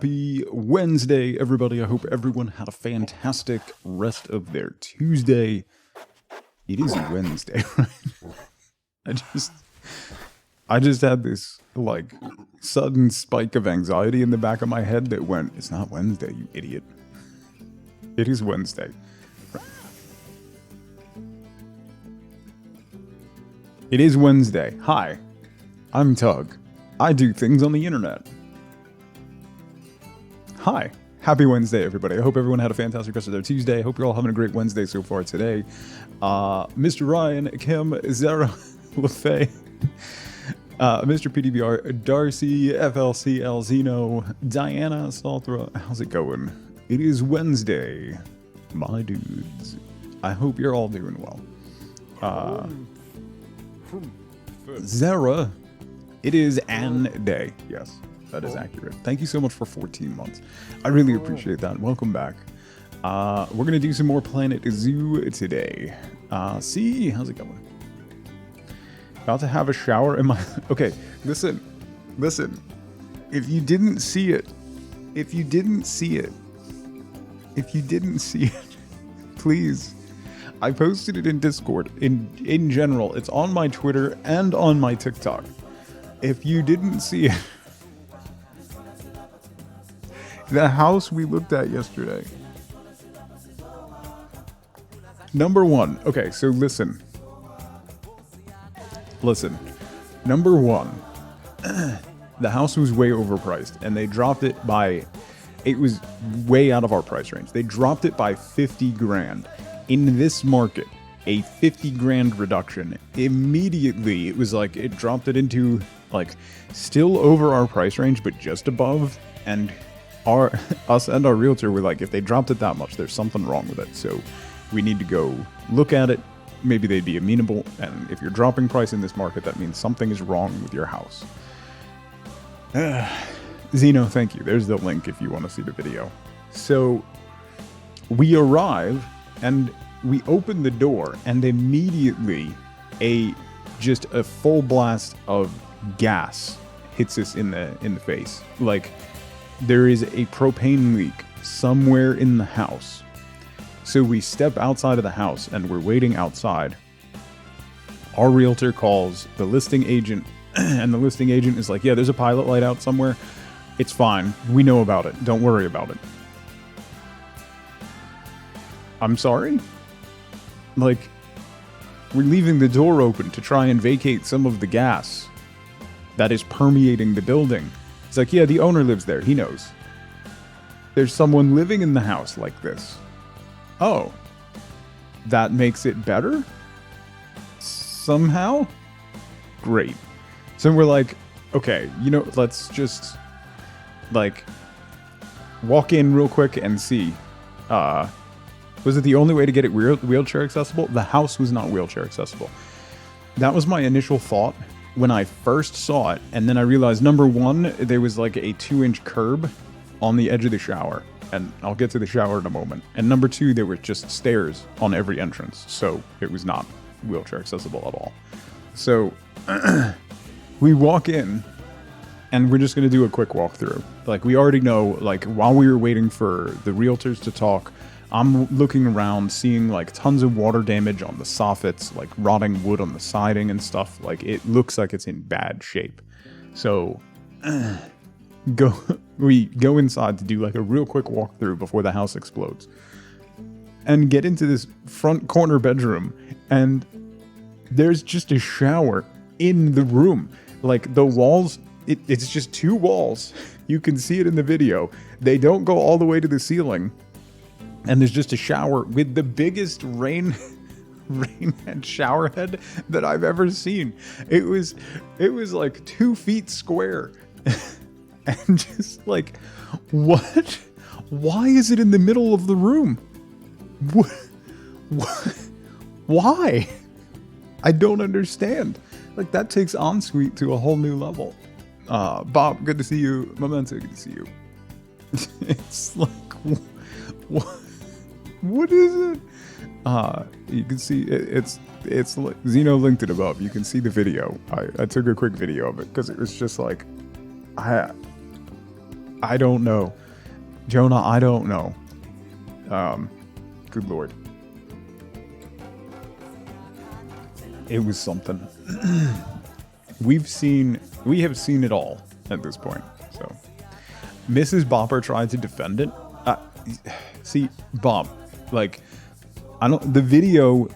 Happy Wednesday, everybody. I hope everyone had a fantastic rest of their Tuesday. It is Wednesday, right? I just had this, like, sudden spike of anxiety in the back of my head that went, it's not Wednesday, you idiot. It is Wednesday. It is Wednesday. Hi, I'm Tug. I do things on the internet. Hi. Happy Wednesday, everybody. I hope everyone had a fantastic rest of their Tuesday. I hope you're all having a great Wednesday so far today. Mr. Ryan, Kim, Zara, LaFay, Mr. PDBR, Darcy, FLC, Elzino, Diana, Salthra. How's it going? It is Wednesday, my dudes. I hope you're all doing well. Zara, it is an day. Yes, that is accurate. Thank you so much for 14 months. I really appreciate that. Welcome back. We're going to do some more Planet Zoo today. See, how's it going? About to have a shower in my... Okay, listen. If you didn't see it, please, I posted it in Discord. In general, it's on my Twitter and on my TikTok. If you didn't see it, the house we looked at yesterday. Number one. Okay, so listen. Number one, the house was way overpriced, and they dropped it by, it was way out of our price range. They dropped it by 50 grand. In this market, a 50 grand reduction, immediately, it was like, it dropped it into, like, still over our price range, but just above, and us and our realtor were like, if they dropped it that much, there's something wrong with it, so we need to go look at it. Maybe they'd be amenable, and if you're dropping price in this market, that means something is wrong with your house. Zeno, thank you. There's the link if you want to see the video. So we arrive, and we open the door, and immediately just a full blast of gas hits us in the face. Like, there is a propane leak somewhere in the house. So we step outside of the house, and we're waiting outside. Our realtor calls the listing agent, and the listing agent is like, yeah, there's a pilot light out somewhere. It's fine. We know about it. Don't worry about it. I'm sorry? Like, we're leaving the door open to try and vacate some of the gas that is permeating the building. It's like, yeah, the owner lives there. He knows. There's someone living in the house like this. Oh, that makes it better? Somehow? Great. So we're like, okay, let's just, like, walk in real quick and see. Was it the only way to get it wheelchair accessible? The house was not wheelchair accessible. That was my initial thought when I first saw it, and then I realized, number one, there was like a 2-inch curb on the edge of the shower. And I'll get to the shower in a moment. And number two, there were just stairs on every entrance. So it was not wheelchair accessible at all. So we walk in, and we're just going to do a quick walkthrough. Like, we already know, like, while we were waiting for the realtors to talk, I'm looking around, seeing, like, tons of water damage on the soffits, like, rotting wood on the siding and stuff. Like, it looks like it's in bad shape. So... we go inside to do like a real quick walkthrough before the house explodes, and get into this front corner bedroom, and there's just a shower in the room. Like, the walls, it's just 2 walls. You can see it in the video. They don't go all the way to the ceiling, and there's just a shower with the biggest rain head shower head that I've ever seen. It was like 2 feet square. And just like, what? Why is it in the middle of the room? What? Why? I don't understand. Like, that takes ensuite to a whole new level. Bob, good to see you. Memento, good to see you. It's like, what is it? You can see it's Zeno linked it above. You can see the video. I took a quick video of it because it was just like, I don't know. Jonah, I don't know. Good lord. It was something. We have seen it all at this point. So, Mrs. Bopper tried to defend it. See, Bob, like, the video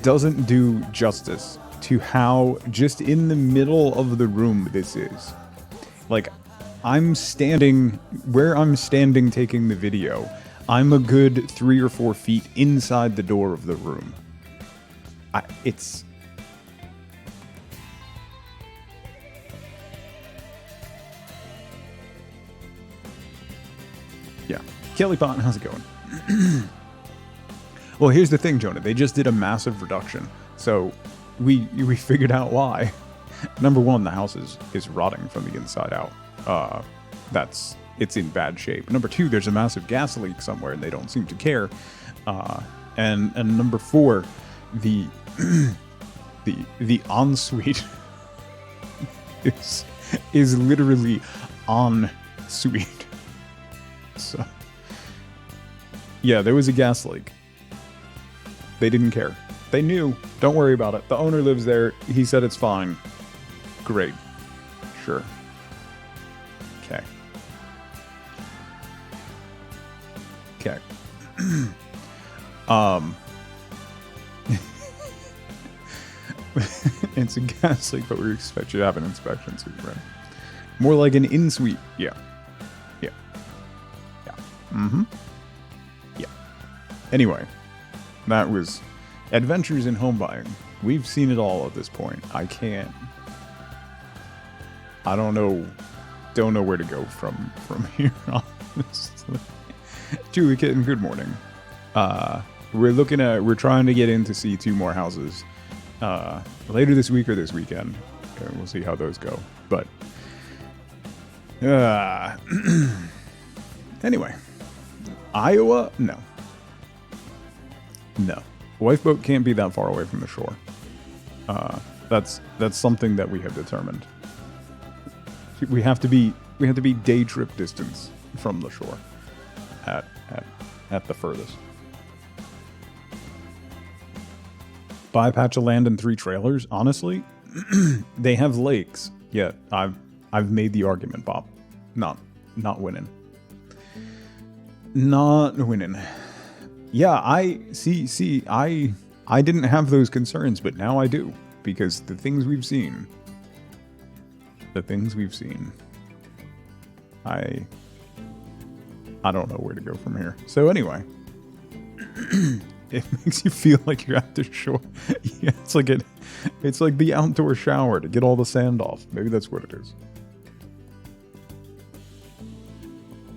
doesn't do justice to how just in the middle of the room this is. Like, I'm standing where I'm standing taking the video. I'm a good 3 or 4 feet inside the door of the room. It's... Yeah. Kelly Pot, how's it going? Well, here's the thing, Jonah. They just did a massive reduction. So we figured out why. Number one, the house is rotting from the inside out. It's in bad shape. Number two, there's a massive gas leak somewhere and they don't seem to care. And number four, the ensuite is literally en suite. So yeah, there was a gas leak. They didn't care. They knew. Don't worry about it. The owner lives there. He said it's fine. Great. Sure. Okay. Okay. It's a gas leak, but we expect you to have an inspection suit, right? More like an in-suite. Yeah. Yeah. Yeah. Mm-hmm. Yeah. Anyway, that was Adventures in Home Buying. We've seen it all at this point. I don't know where to go from here, honestly. Julie Kitten, good morning. We're trying to get in to see 2 more houses later this week or this weekend. We'll see how those go. But anyway, Iowa, no. Lifeboat can't be that far away from the shore. That's something that we have determined. We have to be day trip distance from the shore at the furthest. Buy a patch of land and 3 trailers. Honestly, they have lakes. Yeah, I've made the argument, Bob. Not winning. Not winning. Yeah, I didn't have those concerns, but now I do, because the things we've seen. I don't know where to go from here. So anyway, it makes you feel like you're at the shore. Yeah, it's like the outdoor shower to get all the sand off. Maybe that's what it is.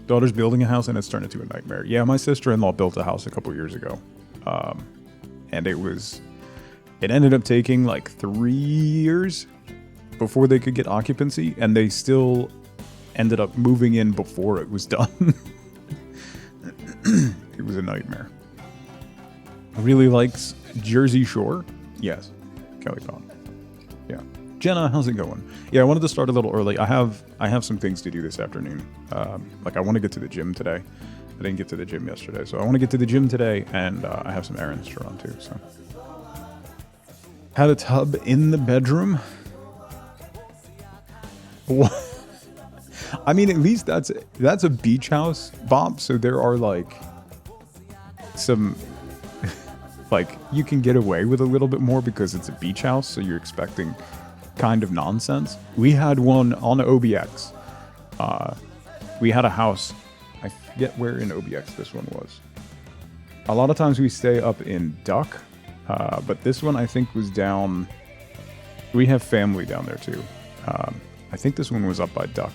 Daughter's building a house and it's turned into a nightmare. Yeah, my sister-in-law built a house a couple years ago. And it ended up taking like 3 years before they could get occupancy, and they still ended up moving in before it was done. It was a nightmare. Really likes Jersey Shore? Yes. Kelly Pond. Yeah. Jenna, how's it going? Yeah, I wanted to start a little early. I have some things to do this afternoon. Like I want to get to the gym today. I didn't get to the gym yesterday, so I want to get to the gym today, and I have some errands to run too. So, had a tub in the bedroom. What? I mean, at least that's a beach house, Bob. So there are like some. Like, you can get away with a little bit more because it's a beach house, so you're expecting kind of nonsense. We had one on OBX. We had a house, I forget where in OBX this one was. A lot of times we stay up in Duck, but this one I think was down... We have family down there too. I think this one was up by Duck,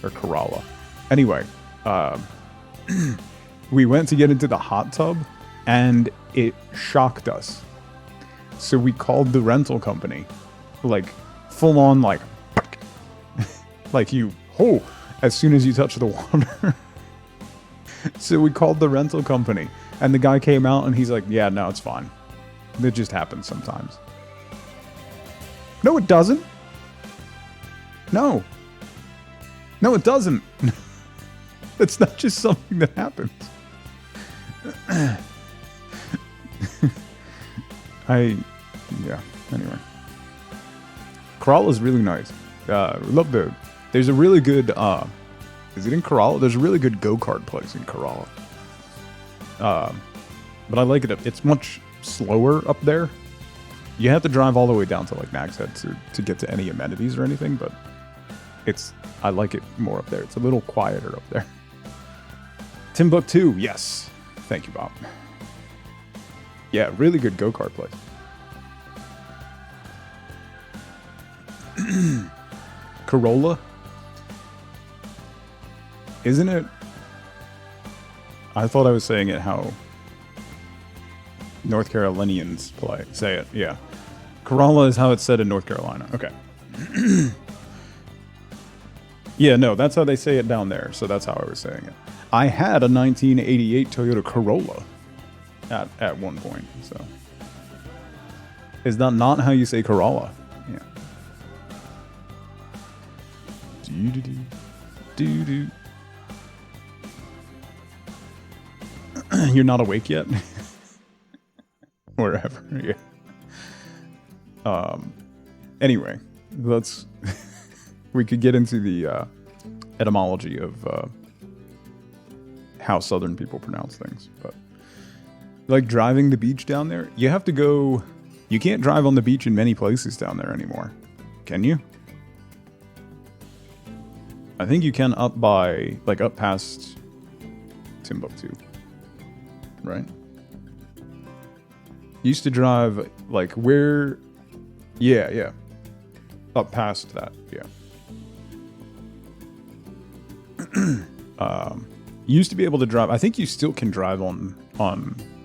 or Kerala. Anyway, we went to get into the hot tub, and it shocked us. So we called the rental company, like full on, like, like as soon as you touch the water. So we called the rental company, and the guy came out and he's like, yeah, no, it's fine. It just happens sometimes. No, it doesn't. No, it doesn't. It's not just something that happens. Yeah, anyway. Kerala is really nice. Love the, there's a really good, is it in Kerala? There's a really good go-kart place in Kerala. But I like it, it's much slower up there. You have to drive all the way down to like Nag's Head to get to any amenities or anything, but I like it more up there. It's a little quieter up there. Timbuktu, yes. Thank you, Bob. Yeah, really good go-kart place. Corolla? Isn't it? I thought I was saying it how North Carolinians say it, yeah. Corolla is how it's said in North Carolina. Okay. Yeah, no, that's how they say it down there, so that's how I was saying it. I had a 1988 Toyota Corolla at one point, so. Is that not how you say Corolla? Yeah. Do-do-do. You're not awake yet? Wherever, yeah. Anyway, let's... we could get into the etymology of how Southern people pronounce things, but... Like driving the beach down there, you have to go... You can't drive on the beach in many places down there anymore. Can you? I think you can up past Timbuktu. Right? Used to drive, like, where... Yeah. Up past that, yeah. Used to be able to drive... I think you still can drive on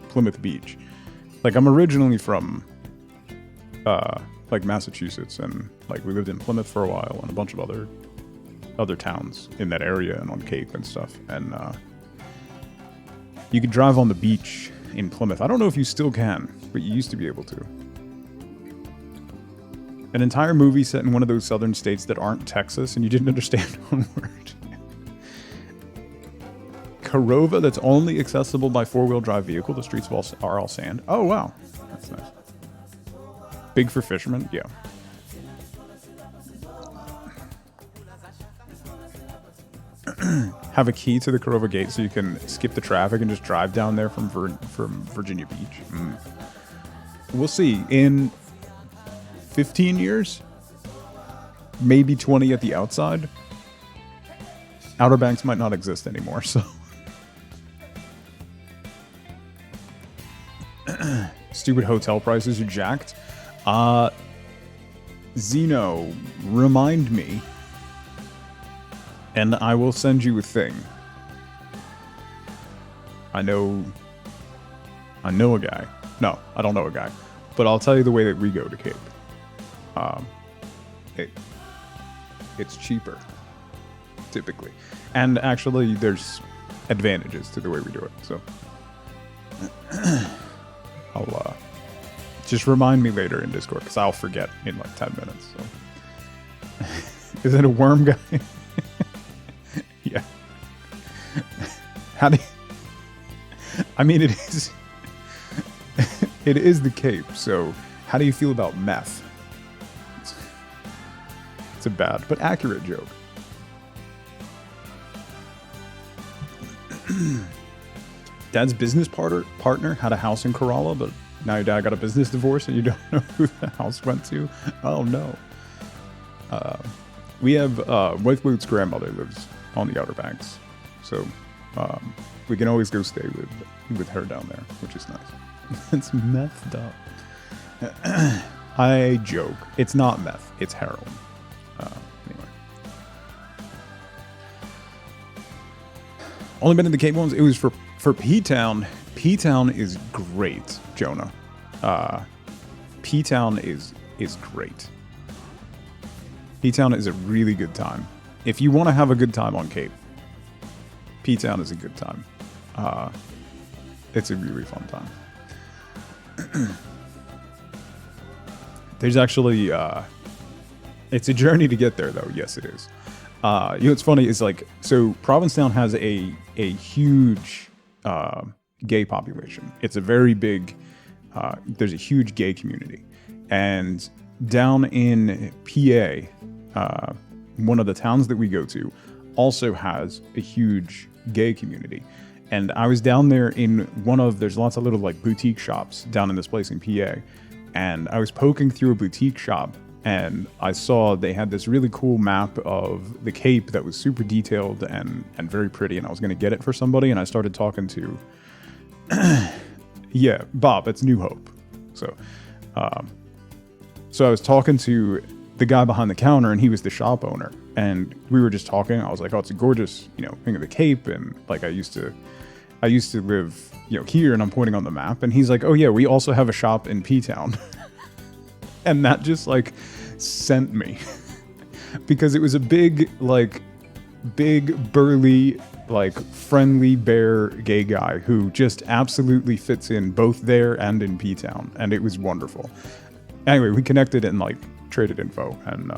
Plymouth Beach. Like, I'm originally from, like, Massachusetts, and, like, we lived in Plymouth for a while, and a bunch of other towns in that area, and on Cape and stuff, and, you could drive on the beach in Plymouth. I don't know if you still can, but you used to be able to. An entire movie set in one of those southern states that aren't Texas, and you didn't understand one word. Corova that's only accessible by four-wheel drive vehicle. The streets are all sand. Oh, wow. That's nice. Big for fishermen? Yeah. Have a key to the Corova gate so you can skip the traffic and just drive down there from Virginia Beach. We'll see. In 15 years, maybe 20 at the outside, Outer Banks might not exist anymore, so... Stupid hotel prices are jacked. Zeno, remind me, and I will send you a thing. I know a guy. No, I don't know a guy, but I'll tell you the way that we go to Cape. It's cheaper, typically, and actually there's advantages to the way we do it. So I'll just remind me later in Discord, because I'll forget in like 10 minutes. So. Is it a worm guy? Yeah. How do you... I mean, it is... it is the Cape, so how do you feel about meth? It's a bad but accurate joke. Dad's business partner had a house in Kerala, but now your dad got a business divorce and you don't know who the house went to? Oh, no. We have... Wife Boot's grandmother lives on the Outer Banks, so we can always go stay with her down there, which is nice. It's methed up. I joke. It's not meth. It's heroin. Anyway. Only been in the Cape ones. It was for P-Town. P-Town is great, Jonah. P-Town is great. P-Town is a really good time. If you want to have a good time on Cape, P-Town is a good time. It's a really fun time. There's actually... it's a journey to get there, though. Yes, it is. You know what's funny is like, so Provincetown has a huge gay population. It's a very big. There's a huge gay community, and down in PA, one of the towns that we go to also has a huge gay community. And I was down there in there's lots of little like boutique shops down in this place in PA. And I was poking through a boutique shop and I saw they had this really cool map of the Cape that was super detailed and very pretty. And I was going to get it for somebody. And I started talking to, yeah, Bob, it's New Hope. So I was talking to the guy behind the counter and he was the shop owner. And we were just talking. I was like, oh, it's a gorgeous, thing of the Cape. And like, I used to live, here, and I'm pointing on the map. And he's like, oh yeah, we also have a shop in P-Town. And that just like sent me because it was a big, burly, like friendly bear gay guy who just absolutely fits in both there and in P-Town. And it was wonderful. Anyway, we connected and like traded info. And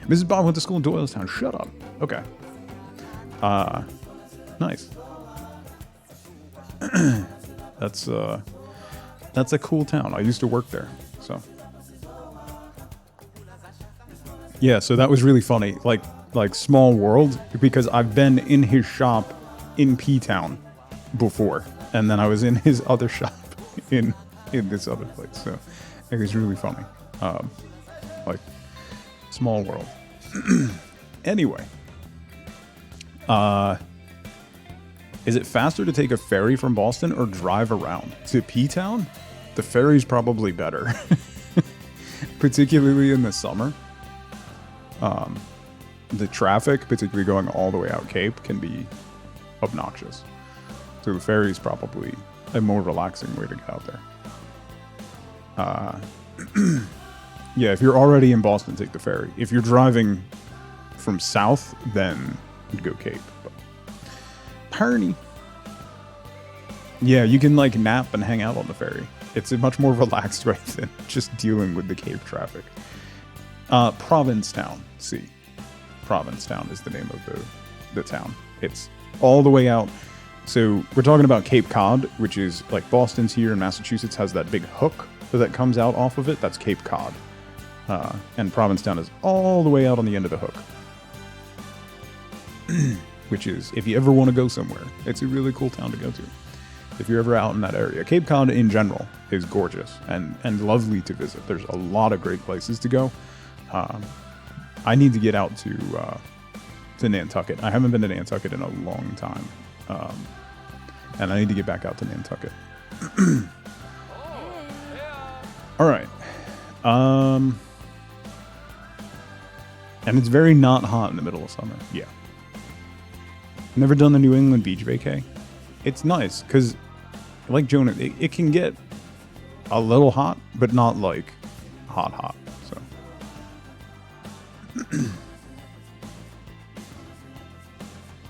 Mrs. Bob went to school in Doylestown. Shut up. Okay. Nice. That's a cool town. I used to work there, so yeah. So that was really funny, like small world, because I've been in his shop in P-Town before, and then I was in his other shop in this other place. So it was really funny, like small world. Anyway, is it faster to take a ferry from Boston or drive around to P-Town? The ferry's probably better, particularly in the summer. The traffic, particularly going all the way out Cape, can be obnoxious. So the ferry's probably a more relaxing way to get out there. Yeah, if you're already in Boston, take the ferry. If you're driving from south, then you'd go Cape. But Perny. Yeah, you can like nap and hang out on the ferry. It's a much more relaxed way than just dealing with the Cape traffic. Provincetown, see. Provincetown is the name of the town. It's all the way out. So we're talking about Cape Cod, which is like Boston's here and Massachusetts has that big hook that comes out off of it. That's Cape Cod. And Provincetown is all the way out on the end of the hook. Which is, if you ever want to go somewhere, it's a really cool town to go to. If you're ever out in that area. Cape Cod in general is gorgeous and lovely to visit. There's a lot of great places to go. I need to get out to Nantucket. I haven't been to Nantucket in a long time. And I need to get back out to Nantucket. All right. And it's very not hot in the middle of summer. Yeah. Never done the New England beach vacay. It's nice because, like Jonah, it can get a little hot, but not like hot. So,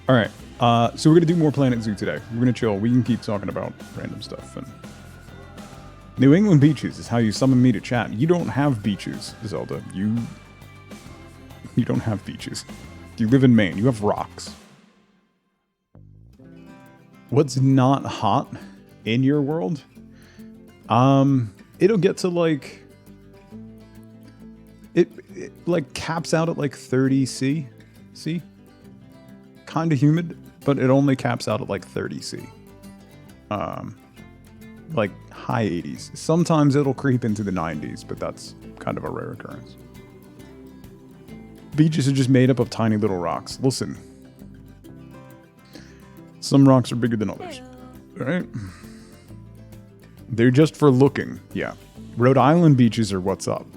all right. So we're gonna do more Planet Zoo today. We're gonna chill. We can keep talking about random stuff. And New England beaches is how you summon me to chat. You don't have beaches, Zelda. You don't have beaches. You live in Maine. You have rocks. What's not hot in your world? It'll get to like it like caps out at like 30 C. Kind of humid, but it only caps out at like 30 C. Like high 80s. Sometimes it'll creep into the 90s, but that's kind of a rare occurrence. Beaches are just made up of tiny little rocks. Listen. Some rocks are bigger than others. Right? They're just for looking. Yeah. Rhode Island beaches are what's up.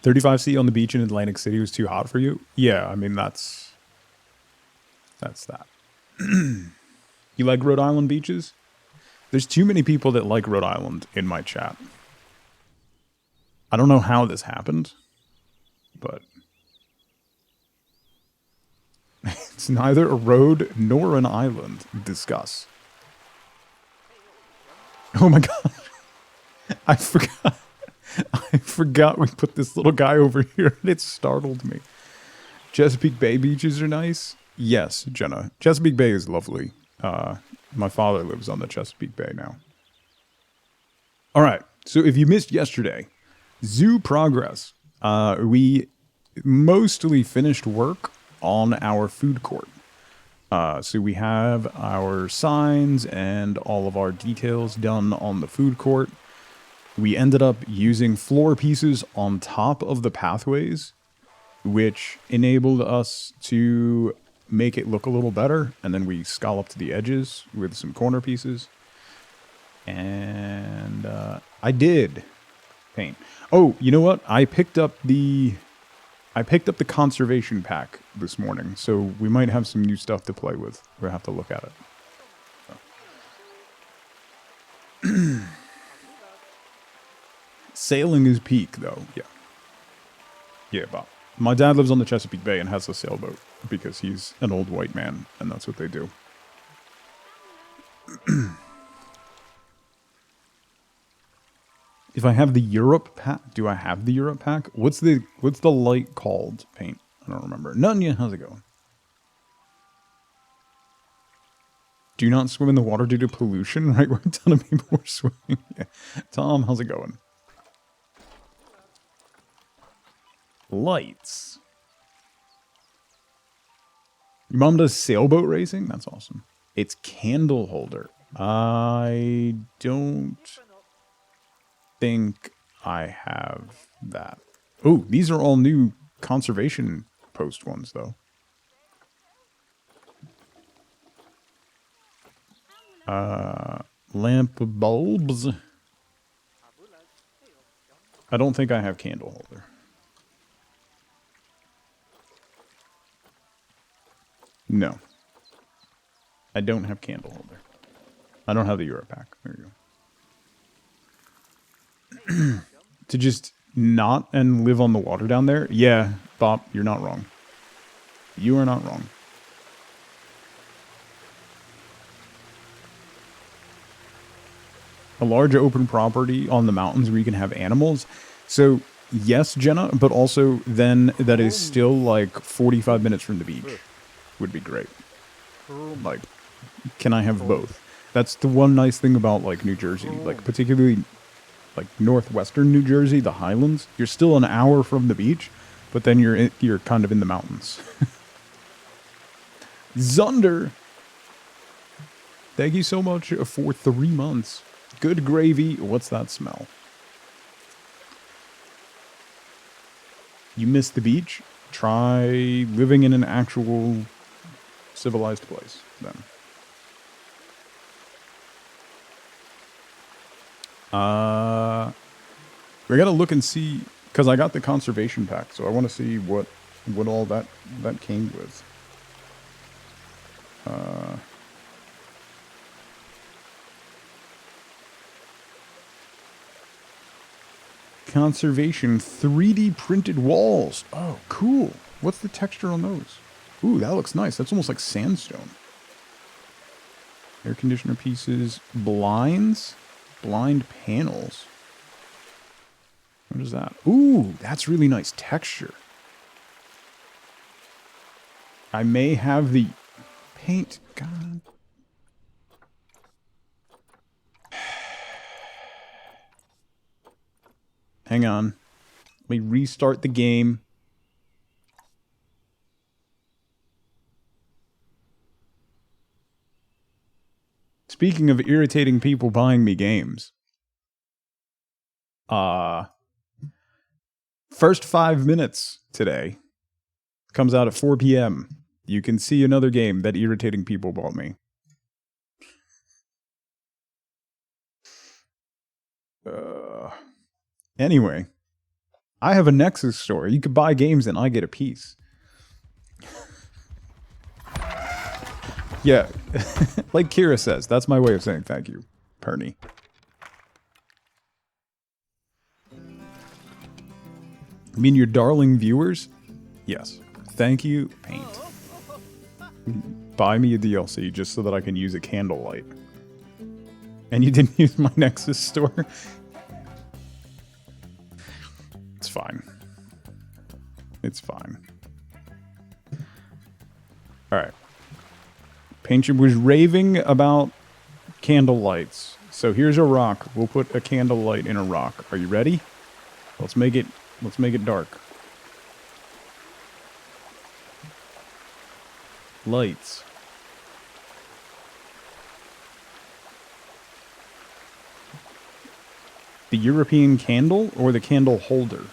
$35C on the beach in Atlantic City was too hot for you? Yeah, I mean, that's that. You like Rhode Island beaches? There's too many people that like Rhode Island in my chat. I don't know how this happened, but It's neither a road nor an island. Discuss. Oh my god. I forgot. I forgot we put this little guy over here and it startled me. Chesapeake Bay beaches are nice. Yes, Jenna. Chesapeake Bay is lovely. My father lives on the Chesapeake Bay now. Alright, so if you missed yesterday, zoo progress. We mostly finished work on our food court. So we have our signs and all of our details done on the food court. We ended up using floor pieces on top of the pathways, which enabled us to make it look a little better. And then we scalloped the edges with some corner pieces. And I did paint. Oh, you know what? I picked up the conservation pack this morning, so we might have some new stuff to play with. We'll have to look at it. So. Sailing is peak, though. Yeah. Yeah, Bob. My dad lives on the Chesapeake Bay and has a sailboat because he's an old white man, and that's what they do. If I have the Europe pack, do I have the Europe pack? What's the light called? Paint. I don't remember. Nunya, how's it going? Do not swim in the water due to pollution, right? Where a ton of people were swimming. Yeah. Tom, how's it going? Lights. Your mom does sailboat racing? That's awesome. It's candle holder. I don't think I have that. Oh, these are all new conservation post ones, though. Lamp bulbs. I don't think I have candle holder. No. I don't have candle holder. I don't have the Euro pack. There you go. To just not and live on the water down there? Yeah, Bob, you're not wrong. You are not wrong. A large open property on the mountains where you can have animals. So, yes, Jenna, but also then that is still like 45 minutes from the beach. Would be great. Like, can I have both? That's the one nice thing about, like, New Jersey. Like, particularly, like, northwestern New Jersey, the Highlands. You're still an hour from the beach, but then you're kind of in the mountains. Zunder! Thank you so much for 3 months. Good gravy. What's that smell? You miss the beach? Try living in an actual civilized place, then. We gotta look and see, because I got the conservation pack, so I want to see what all that came with. Conservation 3D printed walls. Oh, cool. What's the texture on those? Ooh, that looks nice. That's almost like sandstone. Air conditioner pieces. Blinds. Blind panels. What is that? Ooh, that's really nice texture. I may have the paint. God. Hang on. Let me restart the game. Speaking of irritating people buying me games. First 5 minutes today comes out at 4 p.m. You can see another game that irritating people bought me. Anyway, I have a Nexus store. You could buy games and I get a piece. Yeah, like Kira says, that's my way of saying thank you, Perny. I mean, your darling viewers? Yes. Thank you, Paint. buy me a DLC just so that I can use a candlelight. And you didn't use my Nexus store? It's fine. It's fine. Alright. Painter was raving about candlelights. So here's a rock. We'll put a candlelight in a rock. Are you ready? Let's make it dark. Lights. The European candle or the candle holder?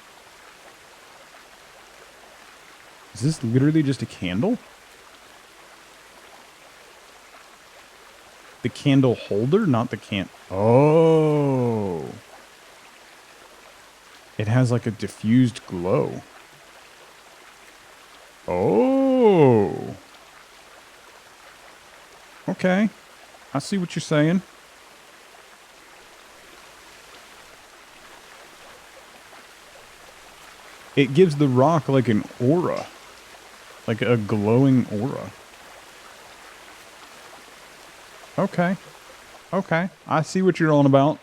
Is this literally just a candle? The candle holder, not the Oh. It has like a diffused glow. Oh. Okay. I see what you're saying. It gives the rock like an aura. Like a glowing aura. Okay. Okay. I see what you're on about.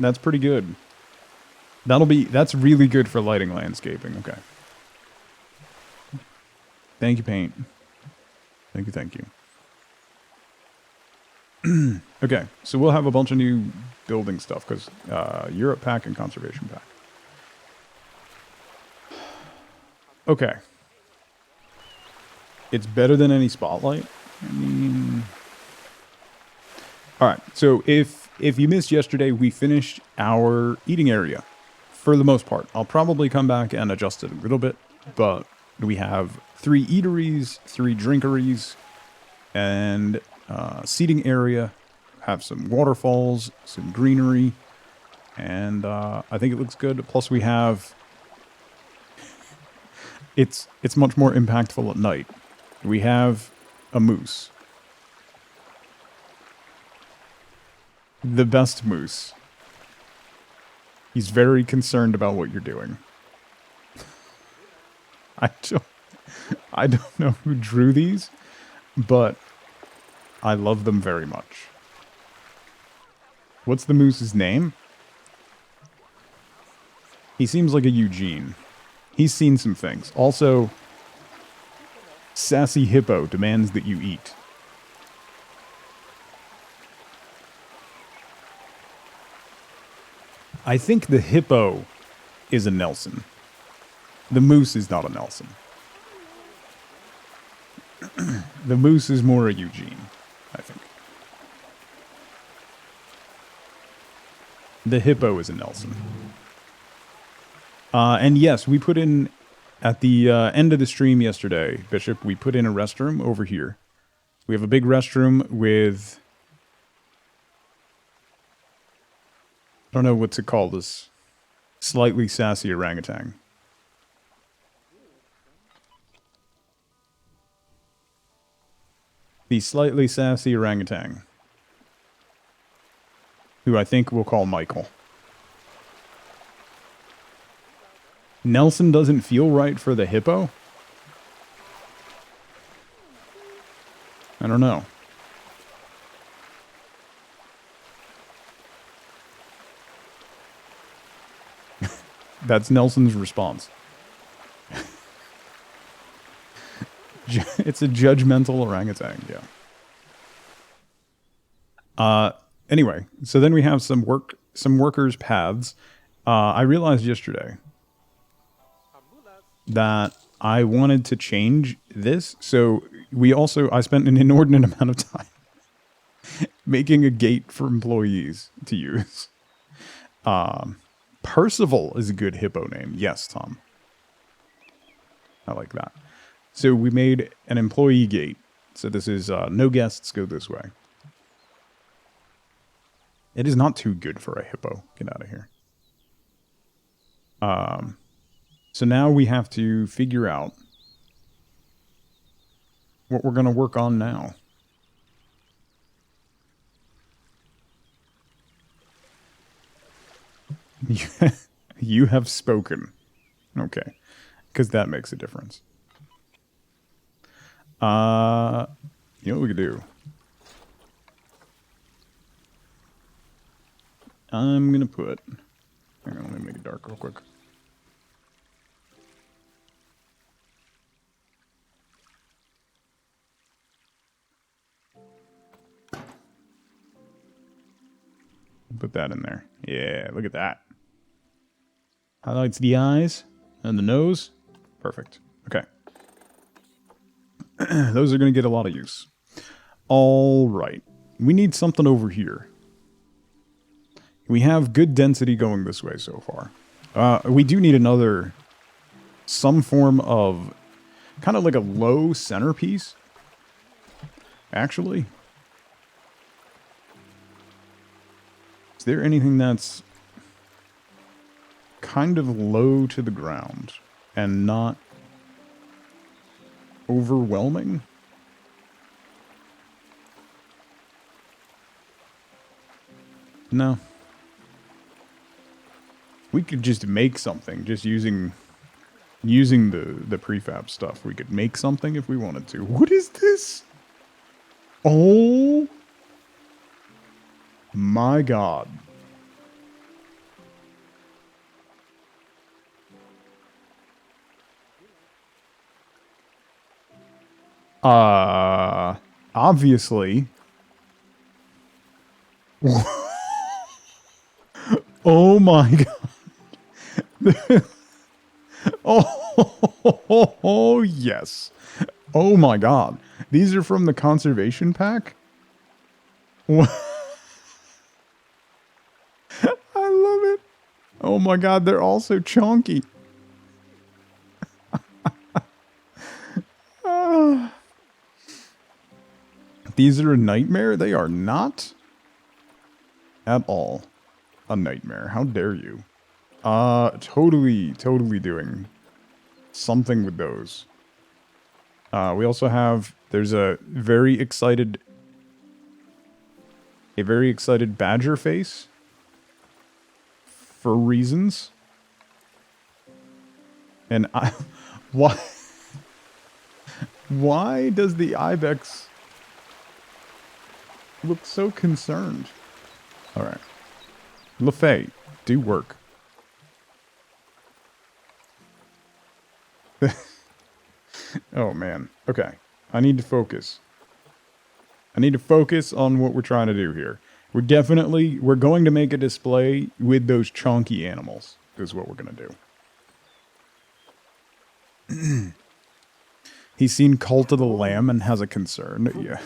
That's pretty good. That's really good for lighting landscaping. Okay. Thank you, Paint. Thank you. Okay, so we'll have a bunch of new building stuff, because Europe pack and conservation pack. Okay. It's better than any spotlight. I mean... Alright, so if you missed yesterday, we finished our eating area. For the most part. I'll probably come back and adjust it a little bit, but we have 3 eateries, 3 drinkeries, and seating area. Have some waterfalls, some greenery, and I think it looks good. Plus we have... It's much more impactful at night. We have a moose. The best moose. He's very concerned about what you're doing. I don't know who drew these, but I love them very much. What's the moose's name? He seems like a Eugene. He's seen some things. Also, Sassy Hippo demands that you eat. I think the hippo is a Nelson. The moose is not a Nelson. The moose is more a Eugene, I think. The hippo is a Nelson. And yes, we put in, at the end of the stream yesterday, Bishop, we put in a restroom over here. We have a big restroom with... I don't know what to call this. Slightly sassy orangutan. The slightly sassy orangutan. Who I think we'll call Michael. Nelson doesn't feel right for the hippo? I don't know. That's Nelson's response. It's a judgmental orangutan, yeah. Anyway, so then we have some workers' paths. I realized yesterday that I wanted to change this. So I spent an inordinate amount of time making a gate for employees to use. Percival is a good hippo name. Yes, Tom. I like that. So we made an employee gate. So this is no guests go this way. It is not too good for a hippo. Get out of here. So now we have to figure out what we're going to work on now. You have spoken. Okay. Because that makes a difference. You know what we could do? I'm gonna put... Hang on, let me make it dark real quick. Put that in there. Yeah, look at that. Highlights the eyes and the nose. Perfect. Okay. Those are going to get a lot of use. All right. We need something over here. We have good density going this way so far. We do need another... some form of... kind of like a low centerpiece. Actually. Is there anything that's kind of low to the ground and not overwhelming? No. We could just make something just using the prefab stuff. We could make something if we wanted to. What is this? Oh my god. Obviously. Oh my god. Oh, yes. Oh my god. These are from the conservation pack? What? I love it. Oh my god, they're all so chunky. These are a nightmare? They are not at all a nightmare. How dare you? Totally doing something with those. We also have, there's a very excited badger face for reasons. And why does the ibex look so concerned? All right. LaFay, do work. Oh, man. Okay. I need to focus. I need to focus on what we're trying to do here. We're going to make a display with those chunky animals, is what we're going to do. He's seen Cult of the Lamb and has a concern. Yeah.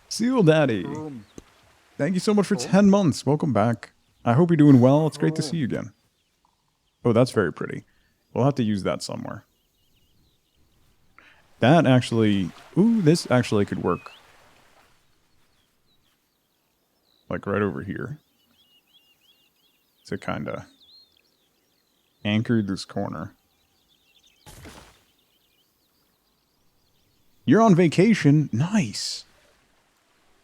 Seal Daddy. Thank you so much for 10 months. Welcome back. I hope you're doing well. It's great to see you again. Oh, that's very pretty. We'll have to use that somewhere. That actually... Ooh, this actually could work. Like right over here. To kind of anchor this corner. You're on vacation? Nice.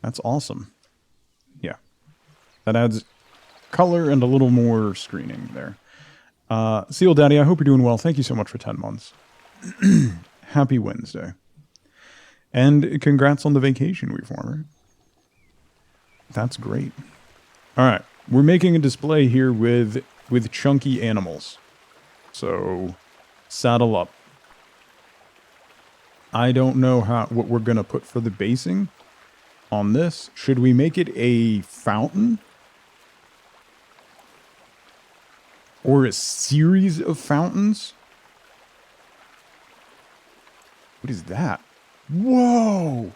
That's awesome. Yeah. That adds color and a little more screening there. Seal Daddy, I hope you're doing well. Thank you so much for 10 months. Happy Wednesday. And congrats on the vacation, Weeformer. That's great. Alright, we're making a display here with chunky animals. So, saddle up. I don't know what we're going to put for the basing on this. Should we make it a fountain? Or a series of fountains? What is that? Whoa!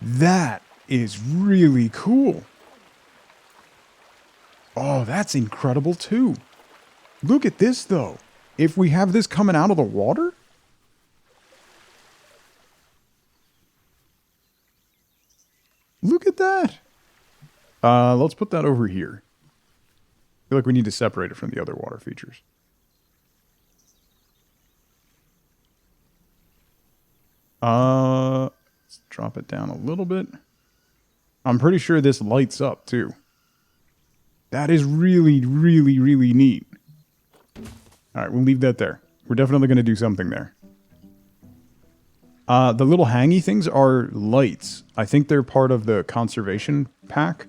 That is really cool. Oh, that's incredible too. Look at this though. If we have this coming out of the water? Look at that. Let's put that over here. I feel like we need to separate it from the other water features. Let's drop it down a little bit. I'm pretty sure this lights up too. That is really neat. Alright, we'll leave that there. We're definitely going to do something there. The little hangy things are lights. I think they're part of the conservation pack.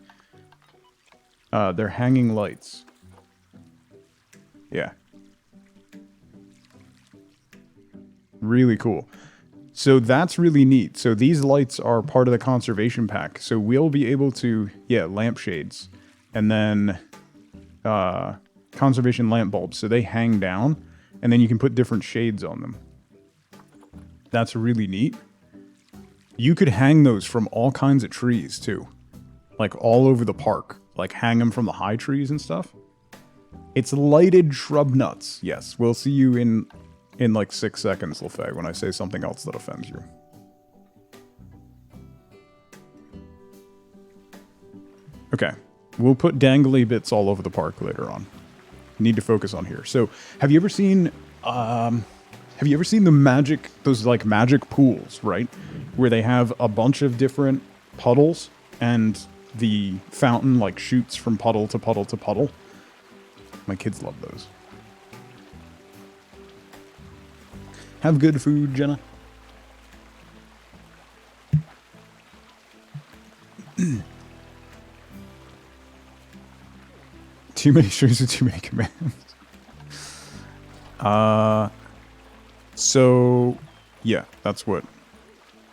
They're hanging lights. Yeah. Really cool. So that's really neat. So these lights are part of the conservation pack. So we'll be able to, yeah, lampshades. And then conservation lamp bulbs. So they hang down, and then you can put different shades on them. That's really neat. You could hang those from all kinds of trees, too. Like, all over the park. Like, hang them from the high trees and stuff. It's lighted shrub nuts. Yes, we'll see you in like 6 seconds, LaFay, when I say something else that offends you. Okay. We'll put dangly bits all over the park later on. Need to focus on here. So, have you ever seen the those like magic pools, right? Where they have a bunch of different puddles and the fountain like shoots from puddle to puddle to puddle? My kids love those. Have good food, Jenna. Too many strings with too many commands. So yeah, that's what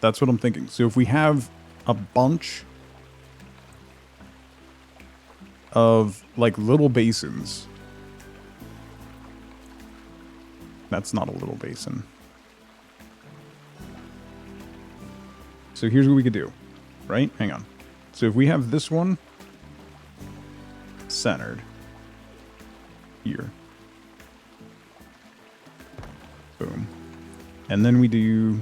I'm thinking. So if we have a bunch of like little basins. That's not a little basin. So here's what we could do, right? Hang on. So if we have this one centered here. Boom. And then we do...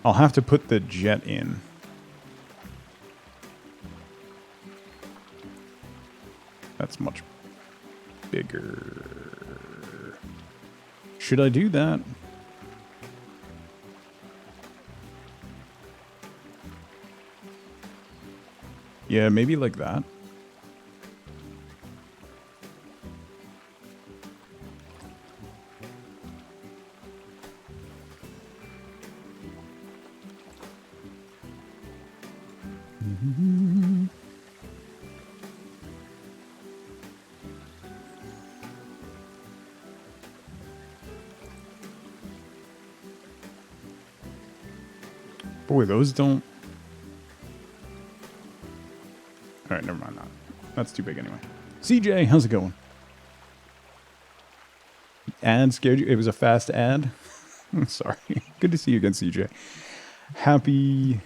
I'll have to put the jet in. That's much bigger. Should I do that? Yeah, maybe like that. Boy, those don't... Alright, never mind that. That's too big anyway. CJ, how's it going? Ad scared you? It was a fast ad? I'm sorry. Good to see you again, CJ. Happy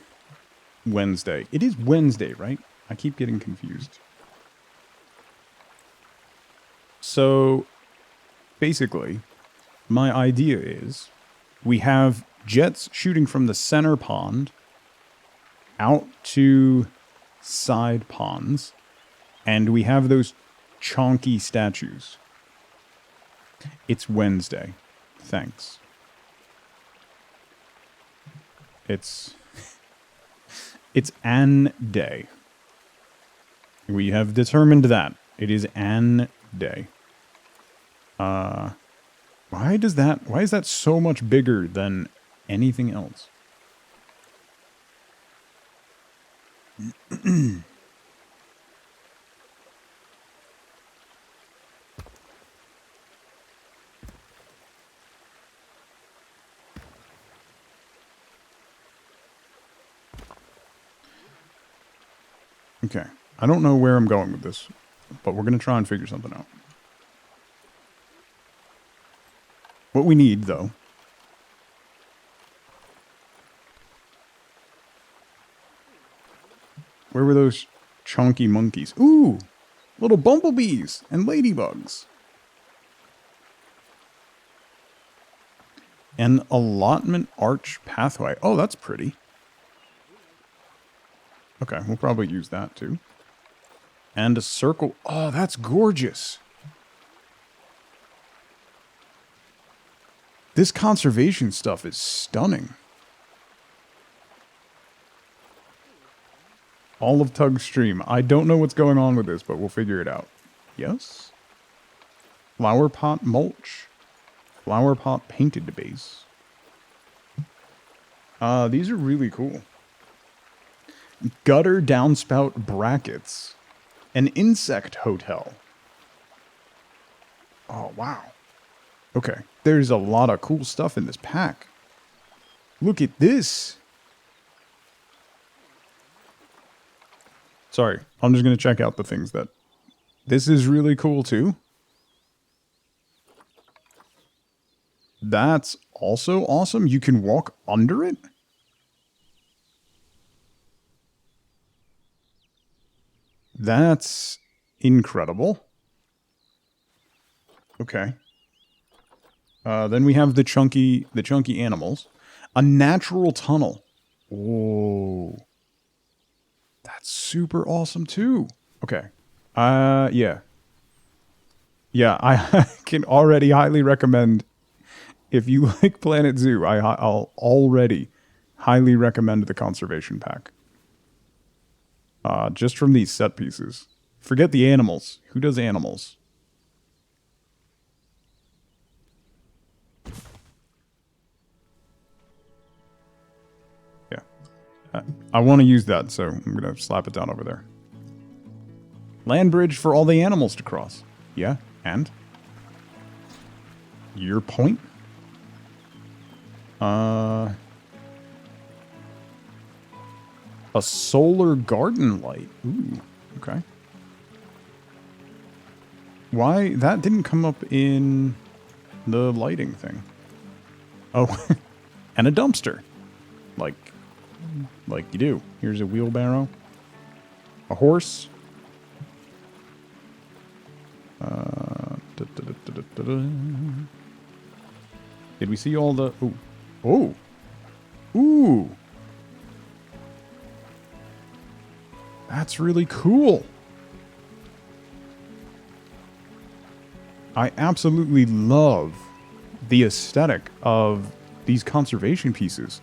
Wednesday. It is Wednesday, right? I keep getting confused. So, basically, my idea is we have jets shooting from the center pond out to side ponds, and we have those chonky statues. It's Wednesday. Thanks. It's an day. We have determined that. It is an day. Why is that so much bigger than anything else? Okay. I don't know where I'm going with this, but we're going to try and figure something out. What we need, though, where were those chunky monkeys? Ooh, little bumblebees and ladybugs. An allotment arch pathway. Oh, that's pretty. Okay, we'll probably use that too. And a circle. Oh, that's gorgeous. This conservation stuff is stunning. All of Tug's stream. I don't know what's going on with this, but we'll figure it out. Yes? Flower pot mulch. Flower pot painted base. These are really cool. Gutter downspout brackets. An insect hotel. Oh, wow. Okay. There's a lot of cool stuff in this pack. Look at this. Sorry, I'm just going to check out the things that... This is really cool, too. That's also awesome. You can walk under it? That's incredible. Okay. Then we have the chunky animals. A natural tunnel. Oh. That's super awesome too. Okay. Yeah. Yeah, I can already highly recommend, if you like Planet Zoo, I'll already highly recommend the conservation pack. Just from these set pieces. Forget the animals. Who does animals? Yeah. I want to use that, so I'm going to slap it down over there. Land bridge for all the animals to cross. Yeah, and? Your point? A solar garden light. Ooh, okay. Why? That didn't come up in the lighting thing. Oh, and a dumpster. Like you do. Here's a wheelbarrow. A horse. Did we see all the... Ooh. Oh! Ooh! That's really cool. I absolutely love the aesthetic of these conservation pieces.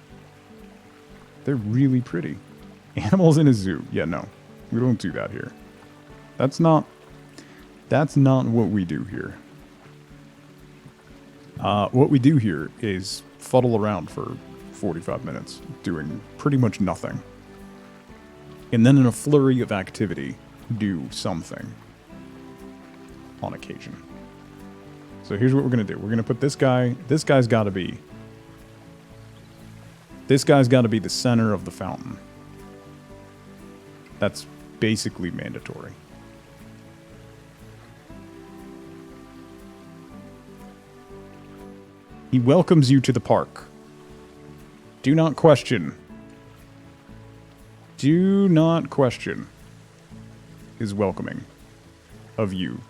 They're really pretty. Animals in a zoo. Yeah, no. We don't do that here. That's not what we do here. What we do here is fuddle around for 45 minutes, doing pretty much nothing. And then in a flurry of activity, do something. On occasion. So here's what we're going to do. We're going to put this guy's got to be... This guy's got to be the center of the fountain. That's basically mandatory. He welcomes you to the park. Do not question. Do not question his welcoming of you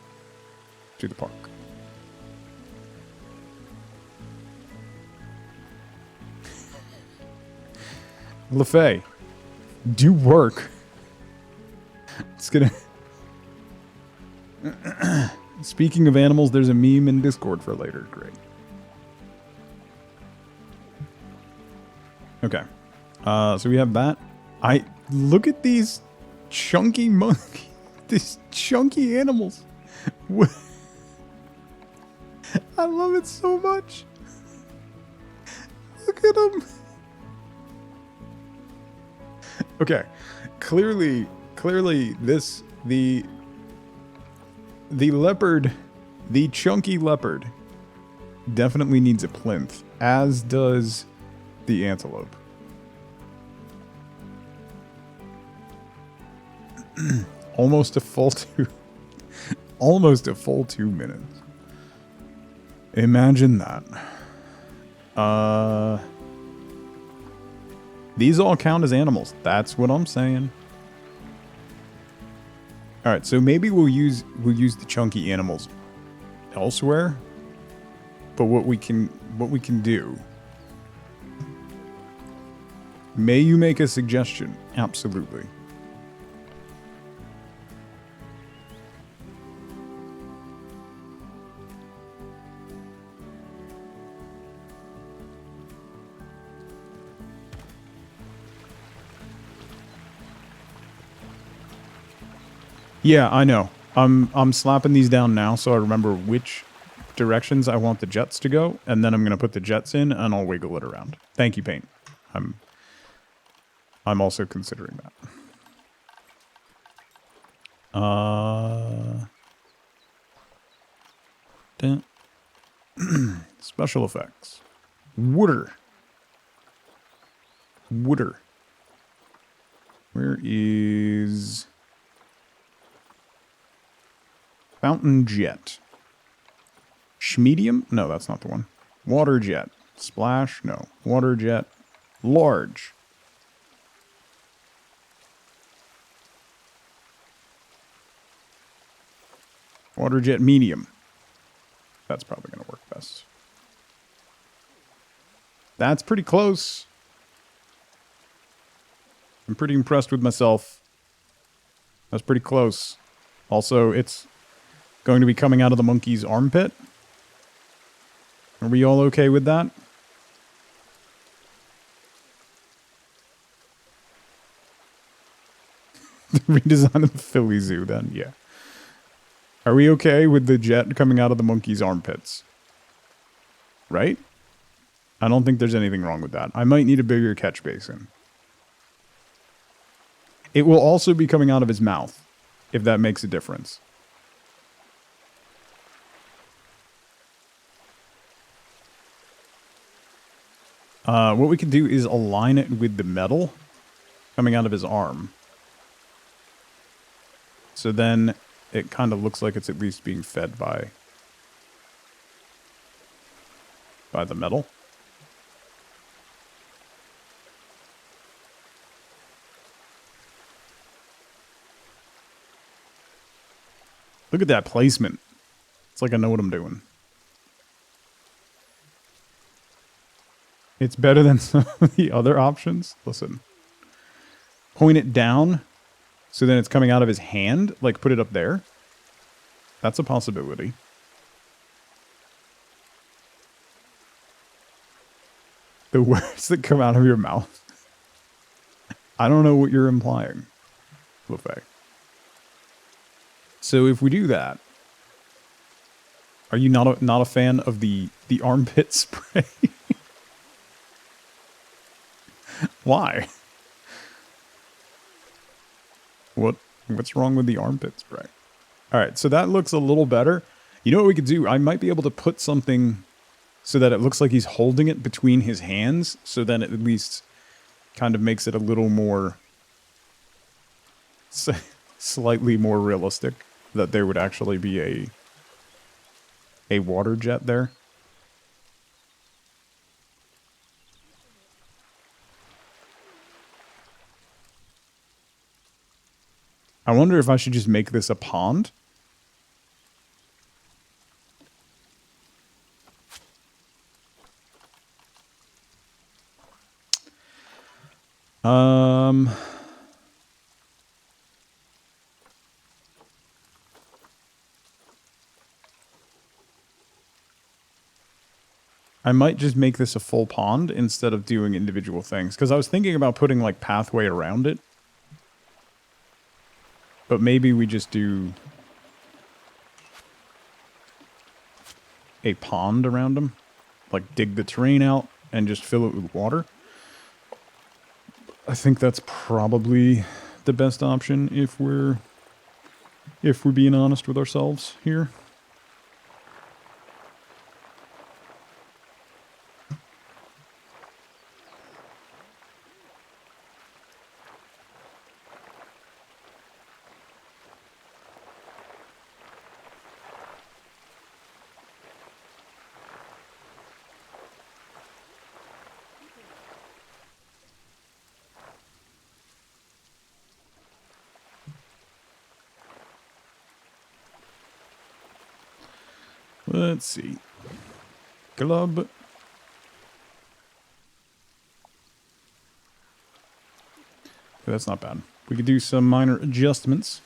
to the park. LaFay, do work. It's gonna... Speaking of animals, there's a meme in Discord for later. Great. Okay. So we have that. Look at these chunky these chunky animals. I love it so much. Look at them. Okay. Clearly the leopard, the chunky leopard definitely needs a plinth, as does the antelope. Almost a full 2 minutes. Imagine that. These all count as animals. That's what I'm saying. All right, so maybe we'll use the chunky animals elsewhere. But what we can do. May you make a suggestion? Absolutely. Yeah, I know. I'm slapping these down now so I remember which directions I want the jets to go, and then I'm going to put the jets in and I'll wiggle it around. Thank you, Paint. I'm also considering that. Special effects. Water. Water. Where is fountain jet? Schmedium? No, that's not the one. Water jet. Splash? No. Water jet. Large. Water jet medium. That's probably going to work best. That's pretty close. I'm pretty impressed with myself. That's pretty close. Also, it's going to be coming out of the monkey's armpit. Are we all okay with that? Redesign of the Philly Zoo, then, yeah. Are we okay with the jet coming out of the monkey's armpits? Right? I don't think there's anything wrong with that. I might need a bigger catch basin. It will also be coming out of his mouth, if that makes a difference. What we could do is align it with the metal coming out of his arm. So then it kind of looks like it's at least being fed by the metal. Look at that placement. It's like I know what I'm doing. It's better than some of the other options. Listen. Point it down, so then it's coming out of his hand. Like, put it up there. That's a possibility. The words that come out of your mouth. I don't know what you're implying, Buffet. So if we do that, are you not a fan of the armpit spray? Why? What's wrong with the armpit spray? All right, so that looks a little better. You know what we could do? I might be able to put something so that it looks like he's holding it between his hands, so then it at least kind of makes it a little more slightly more realistic that there would actually be a water jet there. I wonder if I should just make this a pond. I might just make this a full pond instead of doing individual things. Because I was thinking about putting, like, pathway around it. But maybe we just do a pond around him. Like, dig the terrain out and just fill it with water. I think that's probably the best option if we're being honest with ourselves here. Let's see. Club. Okay, that's not bad. We could do some minor adjustments.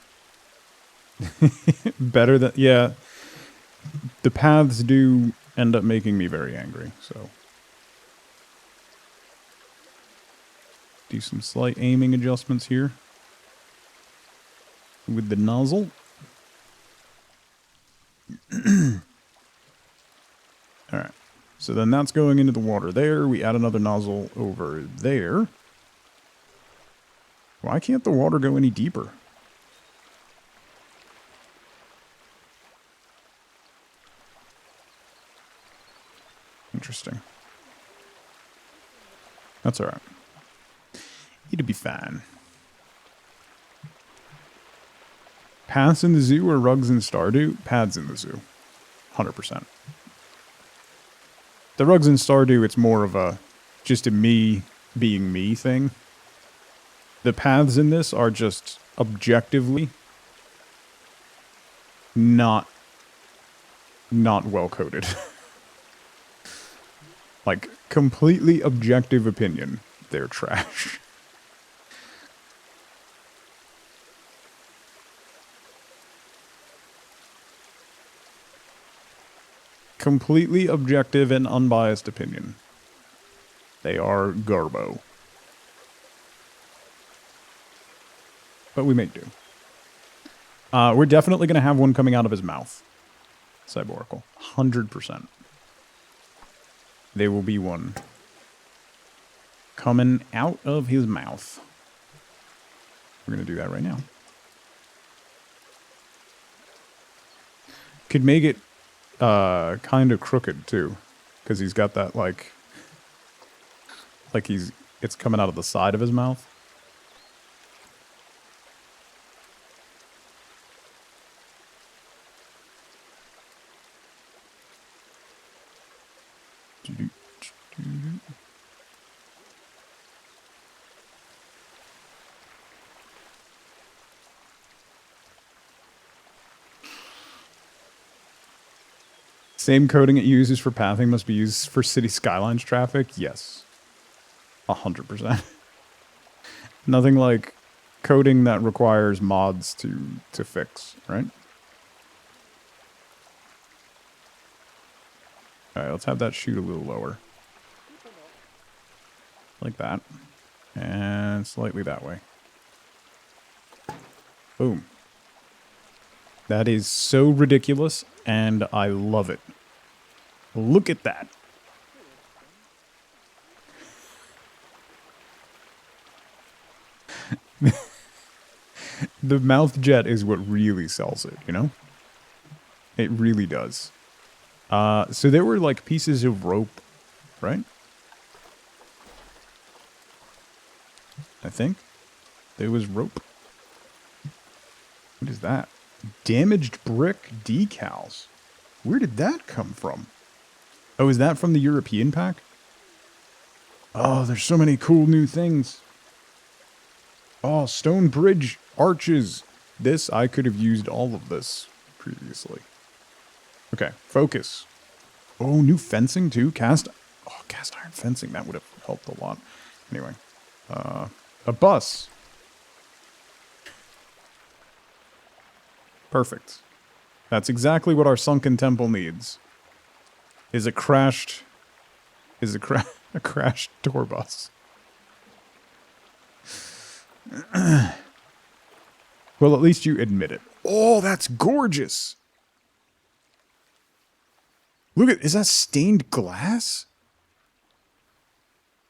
Better than... Yeah. The paths do end up making me very angry, so... Do some slight aiming adjustments here. With the nozzle. Alright. So then that's going into the water there. We add another nozzle over there. Why can't the water go any deeper? Interesting. That's alright. It'll be fine. Paths in the zoo or rugs in Stardew? Paths in the zoo. 100%. The rugs in Stardew, it's more of a just a me being me thing. The paths in this are just objectively not well coded. Like, completely objective opinion. They're trash. Completely objective and unbiased opinion. They are garbo. But we make do. We're definitely going to have one coming out of his mouth. Cyborical. 100%. There will be one coming out of his mouth. We're going to do that right now. Could make it kind of crooked too, because he's got that like it's coming out of the side of his mouth. Same coding it uses for pathing must be used for city skylines traffic? Yes. 100%. Nothing like coding that requires mods to fix, right? Alright, let's have that shoot a little lower. Like that. And slightly that way. Boom. That is so ridiculous, and I love it. Look at that. The mouth jet is what really sells it, you know? It really does. So there were like pieces of rope, right? I think. There was rope. What is that? Damaged brick decals. Where did that come from? Oh, is that from the European pack? Oh, there's so many cool new things. Oh, stone bridge arches. This, I could have used all of this previously. Okay, focus. Oh, new fencing too? Cast iron fencing. That would have helped a lot. Anyway, a bus. Perfect. That's exactly what our sunken temple needs. Is a crashed tour bus. Well, at least you admit it. Oh, that's gorgeous. Look at, is that stained glass?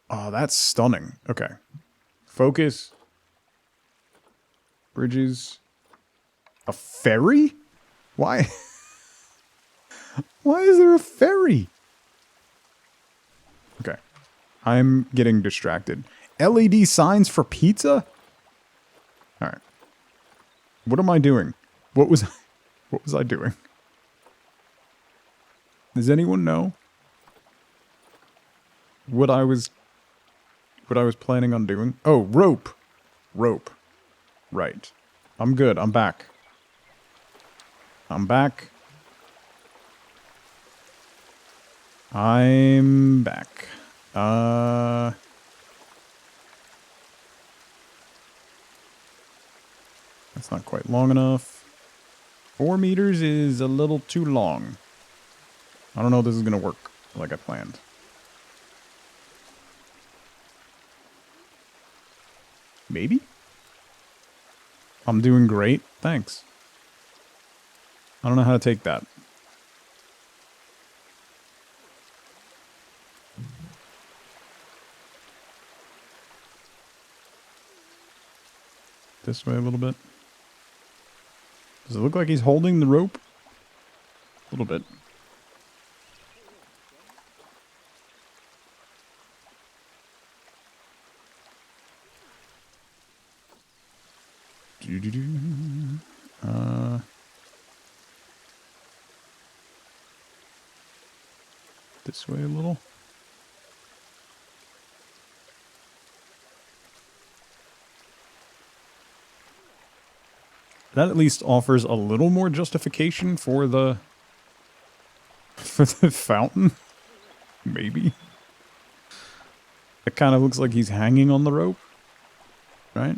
Oh, that's stunning. Okay. Focus. Bridges. A ferry? Why? Why is there a ferry? Okay. I'm getting distracted. LED signs for pizza? Alright. What am I doing? What was I doing? Does anyone know what I was planning on doing? Oh, rope. Rope. Right. I'm good. I'm back. I'm back. I'm back. That's not quite long enough. 4 meters is a little too long. I don't know if this is going to work like I planned. Maybe? I'm doing great. Thanks. I don't know how to take that. this way a little bit. Does it look like he's holding the rope? A little bit. This way a little. That at least offers a little more justification for the fountain. Maybe. It kind of looks like he's hanging on the rope, right?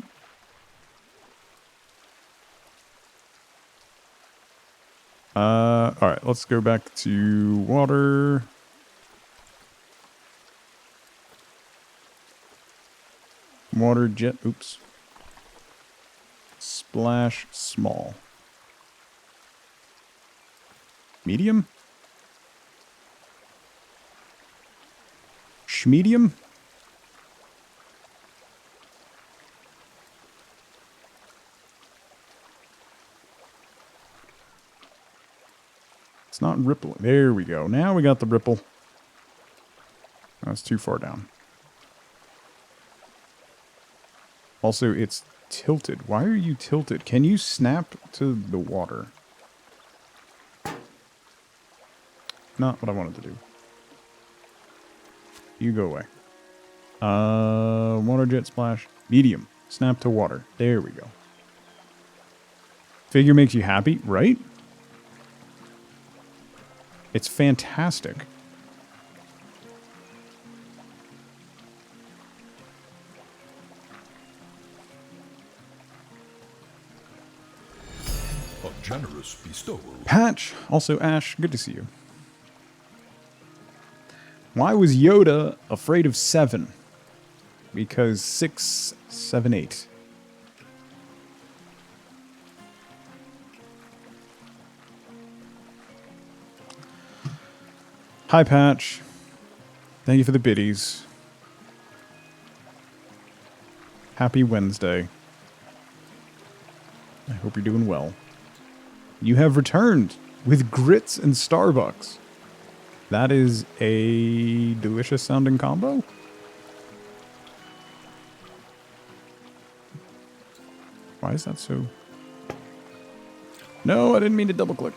All right, let's go back to water. Water jet, oops. Splash small. Medium? Schmedium? It's not rippling. There we go. Now we got the ripple. That's too far down. Also, it's tilted. Why are you tilted? Can you snap to the water? Not what I wanted to do. You go away. Water jet splash. Medium. Snap to water. There we go. Figure makes you happy, right? It's fantastic. A generous bestowal. Patch. Also, Ash, good to see you. Why was Yoda afraid of 7? Because 6, 7, 8. Hi, Patch. Thank you for the biddies. Happy Wednesday. I hope you're doing well. You have returned with grits and Starbucks. That is a delicious sounding combo. Why is that so? No, I didn't mean to double click.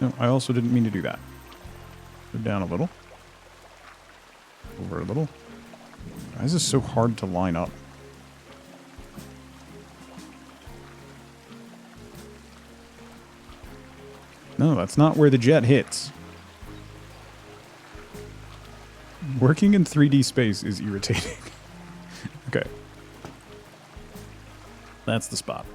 No, I also didn't mean to do that. Go down a little. Over a little. Why is this so hard to line up? No, that's not where the jet hits. Working in 3D space is irritating. Okay. That's the spot.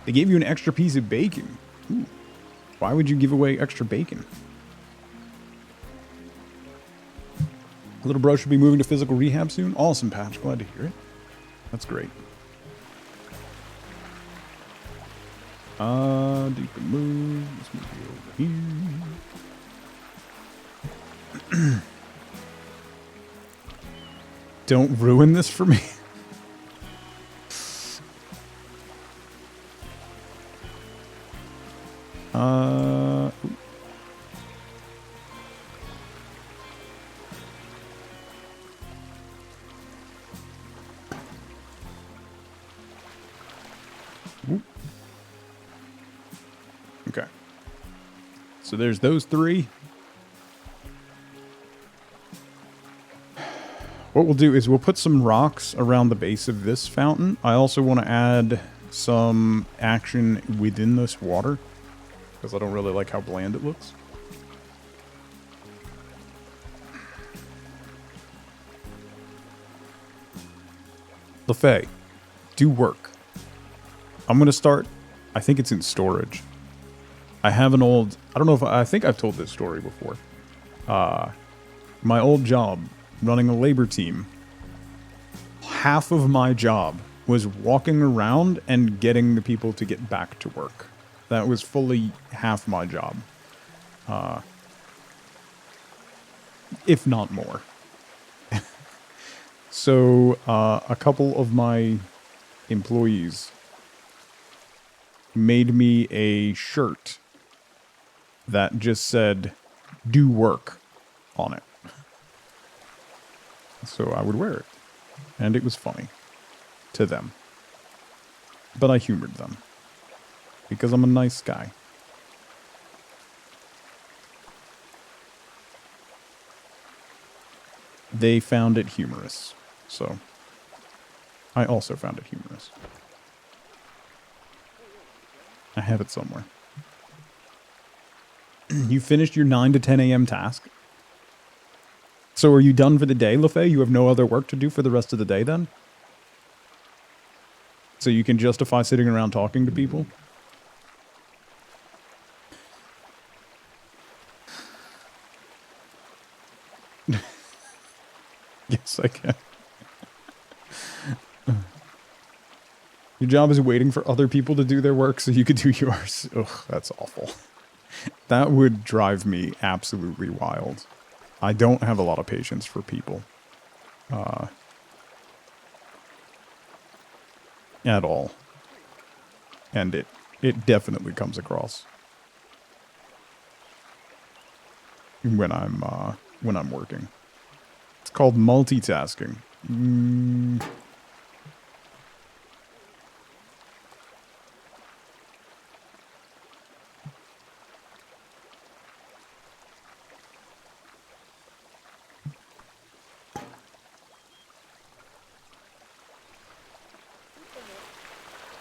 They gave you an extra piece of bacon. Ooh. Why would you give away extra bacon? Little bro should be moving to physical rehab soon. Awesome, Patch. Glad to hear it. That's great. Deeper move. Let's move you over here. Don't ruin this for me. Okay. So there's those three. What we'll do is we'll put some rocks around the base of this fountain. I also want to add some action within this water, because I don't really like how bland it looks. LaFay, do work. I'm going to start, I think it's in storage. I have an old, I don't know if, I think I've told this story before. My old job, running a labor team, half of my job was walking around and getting the people to get back to work. That was fully half my job. If not more. So, a couple of my employees made me a shirt that just said, "Do work," on it. So I would wear it. And it was funny. To them. But I humored them. Because I'm a nice guy. They found it humorous. So, I also found it humorous. I have it somewhere. You finished your 9 to 10 a.m. task? So are you done for the day, LaFay? You have no other work to do for the rest of the day then? So you can justify sitting around talking to people? Yes, I can. Your job is waiting for other people to do their work so you could do yours. Ugh, that's awful. That would drive me absolutely wild. I don't have a lot of patience for people. At all. And it definitely comes across. When I'm working. It's called multitasking.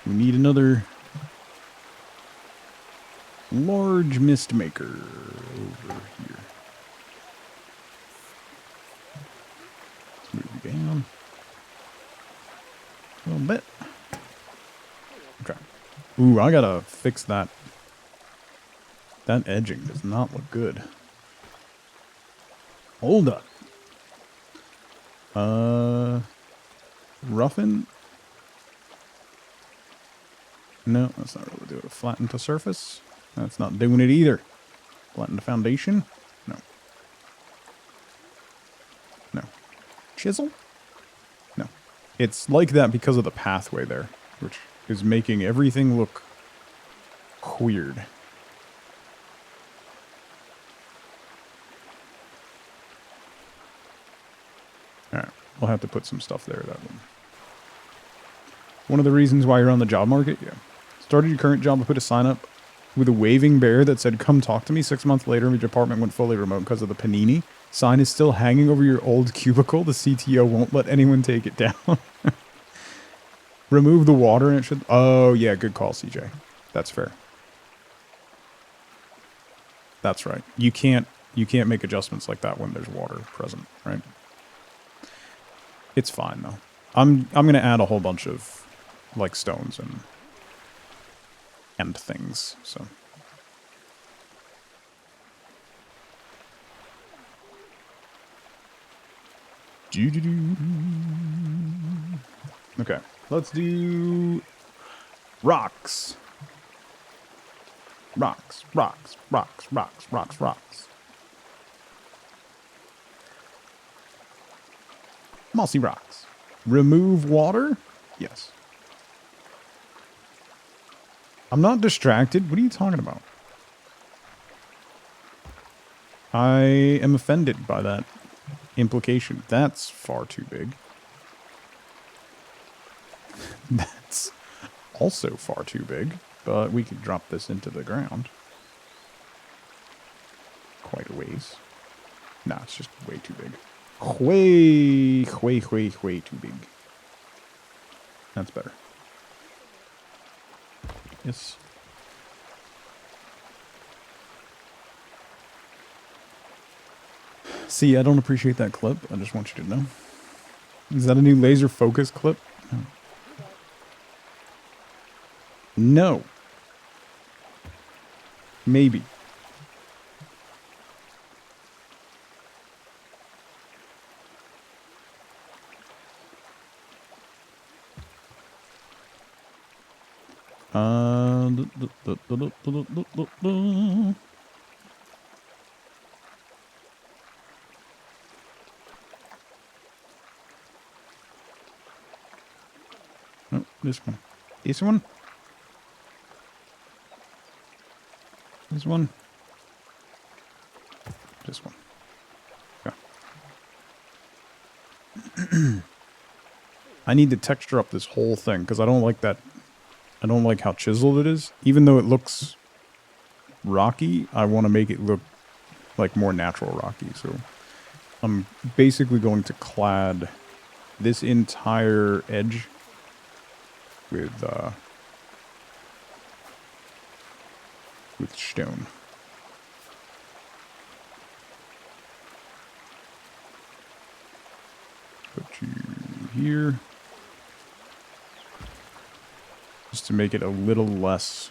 We need another large mist maker over here. Let's move you down a little bit. Okay. Ooh, I gotta fix that. That edging does not look good. Hold up. Roughen? No, that's not really doing it. Flatten to surface? That's not doing it either. Flatten to foundation? No. No. Chisel? No. It's like that because of the pathway there, which is making everything look weird. Alright, we'll have to put some stuff there. That one. One of the reasons why you're on the job market? Yeah. Started your current job to put a sign up with a waving bear that said, "Come talk to me." 6 months later, your department went fully remote because of the panini. Sign is still hanging over your old cubicle. The CTO won't let anyone take it down. Remove the water and it should... Oh, yeah, good call, CJ. That's fair. That's right. You can't make adjustments like that when there's water present, right? It's fine, though. I'm going to add a whole bunch of, like, stones and things, so... Okay, let's do rocks. Rocks, rocks, rocks, rocks, rocks, rocks. Mossy rocks. Remove water? Yes. I'm not distracted. What are you talking about? I am offended by that implication. That's far too big. That's also far too big, but we could drop this into the ground. Quite a ways. Nah, it's just way too big. Way too big. That's better. Yes. See, I don't appreciate that clip. I just want you to know. Is that a new laser focus clip? No. Maybe. Oh, this one. This one? This one? This one. Okay. I need to texture up this whole thing because I don't like that. I don't like how chiseled it is. Even though it looks rocky, I want to make it look like more natural rocky. So I'm basically going to clad this entire edge with stone. Put you here. Just to make it a little less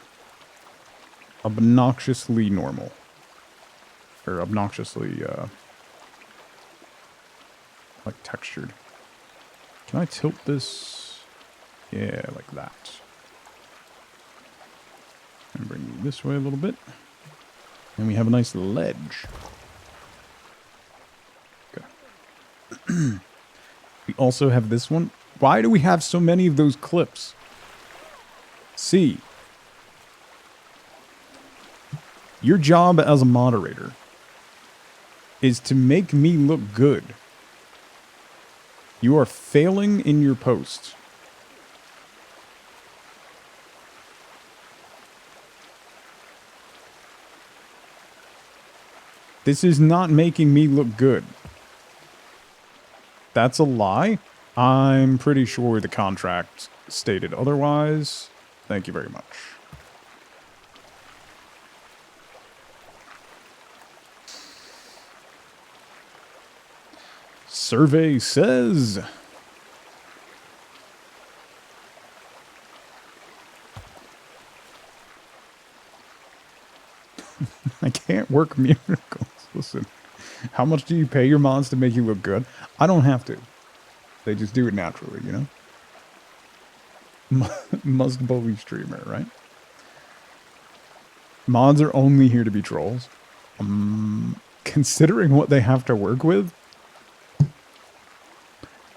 obnoxiously normal. Or obnoxiously, like textured. Can I tilt this? Yeah, like that. And bring you this way a little bit. And we have a nice ledge. Okay. We also have this one. Why do we have so many of those clips? See. Your job as a moderator is to make me look good. You are failing in your post. This is not making me look good. That's a lie? I'm pretty sure the contract stated otherwise. Thank you very much. Survey says... I can't work miracles. Listen, how much do you pay your mods to make you look good? I don't have to. They just do it naturally, you know? Must bully streamer, right? Mods are only here to be trolls. Considering what they have to work with...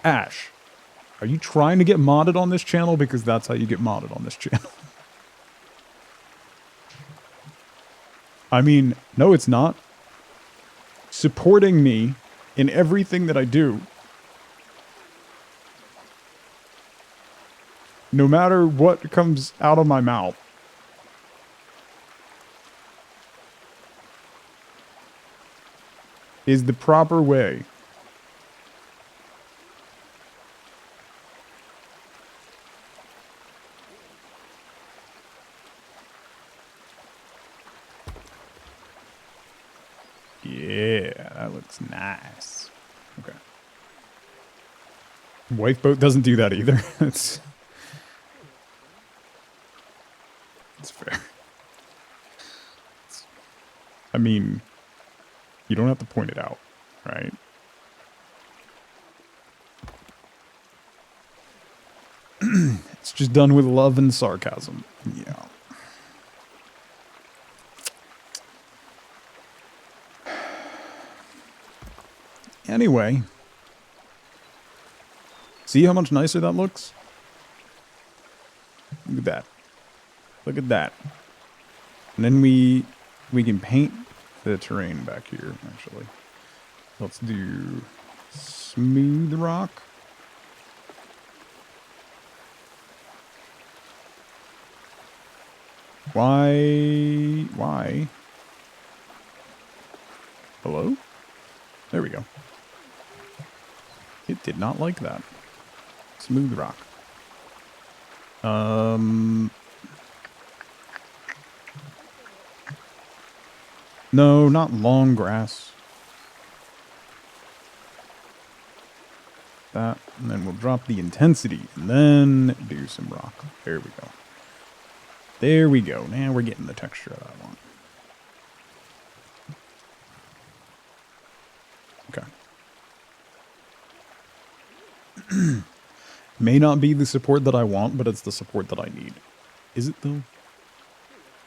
Ash, are you trying to get modded on this channel? Because that's how you get modded on this channel. I mean, no, it's not. Supporting me in everything that I do, no matter what comes out of my mouth, is the proper way. Yeah, that looks nice. Okay. Wifeboat doesn't do that either. It's fair. I mean, you don't have to point it out, right? It's just done with love and sarcasm. Yeah. Anyway. See how much nicer that looks? Look at that. Look at that. And then we can paint the terrain back here, actually. Let's do smooth rock. Why? Hello? There we go. It did not like that. Smooth rock. No, not long grass. That, and then we'll drop the intensity, and then do some rock. There we go. There we go. Now we're getting the texture that I want. Okay. May not be the support that I want, but it's the support that I need. Is it, though?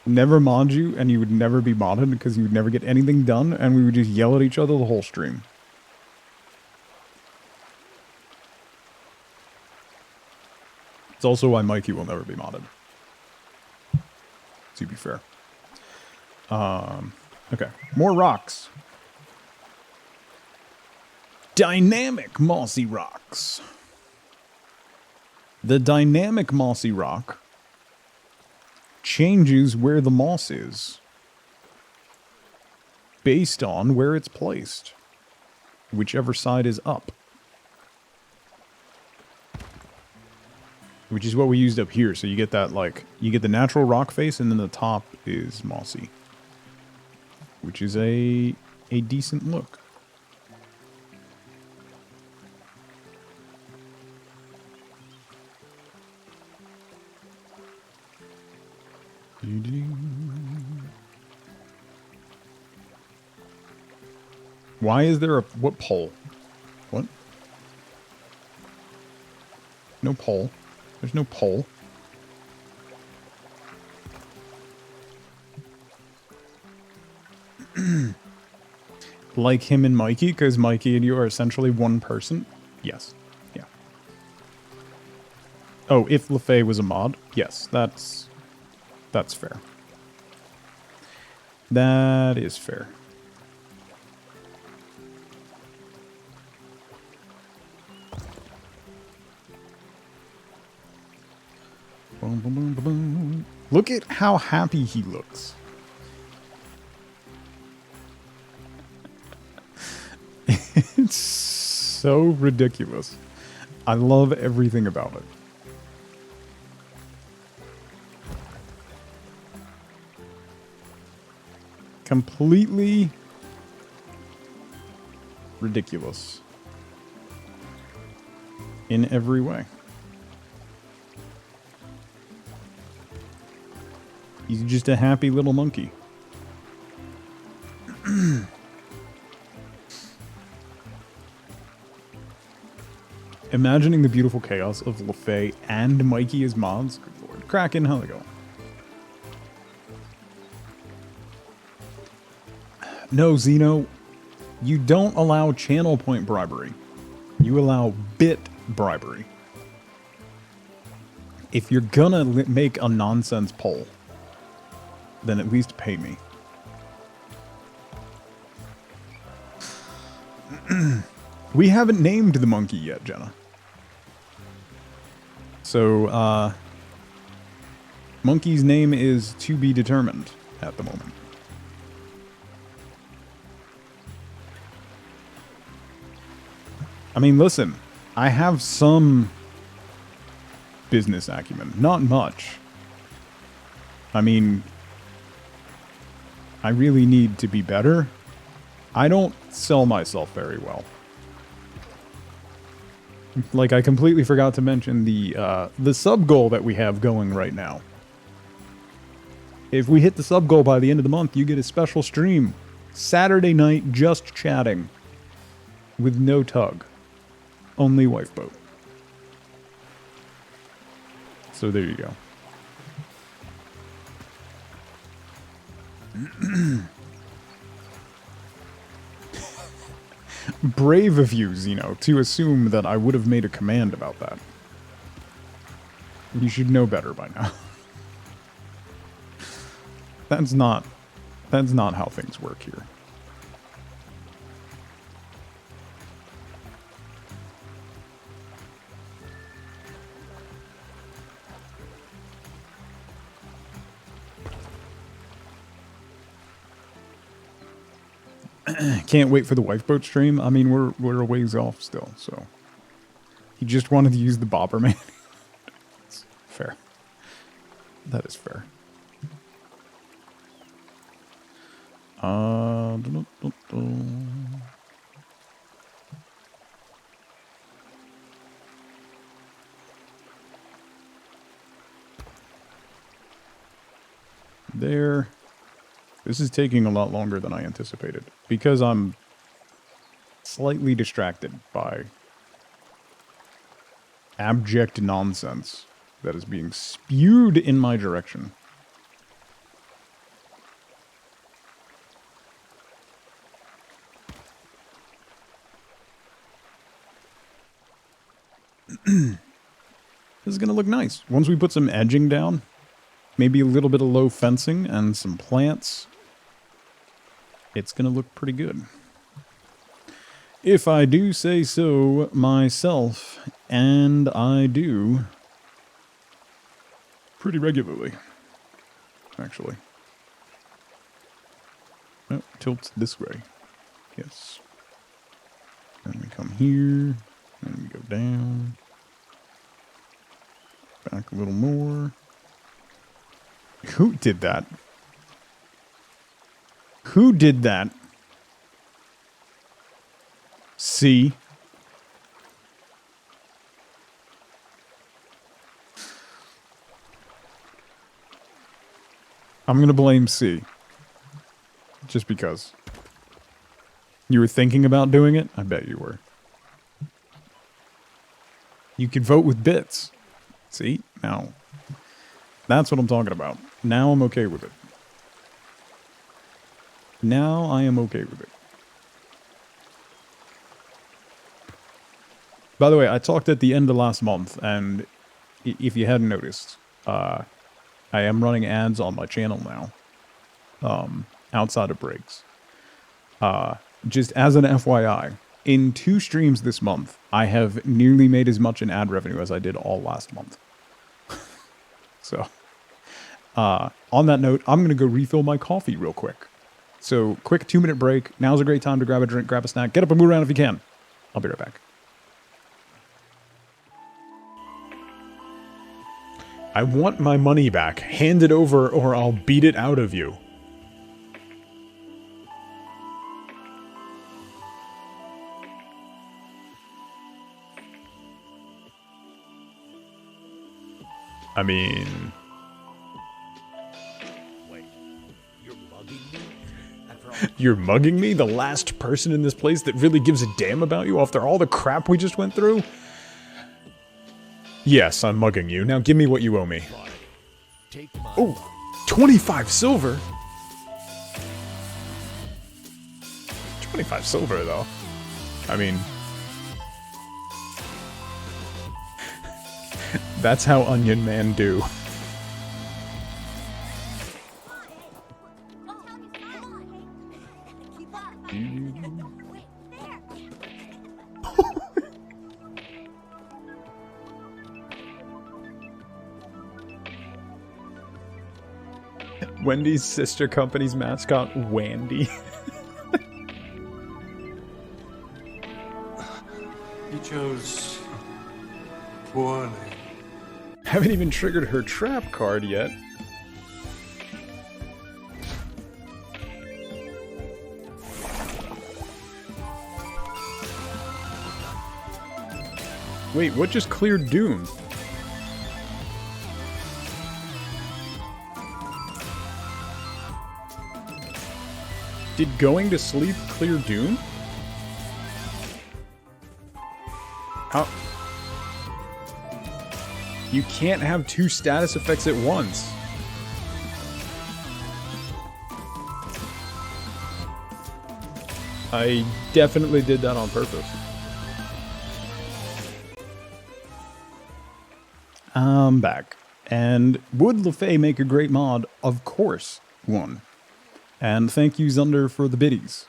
never mod you, and you would never be modded because you would never get anything done, and we would just yell at each other the whole stream. It's also why Mikey will never be modded. To be fair. Okay. More rocks. Dynamic mossy rocks. The dynamic mossy rock changes where the moss is based on where it's placed, whichever side is up. Which is what we used up here. So you get that, like, you get the natural rock face, and then the top is mossy. Which is a decent look. Why is there a... what pole? What? No pole. There's no pole. Like him and Mikey, because Mikey and you are essentially one person? Yes. Yeah. Oh, if LaFay was a mod? Yes, that's fair. That is fair. Boom, boom, boom, boom, boom. Look at how happy he looks. It's so ridiculous. I love everything about it. Completely ridiculous in every way. He's just a happy little monkey. Imagining the beautiful chaos of LaFay and Mikey as mods. Good lord. Kraken, how's it going? No, Xeno, you don't allow channel point bribery. You allow bit bribery. If you're gonna make a nonsense poll, then at least pay me. We haven't named the monkey yet, Jenna. So, monkey's name is to be determined at the moment. I mean, listen, I have some business acumen. Not much. I mean, I really need to be better. I don't sell myself very well. Like, I completely forgot to mention the sub goal that we have going right now. If we hit the sub goal by the end of the month, you get a special stream. Saturday night, just chatting. With no tug. Only Wifeboat. So there you go. Brave of you, Xeno, to assume that I would have made a command about that. You should know better by now. That's not how things work here. Can't wait for the Wifeboat stream. I mean, we're a ways off still, so. He just wanted to use the bobber man. It's fair. That is fair. There. This is taking a lot longer than I anticipated because I'm slightly distracted by abject nonsense that is being spewed in my direction. This is going to look nice. Once we put some edging down, maybe a little bit of low fencing and some plants, it's going to look pretty good. If I do say so myself, and I do pretty regularly, actually. Oh, tilts this way. Yes. Then we come here, and we go down. Back a little more. Who did that? Who did that? C. I'm gonna blame C. Just because. You were thinking about doing it? I bet you were. You could vote with bits. See? Now. That's what I'm talking about. Now I'm okay with it. Now I am okay with it. By the way, I talked at the end of last month, and if you hadn't noticed, I am running ads on my channel now, outside of breaks. Just as an FYI, in 2 streams this month, I have nearly made as much in ad revenue as I did all last month. So, on that note, I'm going to go refill my coffee real quick. So, quick 2-minute break. Now's a great time to grab a drink, grab a snack. Get up and move around if you can. I'll be right back. I want my money back. Hand it over or I'll beat it out of you. I mean... Wait, you're mugging me? You're mugging me? The last person in this place that really gives a damn about you after all the crap we just went through? Yes, I'm mugging you. Now give me what you owe me. Oh, 25 silver? 25 silver, though. I mean... That's how Onion Man do. Wendy's sister company's mascot, Wandy. You chose poorly. Haven't even triggered her trap card yet. Wait, what just cleared Doom? Did going to sleep clear Doom? How? You can't have 2 status effects at once. I definitely did that on purpose. I'm back. And would LaFay make a great mod? Of course, one. And thank you, Zunder, for the biddies.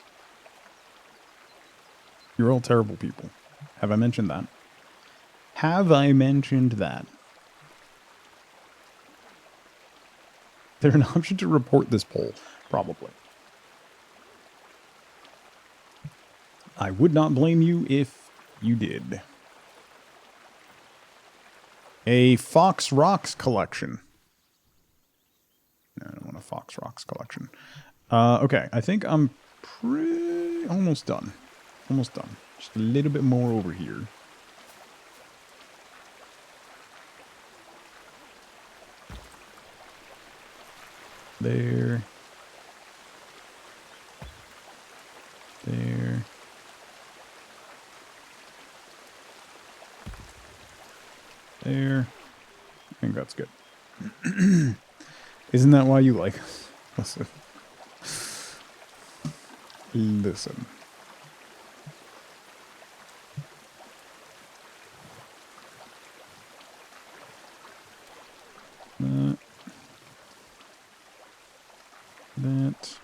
You're all terrible people. Have I mentioned that? Have I mentioned that? Is there an option to report this poll? Probably. I would not blame you if you did. A Fox Rocks collection. No, I don't want a Fox Rocks collection. Okay, I think I'm almost done. Almost done. Just a little bit more over here. There. There. There. I think that's good. Isn't that why you like us? Listen. Listen. That.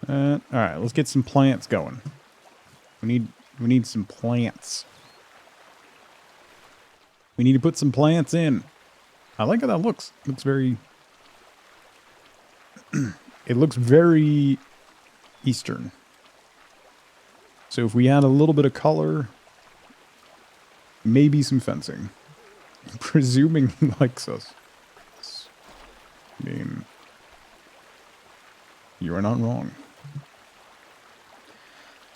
All right, let's get some plants going. We need some plants. We need to put some plants in. I like how that looks. It looks very... it looks very Eastern. So if we add a little bit of color, maybe some fencing. Presuming he likes us. I mean, you are not wrong.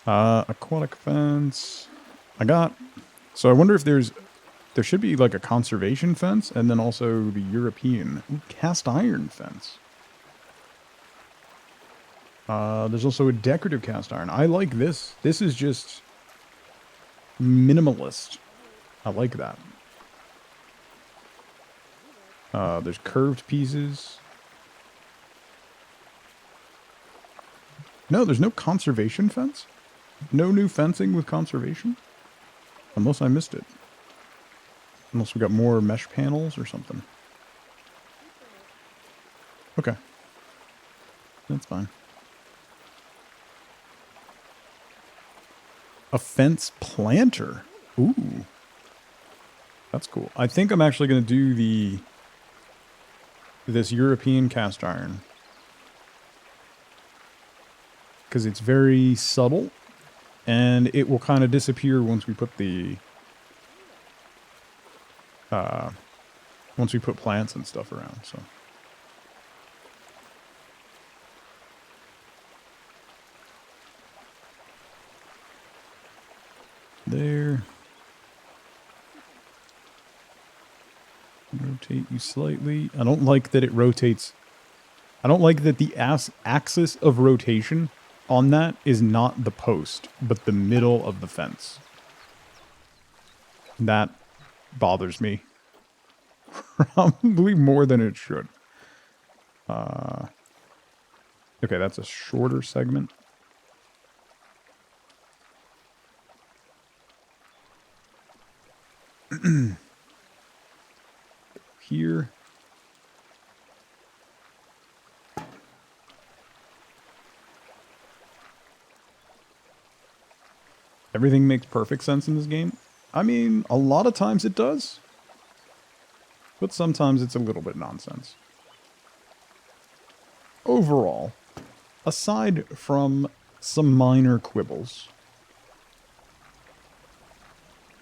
Aquatic fence. So I wonder if there should be like a conservation fence and then also the European cast iron fence. There's also a decorative cast iron. I like this. This is just minimalist. I like that. There's curved pieces. No, there's no conservation fence? No new fencing with conservation? Unless I missed it. Unless we got more mesh panels or something. Okay. That's fine. A fence planter. Ooh. That's cool. I think I'm actually going to do this European cast iron. Because it's very subtle. And it will kind of disappear once we put the... once we put plants and stuff around, so... There. Rotate you slightly. I don't like that it rotates. I don't like that the axis of rotation on that is not the post, but the middle of the fence. That bothers me. Probably more than it should. Okay, that's a shorter segment. Here. Everything makes perfect sense in this game. I mean, a lot of times it does. But sometimes it's a little bit nonsense. Overall, aside from some minor quibbles,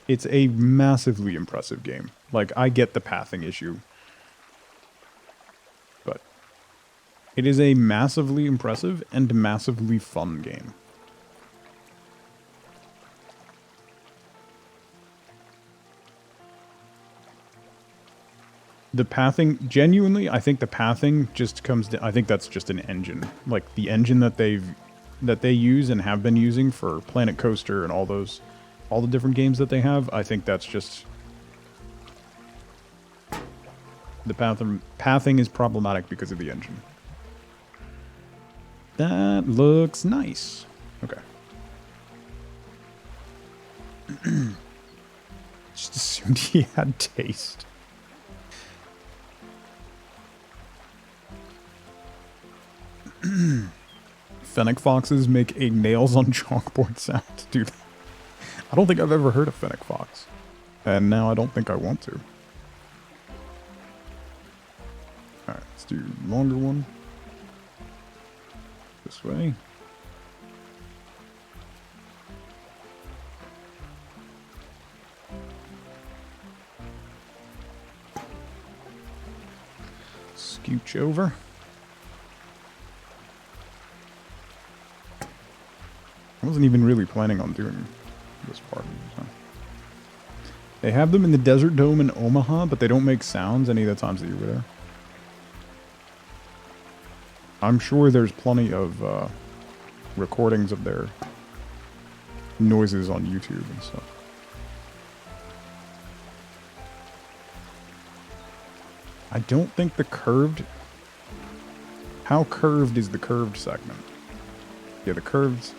it's a massively impressive game. Like, I get the pathing issue. But it is a massively impressive and massively fun game. The pathing, genuinely, I think the pathing just comes to, I think that's just an engine. Like, the engine that they use and have been using for Planet Coaster and all the different games that they have, I think that's just... The pathing is problematic because of the engine. That looks nice. Okay. Just assumed he had taste. Fennec foxes make a nails on chalkboard sound. Dude, I don't think I've ever heard of Fennec fox. And now I don't think I want to. Alright, let's do longer one. This way. Scooch over. I wasn't even really planning on doing this part. So. They have them in the Desert Dome in Omaha, but they don't make sounds any of the times that you were there. I'm sure there's plenty of recordings of their noises on YouTube and stuff. I don't think the curved... How curved is the curved segment? Yeah, the curved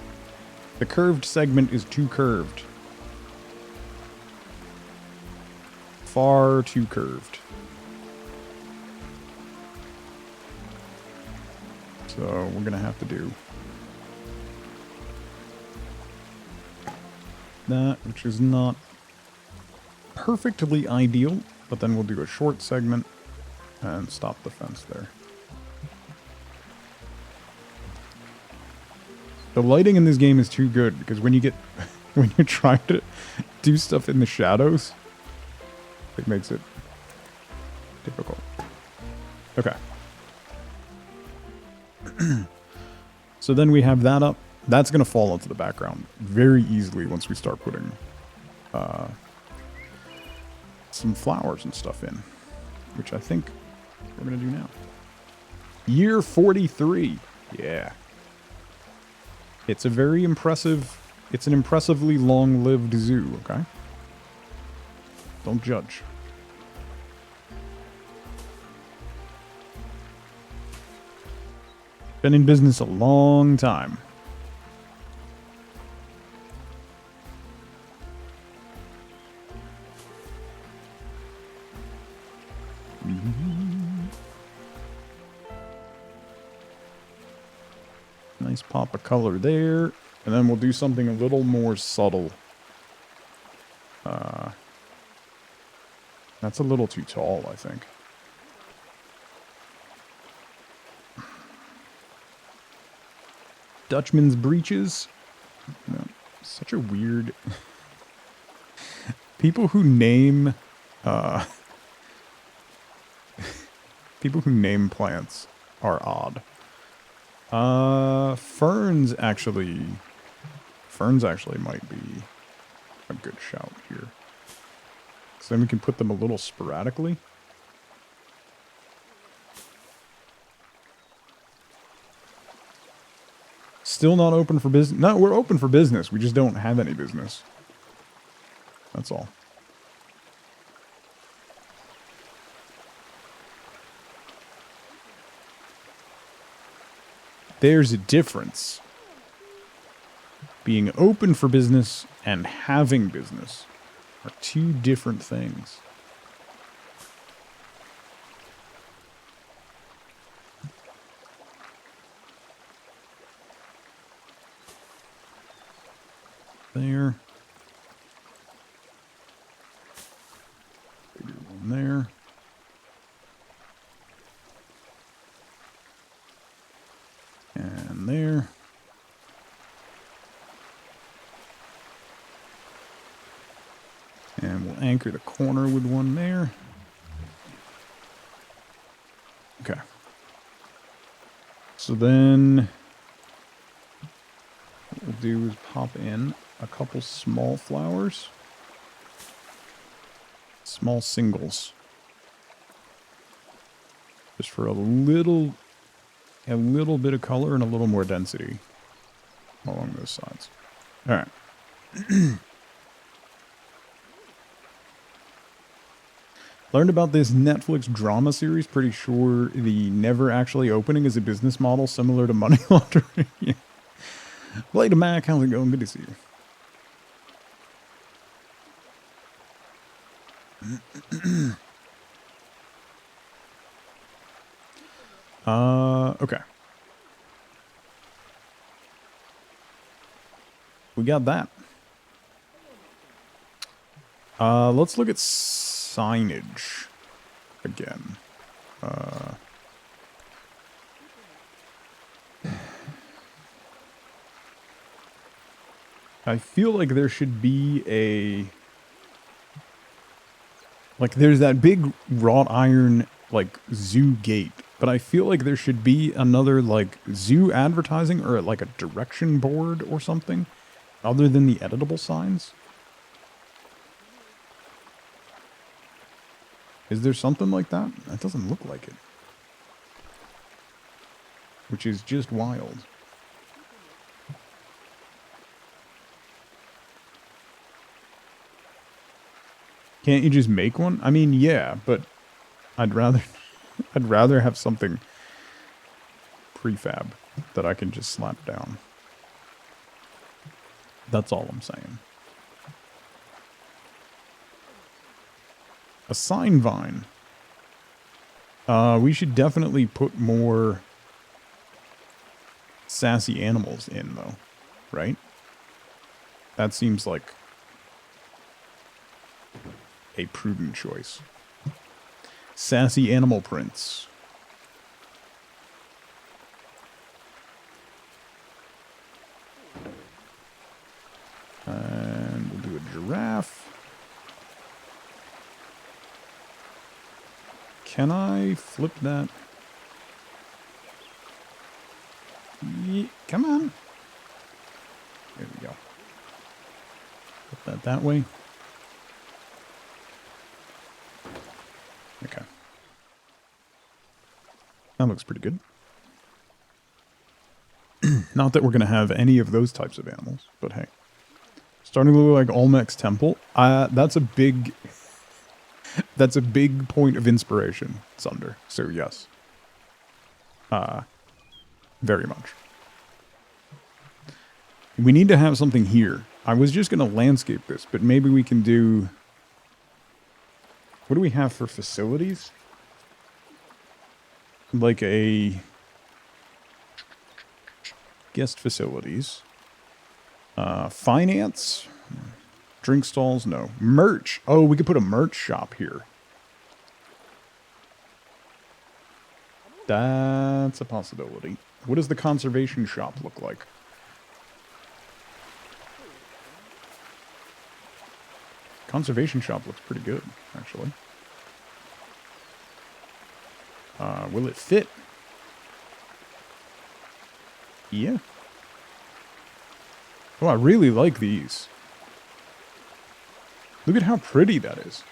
segment is too curved. Far too curved. So we're going to have to do that, which is not perfectly ideal, but then we'll do a short segment and stop the fence there. The lighting in this game is too good because when you get when you're trying to do stuff in the shadows, it makes it difficult. Okay. So then we have that up. That's going to fall into the background very easily once we start putting some flowers and stuff in, which I think we're going to do now. Year 43. Yeah. It's a very impressive, it's an impressively long-lived zoo, okay? Don't judge. Been in business a long time. Nice pop of color there. And then we'll do something a little more subtle. That's a little too tall, I think. Dutchman's breeches. No, such a weird... People who name... people who name plants are odd. Ferns actually might be a good shout here. So then we can put them a little sporadically. Still not open for business. No, we're open for business. We just don't have any business. That's all. There's a difference. Being open for business and having business are two different things. There. Bigger one there. And there. And we'll anchor the corner with one there. Okay. So then what we'll do is pop in a couple small flowers. Small singles. Just for a little bit of color and a little more density along those sides. All right. Learned about this Netflix drama series. Pretty sure the never actually opening is a business model similar to money laundering. Yeah. Later, Mac. How's it going? Good to see you. Okay. We got that. Let's look at signage again. I feel like there should be a... Like, there's that big wrought iron, like, zoo gate. But I feel like there should be another, like, zoo advertising or, like, a direction board or something. Other than the editable signs. Is there something like that? That doesn't look like it. Which is just wild. Can't you just make one? I mean, yeah, but I'd rather have something prefab that I can just slap down. That's all I'm saying. A sign vine. We should definitely put more sassy animals in, though, right? That seems like a prudent choice. Sassy animal prints. And we'll do a giraffe. Can I flip that? Come on. There we go. Put that that way. Okay. That looks pretty good. Not that we're going to have any of those types of animals, but hey. Starting to look like Olmec's temple. That's a big... That's a big point of inspiration, Sunder. So yes. Very much. We need to have something here. I was just going to landscape this, but maybe we can do... What do we have for facilities? Like a... Guest facilities. Finance? Drink stalls? No. Merch. Oh, we could put a merch shop here. That's a possibility. What does the conservation shop look like? Conservation shop looks pretty good, actually. Will it fit? Yeah. Oh, I really like these. Look at how pretty that is.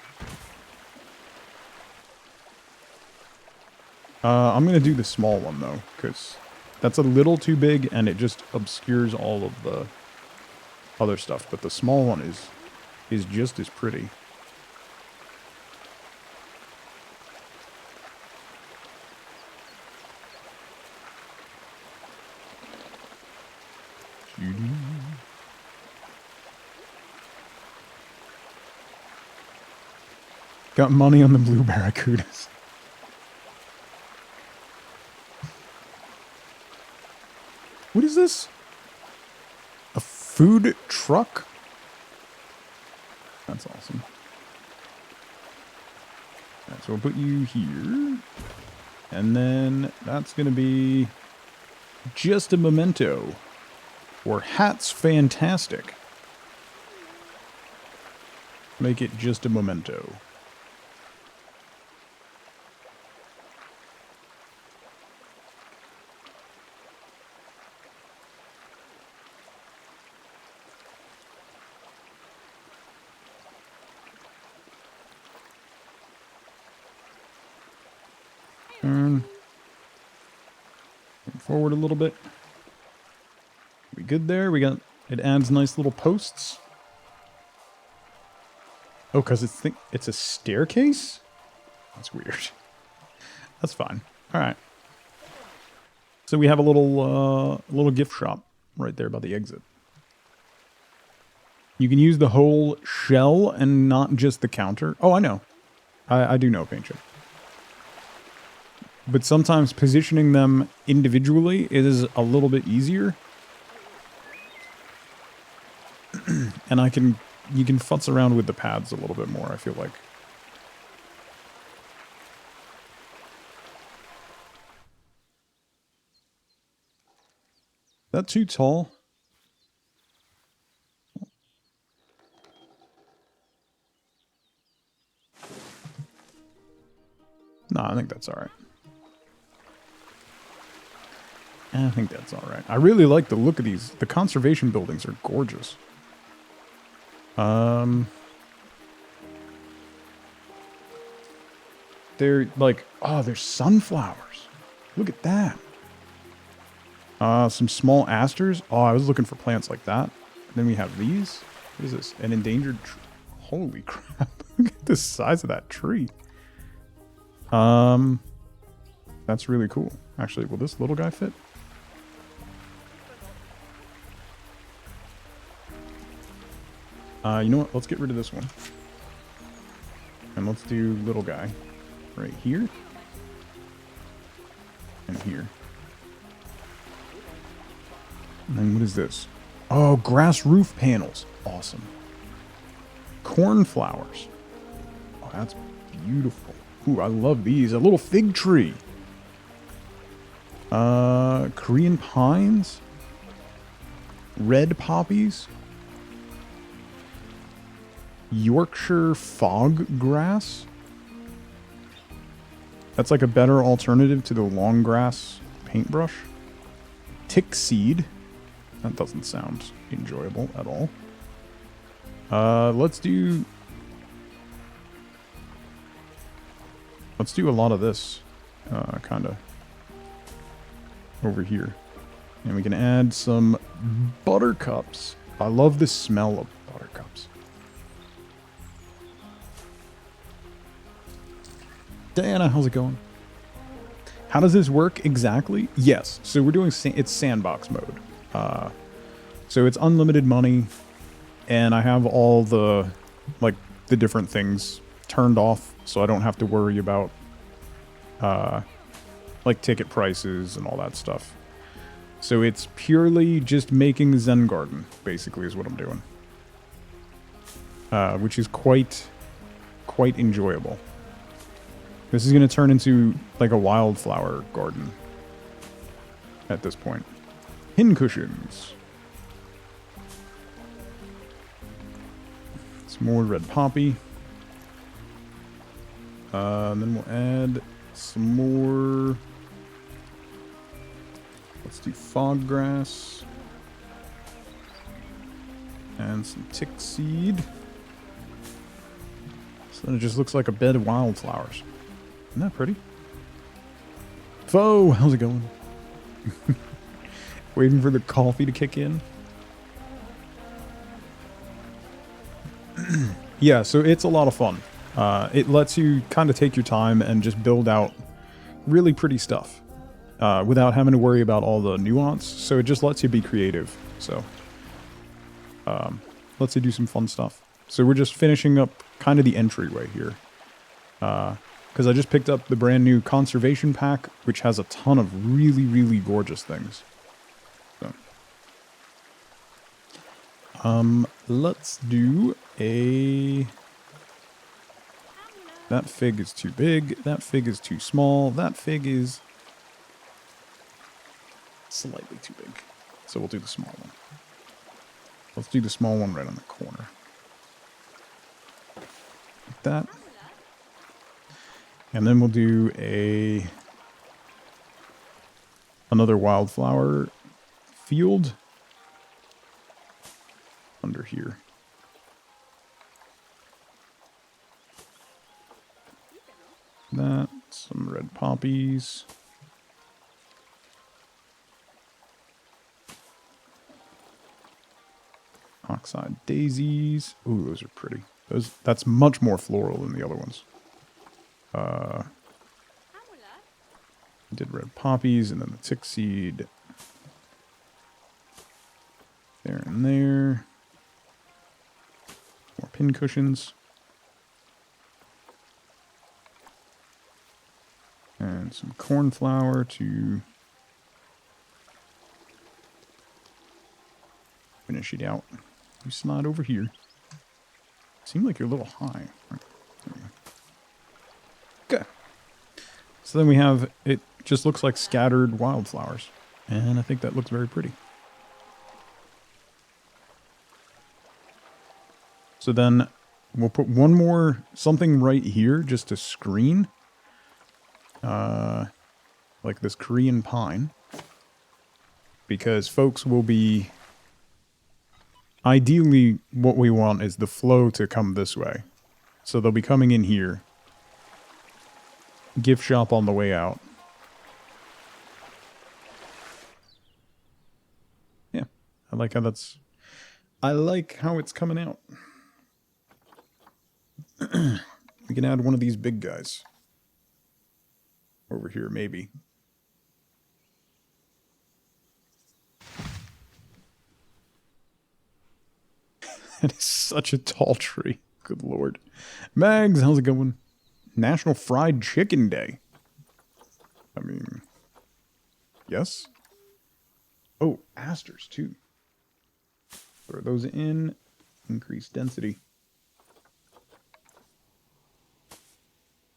I'm going to do the small one, though, because that's a little too big, and it just obscures all of the other stuff. But the small one is just as pretty. Got money on the blue barracudas. What is this? A food truck? That's awesome. Alright, so we'll put you here. And then that's going to be just a memento. Or Hat's Fantastic. Make it just a memento. Turn. Forward a little bit. We good there? We got, it adds nice little posts. Oh, because it's a staircase? That's weird. That's fine. All right. So we have a little gift shop right there by the exit. You can use the whole shell and not just the counter. Oh, I know. I do know, Paint Chip. But sometimes positioning them individually is a little bit easier. And you can futz around with the pads a little bit more, I feel like. Is that too tall? No, I think that's alright. I think that's alright. I really like the look of these. The conservation buildings are gorgeous. They're like, oh, they're sunflowers. Look at that. Some small asters. Oh, I was looking for plants like that. And then we have these. What is this? An endangered tree. Holy crap. Look at the size of that tree. That's really cool. Actually, will this little guy fit? You know what? Let's get rid of this one. And let's do little guy right here. And here. And then what is this? Oh, grass roof panels. Awesome. Cornflowers. Oh, that's beautiful. Ooh, I love these. A little fig tree. Korean pines. Red poppies. Yorkshire fog grass. That's like a better alternative to the long grass paintbrush. Tick seed. That doesn't sound enjoyable at all. Let's do a lot of this, kind of over here. And we can add some buttercups. I love the smell of buttercups. Diana, how's it going? How does this work exactly? Yes, so we're doing, it's sandbox mode. So it's unlimited money, and I have all the, like, the different things turned off, so I don't have to worry about, like, ticket prices and all that stuff. So it's purely just making Zen Garden, basically, is what I'm doing. Which is quite enjoyable. This is going to turn into, like, a wildflower garden at this point. Pin cushions. Some more red poppy. And then we'll add some more. Let's do fog grass. And some tick seed. So then it just looks like a bed of wildflowers. Isn't that pretty? Foe, how's it going? Waiting for the coffee to kick in. Yeah, so it's a lot of fun. It lets you kind of take your time and just build out really pretty stuff without having to worry about all the nuance. So it just lets you be creative. So lets you do some fun stuff. So we're just finishing up kind of the entryway here. Because I just picked up the brand new conservation pack, which has a ton of really, really gorgeous things. So, let's do a... That fig is too big. That fig is too small. That fig is slightly too big. So we'll do the small one. Let's do the small one right on the corner. Like that. And then we'll do another wildflower field under here. That, some red poppies. Oxide daisies. Ooh, those are pretty. That's much more floral than the other ones. Did red poppies and then the tick seed. There and there. More pin cushions. And some cornflower to finish it out. You slide over here. Seems like you're a little high. Right. Okay. So then we have, it just looks like scattered wildflowers. And I think that looks very pretty. So then we'll put one more, something right here just to screen. Like this Korean pine. Because folks will be... Ideally, what we want is the flow to come this way. So they'll be coming in here. Gift shop on the way out. Yeah, I like how that's... I like how it's coming out. We can add one of these big guys. Over here, maybe. That is such a tall tree. Good lord. Mags, how's it going? National Fried Chicken Day. I mean, yes? Oh, asters too. Throw those in. Increase density.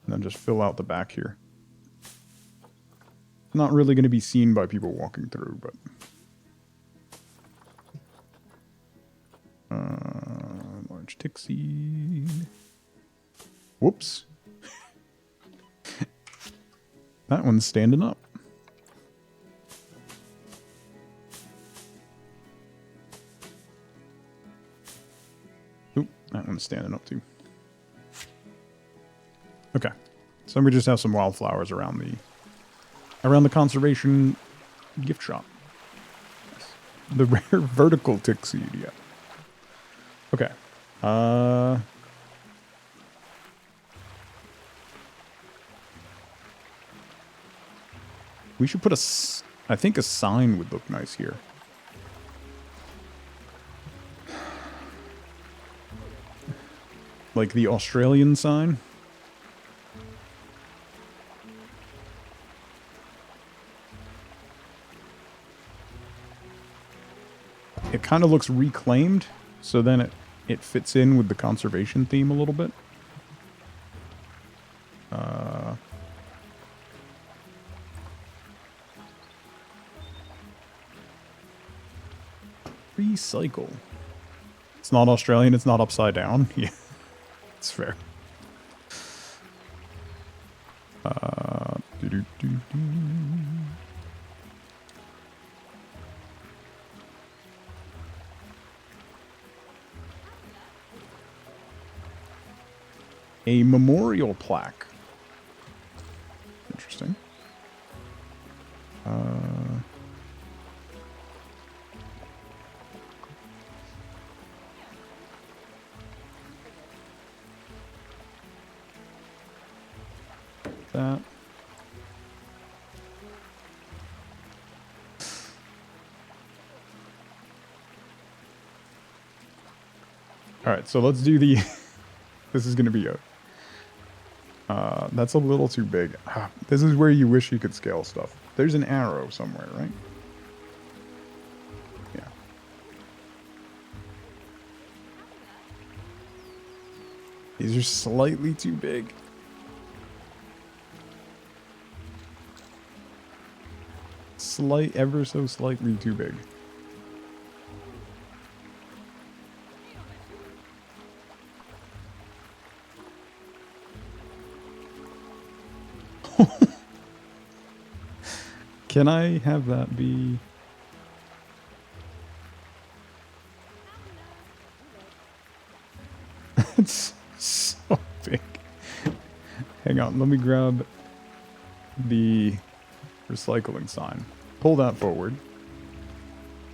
And then just fill out the back here. Not really going to be seen by people walking through, but... large tick seed. Whoops. That one's standing up. Oop, that one's standing up too. Okay. So we just have some wildflowers around the conservation gift shop. The rare vertical tick seed, yeah. Okay. We should put I think a sign would look nice here. Like the Australian sign. It kind of looks reclaimed, so then it fits in with the conservation theme a little bit. Recycle. It's not Australian, it's not upside down. Yeah, it's fair. A memorial plaque. Interesting. That. All right, so let's do the... This is going to be a... that's a little too big. This is where you wish you could scale stuff. There's an arrow somewhere, right? Yeah. These are slightly too big. Ever so slightly too big. Can I have that be... It's so big. Hang on, let me grab the recycling sign. Pull that forward.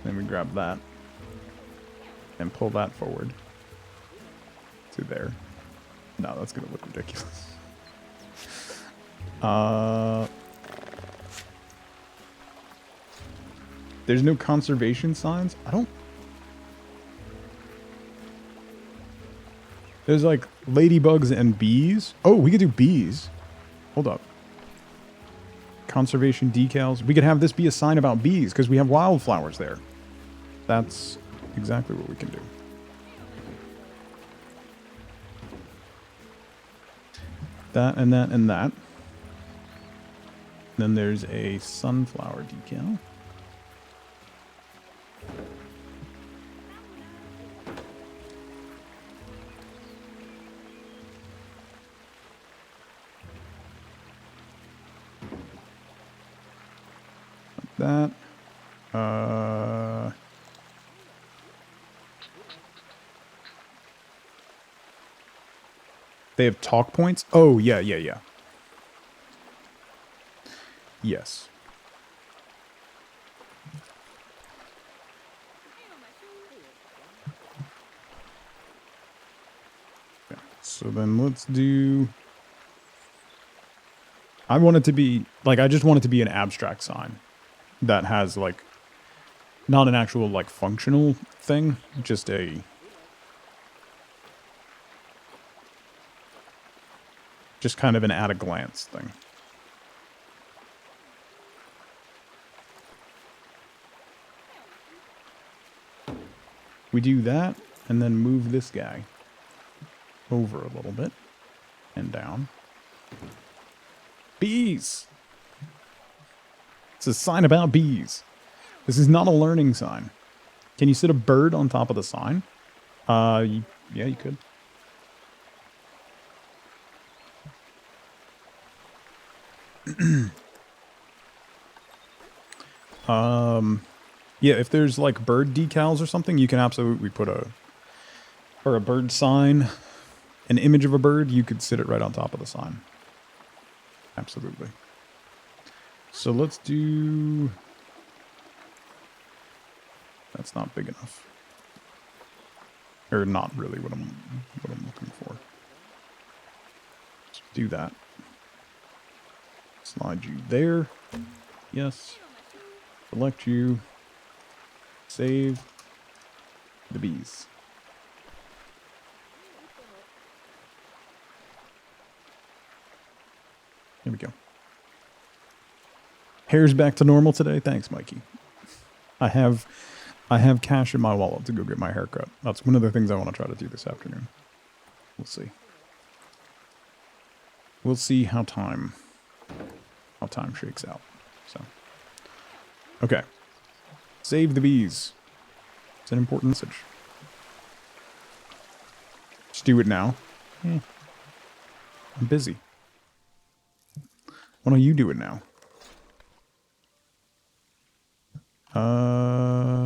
Then we grab that. And pull that forward. To there. No, that's gonna look ridiculous. There's no conservation signs? I don't... There's like ladybugs and bees. Oh, we could do bees. Hold up. Conservation decals. We could have this be a sign about bees because we have wildflowers there. That's exactly what we can do. That and that and that. Then there's a sunflower decal. That. They have talk points? Oh, yeah. Yes. Okay, so then let's do... I want it to be... Like, I just want it to be an abstract sign that has, like... Not an actual, like, functional thing. Just a... Just kind of an at-a-glance thing. We do that, and then move this guy over a little bit, and down. Bees! It's a sign about bees. This is not a learning sign. Can you sit a bird on top of the sign? Yeah, you could. Yeah, if there's like bird decals or something, you can absolutely put a bird sign, an image of a bird, you could sit it right on top of the sign. Absolutely. So let's do... That's not big enough. Or not really what I'm looking for. Let's do that. Slide you there. Yes. Select you. Save the bees. Here we go. Hair's back to normal today. Thanks, Mikey. I have cash in my wallet to go get my hair cut. That's one of the things I want to try to do this afternoon. We'll see. We'll see how time shakes out. So, okay. Save the bees. It's an important message. Just do it now. I'm busy. Why don't you do it now?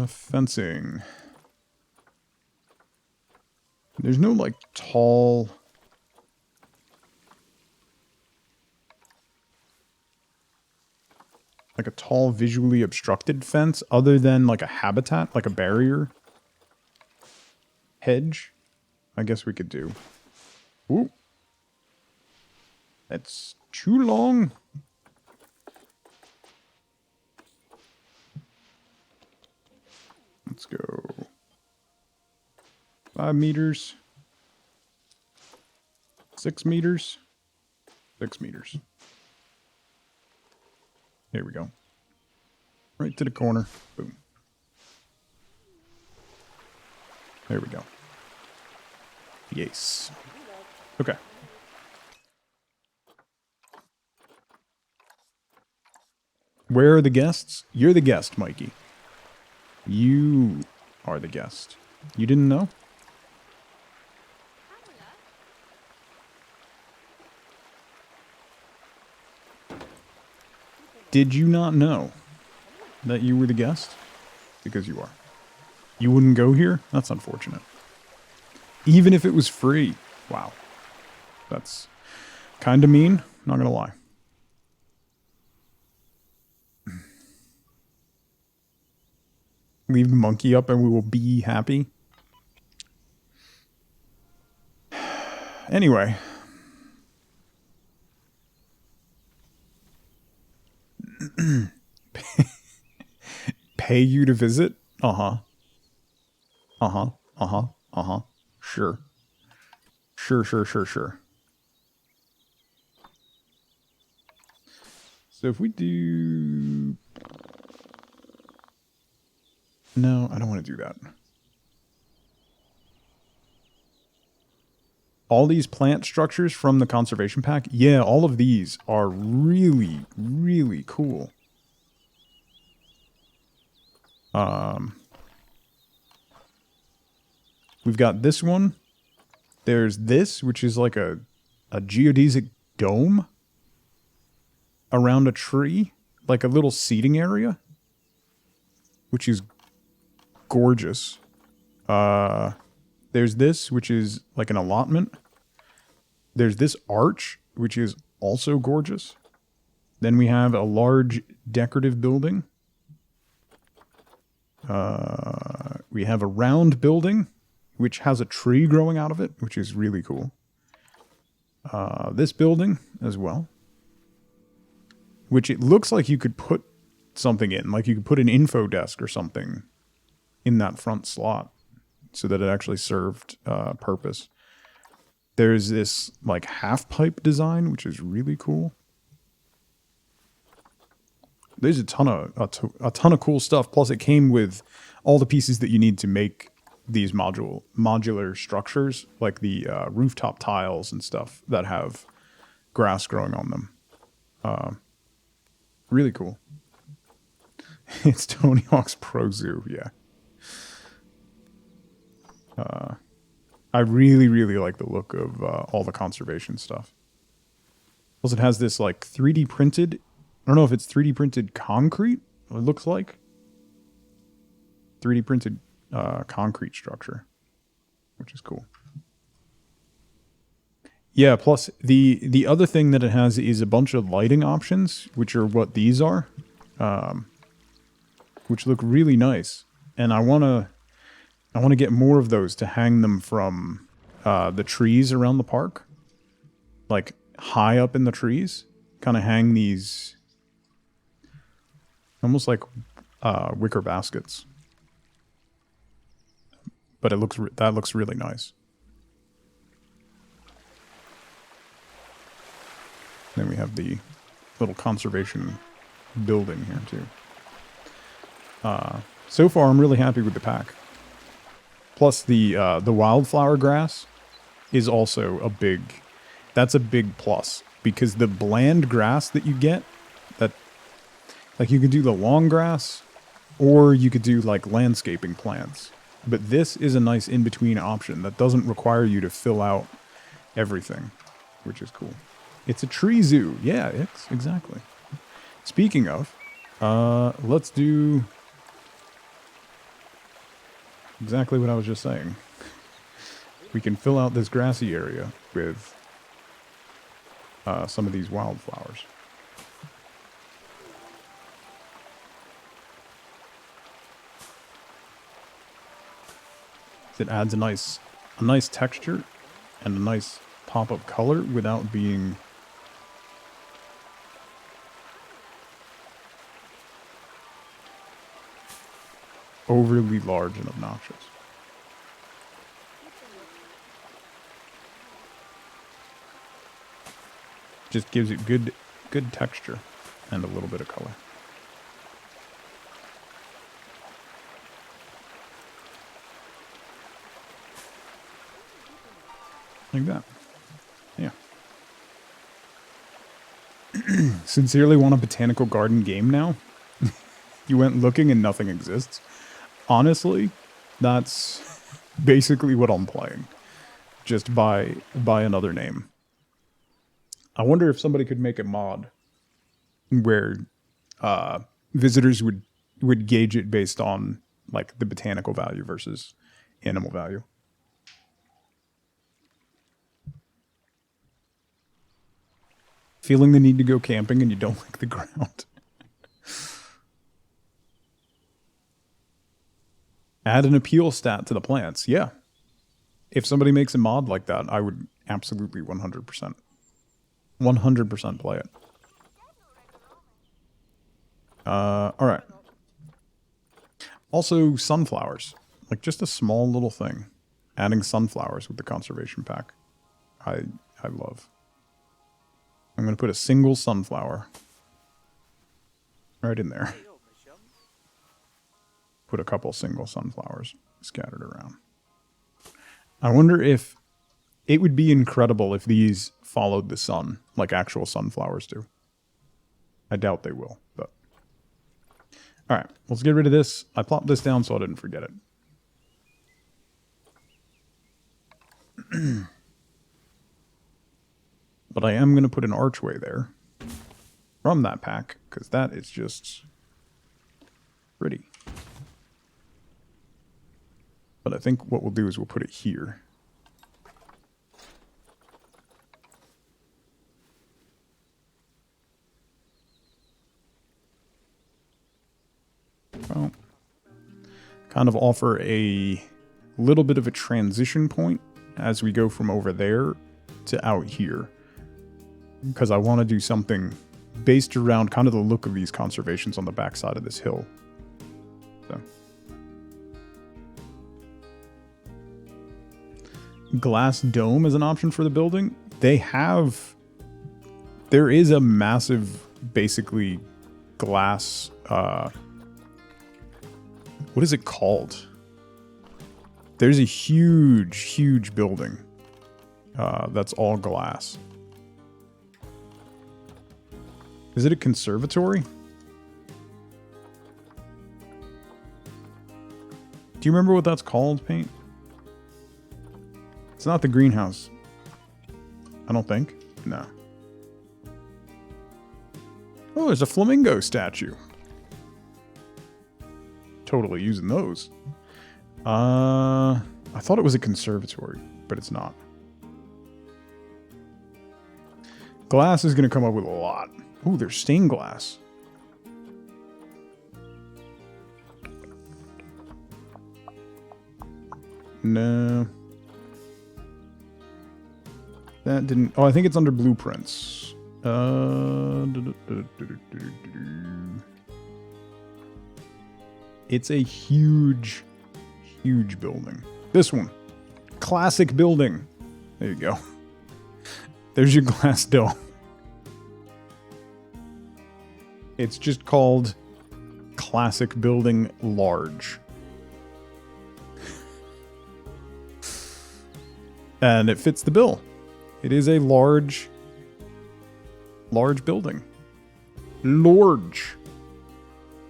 Fencing. There's no, like, tall... like a tall, visually obstructed fence other than, like, a habitat, like a barrier. Hedge. I guess we could do. Ooh. That's too long. Let's go 5 meters, 6 meters, 6 meters. Here we go. Right to the corner. Boom. There we go. Yes. Okay. Where are the guests? You're the guest, Mikey. You are the guest. You didn't know? Did you not know that you were the guest? Because you are. You wouldn't go here? That's unfortunate. Even if it was free. Wow. That's kind of mean. Not gonna lie. Leave the monkey up and we will be happy. Anyway. Pay you to visit? Uh-huh. Uh-huh. Uh-huh. Uh-huh. Sure. Sure. So if we do... No, I don't want to do that. All these plant structures from the conservation pack, yeah, all of these are really, really cool. We've got this one. There's this, which is like a geodesic dome around a tree, like a little seating area, which is gorgeous. There's this, which is like an allotment. There's this arch, which is also gorgeous. Then we have a large decorative building. We have a round building, which has a tree growing out of it, which is really cool. This building as well, which it looks like you could put something in, like you could put an info desk or something in that front slot so that it actually served purpose. There's this like half pipe design, which is really cool. There's a ton of cool stuff. Plus, it came with all the pieces that you need to make these modular structures, like the rooftop tiles and stuff that have grass growing on them. Really cool. It's Tony Hawk's Pro Zoo, yeah. I really, really like the look of all the conservation stuff. Plus, it has this like 3D printed. I don't know if it's 3D printed concrete. It looks like 3D printed concrete structure, which is cool. Yeah. Plus, the other thing that it has is a bunch of lighting options, which are what these are, which look really nice. And I wanna get more of those to hang them from the trees around the park, like high up in the trees. Kind of hang these almost like wicker baskets. But that looks really nice. Then we have the little conservation building here too. So far, I'm really happy with the pack. Plus, the wildflower grass is also a big plus, because the bland grass that you get, that like you could do the long grass, or you could do like landscaping plants. But this is a nice in-between option that doesn't require you to fill out everything, which is cool. It's a tree zoo. Yeah, exactly. Speaking of, let's do exactly what I was just saying. We can fill out this grassy area with some of these wildflowers. It adds a nice texture and a nice pop of color without being overly large and obnoxious. Just gives it good texture and a little bit of color. Like that. Yeah. Sincerely want a botanical garden game now? You went looking and nothing exists. Honestly, that's basically what I'm playing. Just by another name. I wonder if somebody could make a mod where visitors would gauge it based on like the botanical value versus animal value. Feeling the need to go camping and you don't like the ground. Add an appeal stat to the plants. Yeah. If somebody makes a mod like that, I would absolutely 100%. 100% play it. Alright. Also, sunflowers. Like, just a small little thing. Adding sunflowers with the conservation pack. I love. I'm going to put a single sunflower right in there. Put a couple single sunflowers scattered around. I wonder if it would be incredible if these followed the sun like actual sunflowers do. I doubt they will, but... Alright, let's get rid of this. I plopped this down so I didn't forget it. But I am going to put an archway there from that pack, because that is just pretty. But I think what we'll do is we'll put it here. Well, kind of offer a little bit of a transition point as we go from over there to out here. Because I want to do something based around kind of the look of these conservations on the backside of this hill. So. Glass dome is an option for the building. There is a massive, basically, glass, what is it called? There's a huge, huge building that's all glass. Is it a conservatory? Do you remember what that's called, Paint? It's not the greenhouse. I don't think. No. Oh, there's a flamingo statue. Totally using those. I thought it was a conservatory, but it's not. Glass is going to come up with a lot. Ooh, there's stained glass. No. That didn't... Oh, I think it's under blueprints. It's a huge, huge building. This one. Classic building. There you go. There's your glass dome. It's just called Classic Building Large. And it fits the bill. It is a large building. Large.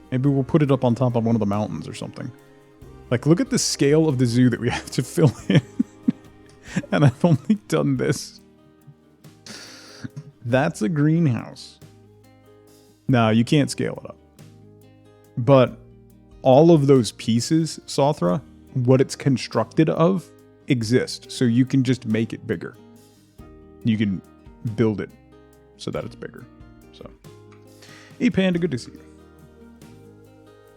Maybe we'll put it up on top of one of the mountains or something. Like, look at the scale of the zoo that we have to fill in. And I've only done this. That's a greenhouse. No, you can't scale it up. But all of those pieces, Sothra, what it's constructed of, exist. So you can just make it bigger. You can build it so that it's bigger. So, hey Panda, good to see you.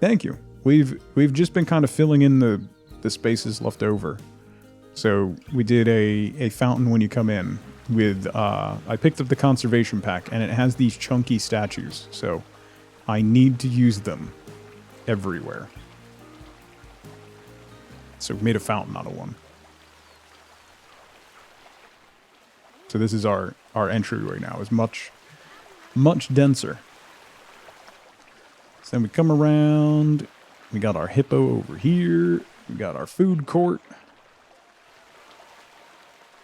Thank you. We've just been kind of filling in the spaces left over. So we did a fountain when you come in with I picked up the conservation pack and it has these chunky statues. So I need to use them everywhere. So we made a fountain out of one. So this is our entryway now. It's much denser. So then we come around. We got our hippo over here. We got our food court.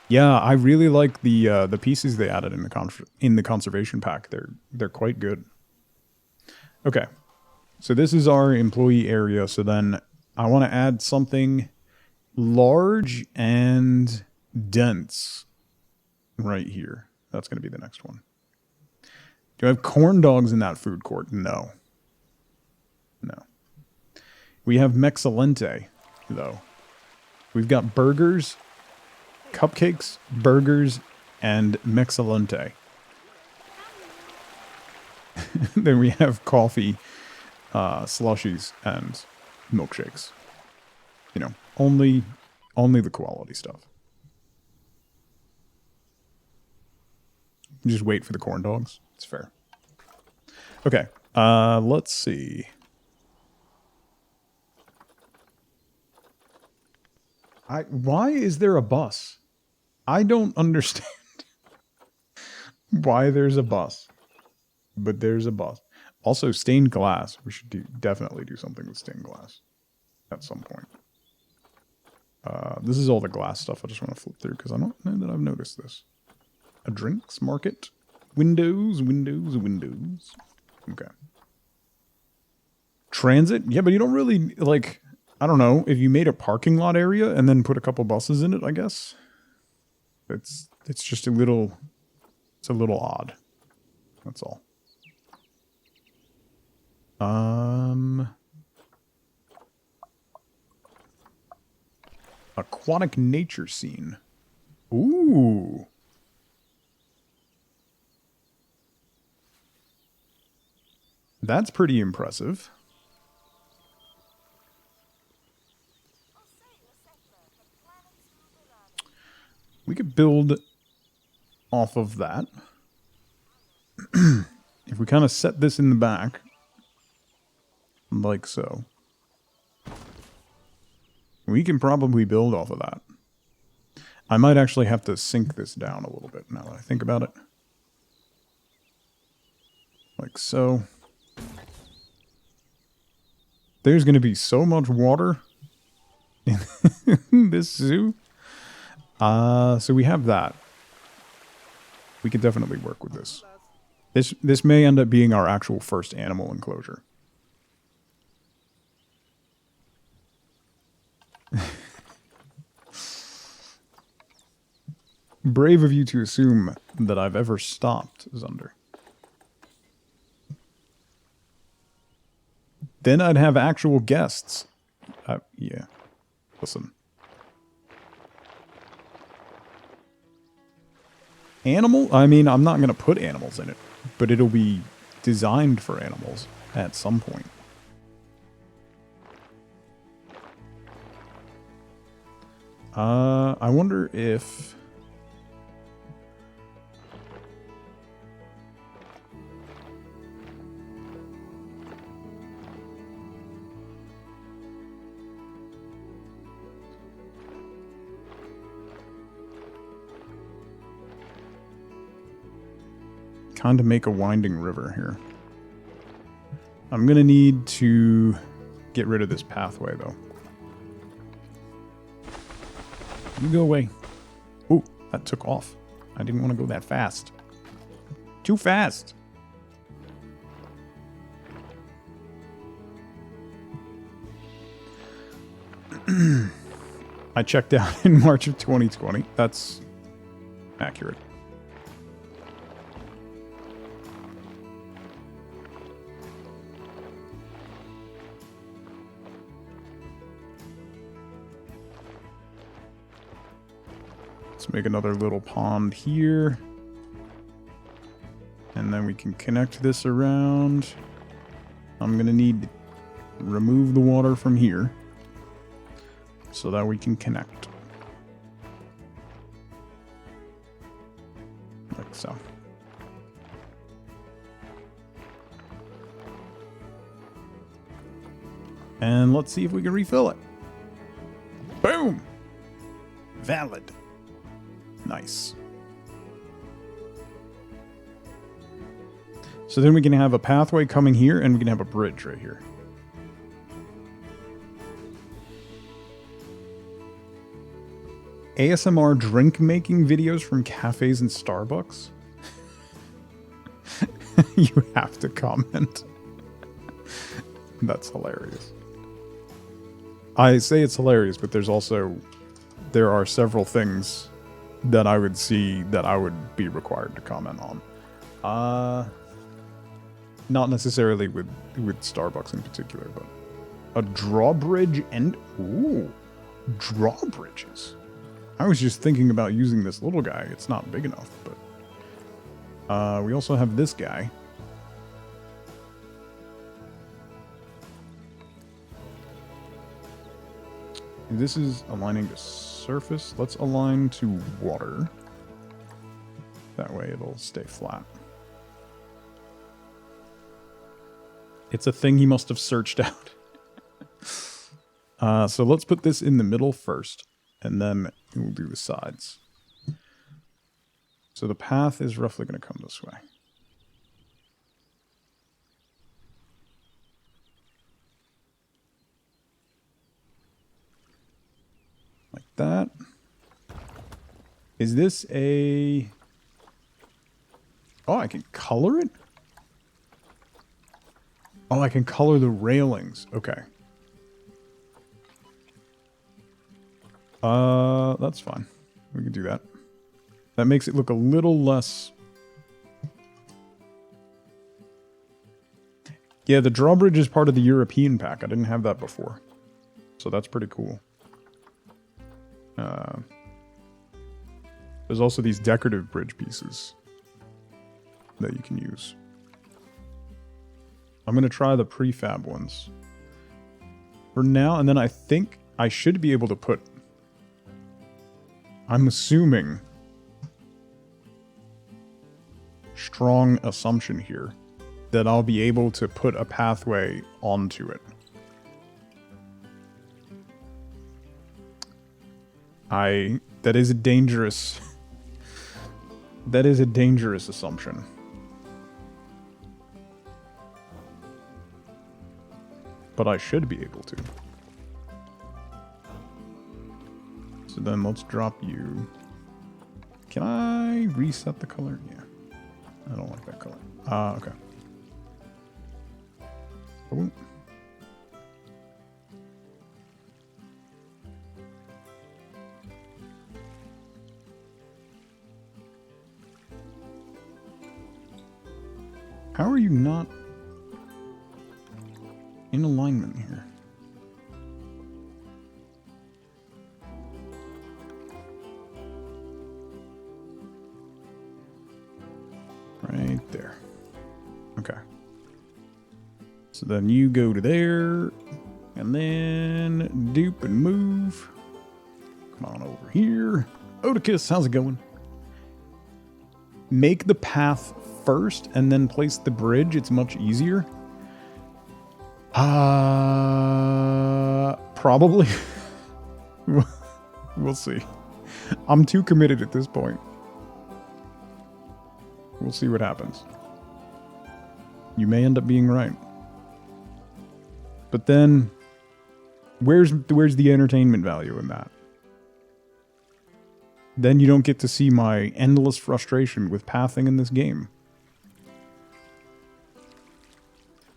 Yeah, I really like the pieces they added in the conservation pack. They're quite good. Okay, so this is our employee area. So then I want to add something large and dense. Right here. That's going to be the next one. Do I have corn dogs in that food court? No. No. We have Mexcellente, though. We've got burgers, cupcakes, burgers, and Mexcellente. Then we have coffee, slushies, and milkshakes. You know, only the quality stuff. Just wait for the corn dogs. It's fair. Okay. Let's see. Why is there a bus? I don't understand why there's a bus. But there's a bus. Also, stained glass. We should definitely do something with stained glass at some point. This is all the glass stuff I just want to flip through because I don't know that I've noticed this. A drinks market. Windows. Okay. Transit? Yeah, but you don't really, like, I don't know, if you made a parking lot area and then put a couple buses in it, I guess. It's just a little odd. That's all. Aquatic nature scene. Ooh. That's pretty impressive. We could build off of that. If we kind of set this in the back, like so, we can probably build off of that. I might actually have to sink this down a little bit now that I think about it. Like so. There's going to be so much water in this zoo. So we have that. We could definitely work with this. This may end up being our actual first animal enclosure. Brave of you to assume that I've ever stopped, Zunder. Then I'd have actual guests. Yeah. Listen. Animal? I mean, I'm not going to put animals in it, but it'll be designed for animals at some point. I wonder if... kind of make a winding river here. I'm going to need to get rid of this pathway, though. You go away. Ooh, that took off. I didn't want to go that fast. Too fast. I checked out in March of 2020. That's accurate. Let's make another little pond here. And then we can connect this around. I'm going to need to remove the water from here so that we can connect. Like so. And let's see if we can refill it. Boom! Valid. Nice. So then we can have a pathway coming here, and we can have a bridge right here. ASMR drink making videos from cafes and Starbucks? You have to comment. That's hilarious. I say it's hilarious, but there are several things that I would see that I would be required to comment on. Not necessarily with Starbucks in particular, but a drawbridge and... Ooh, drawbridges. I was just thinking about using this little guy. It's not big enough, but... we also have this guy. This is aligning to surface. Let's align to water. That way it'll stay flat. It's a thing he must have searched out. So let's put this in the middle first, and then we'll do the sides. So the path is roughly going to come this way. Like that. Is this a... Oh, I can color it? Oh, I can color the railings. Okay. That's fine. We can do that. That makes it look a little less... Yeah, the drawbridge is part of the European pack. I didn't have that before. So that's pretty cool. There's also these decorative bridge pieces that you can use. I'm going to try the prefab ones for now, and then I think I should be able to put... I'm assuming... strong assumption here that I'll be able to put a pathway onto it. That is a dangerous... that is a dangerous assumption. But I should be able to. So then let's drop you. Can I reset the color? Yeah. I don't like that color. Okay. Boom. How are you not in alignment here? Right there. Okay. So then you go to there, and then dupe and move. Come on over here. Oticus, how's it going? Make the path first and then place the bridge. It's much easier. Probably. We'll see. I'm too committed at this point. We'll see what happens. You may end up being right. But then, where's the entertainment value in that? Then you don't get to see my endless frustration with pathing in this game.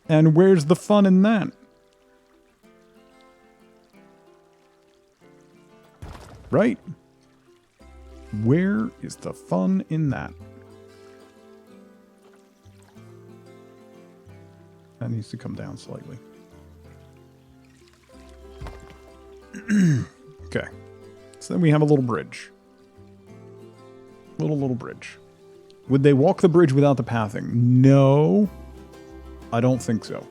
And where's the fun in that? Right? Where is the fun in that? That needs to come down slightly. Okay. So then we have a little bridge. Little bridge. Would they walk the bridge without the pathing? No. I don't think so.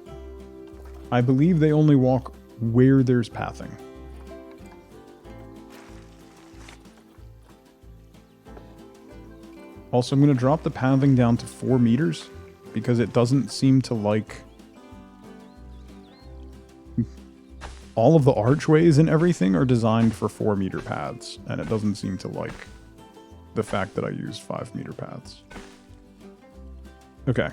I believe they only walk where there's pathing. Also, I'm going to drop the pathing down to 4 meters because it doesn't seem to like... All of the archways and everything are designed for 4-meter paths, and it doesn't seem to like the fact that I use 5-meter paths. Okay.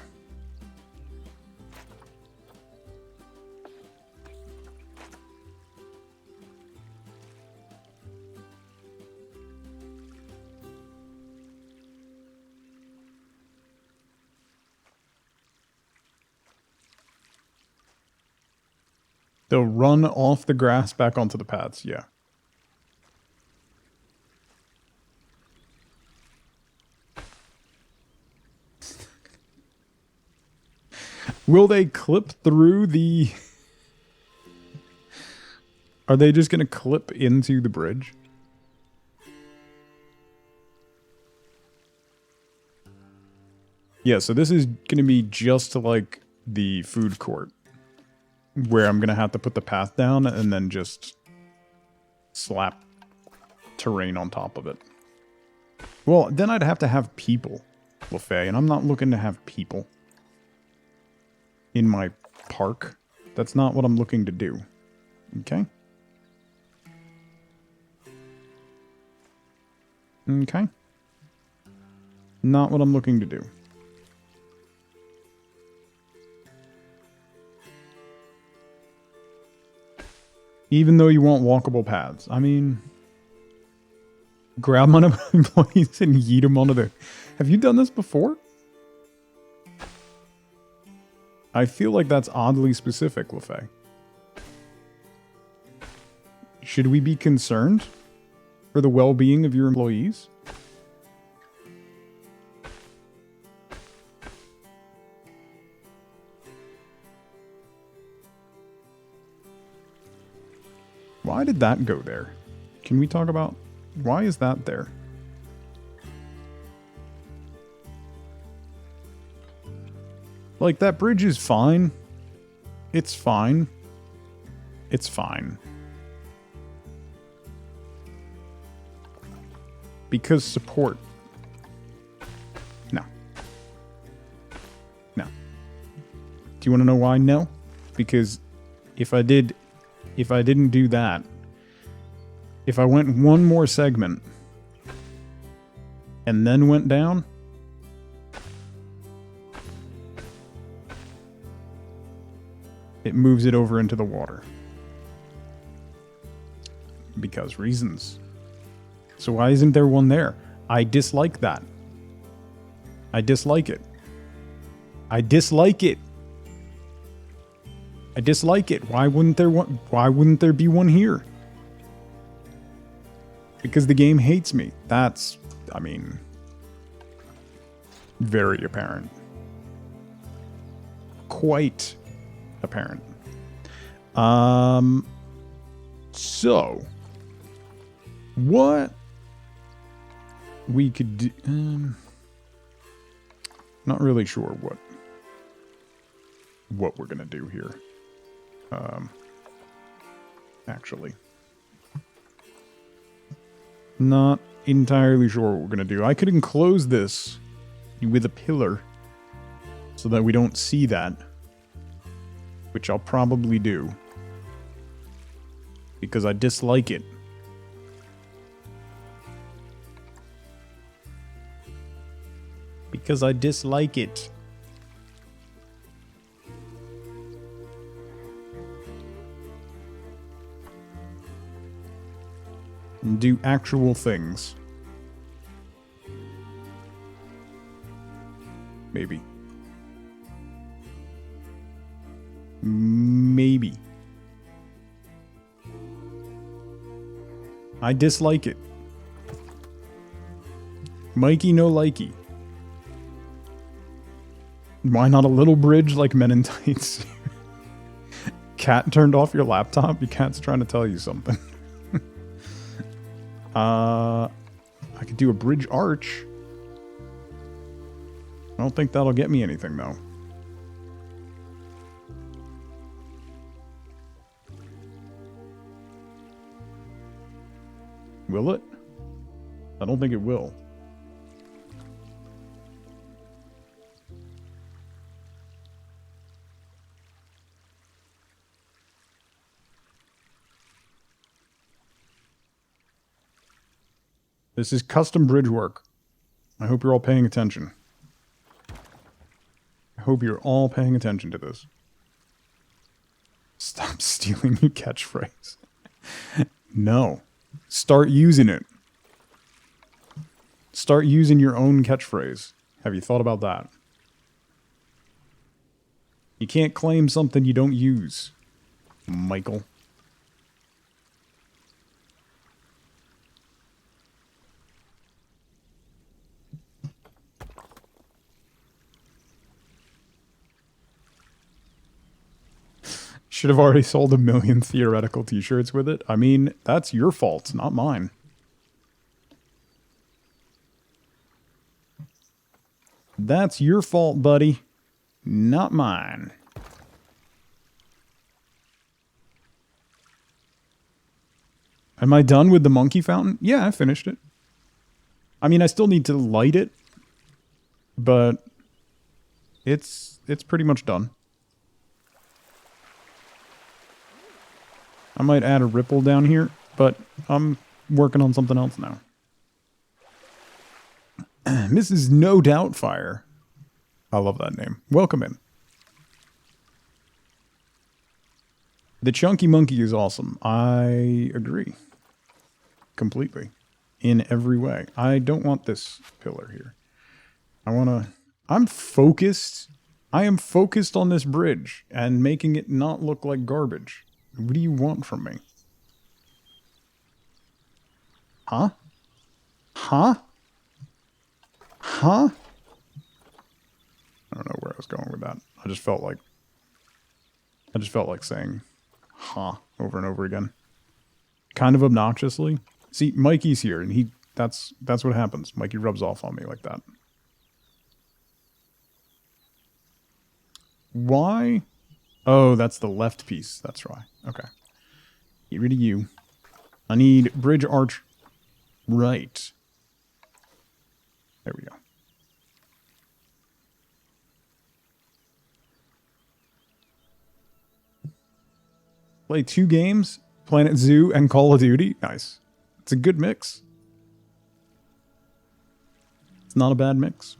They'll run off the grass back onto the paths, yeah. Will they clip through the... Are they just going to clip into the bridge? Yeah, so this is going to be just like the food court, where I'm going to have to put the path down and then just slap terrain on top of it. Well, then I'd have to have people, LaFay, and I'm not looking to have people in my park. That's not what I'm looking to do. Okay? Okay? Not what I'm looking to do. Even though you want walkable paths. I mean, grab one of my employees and yeet them onto the... Have you done this before? I feel like that's oddly specific, LaFay. Should we be concerned for the well-being of your employees? Why did that go there? Can we talk about why is that there? Like, that bridge is fine. It's fine. It's fine. Because support. No. No. Do you want to know why? No. Because if I didn't do that, if I went one more segment and then went down, it moves it over into the water. Because reasons. So why isn't there one there? I dislike that. I dislike it. I dislike it. I dislike it. Why wouldn't there one? Why wouldn't there be one here? Because the game hates me. That's, I mean, very apparent. Quite apparent. So what we could do, not really sure what we're gonna do here. Actually, not entirely sure what we're gonna do. I could enclose this with a pillar so that we don't see that, which I'll probably do because I dislike it. Because I dislike it. And do actual things. Maybe. Maybe. I dislike it. Mikey no likey. Why not a little bridge like Men in Tights? Cat turned off your laptop? Your cat's trying to tell you something. I could do a bridge arch. I don't think that'll get me anything, though. Will it? I don't think it will. This is custom bridge work. I hope you're all paying attention. I hope you're all paying attention to this. Stop stealing your catchphrase. No. Start using it. Start using your own catchphrase. Have you thought about that? You can't claim something you don't use, Michael. Should have already sold 1 million theoretical t-shirts with it. I mean, that's your fault, not mine. That's your fault, buddy. Not mine. Am I done with the monkey fountain? Yeah, I finished it. I mean, I still need to light it, but it's pretty much done. I might add a ripple down here, but I'm working on something else now. Mrs. No Doubtfire. I love that name. Welcome in. The Chunky Monkey is awesome. I agree. Completely. In every way. I don't want this pillar here. I'm focused. I am focused on this bridge and making it not look like garbage. What do you want from me? Huh? Huh? Huh? I don't know where I was going with that. I just felt like saying huh over and over again. Kind of obnoxiously. See, Mikey's here and that's what happens. Mikey rubs off on me like that. Why? Oh, that's the left piece. That's right. Okay. Get rid of you. I need bridge arch right. There we go. Play 2 games, Planet Zoo and Call of Duty. Nice. It's a good mix. It's not a bad mix.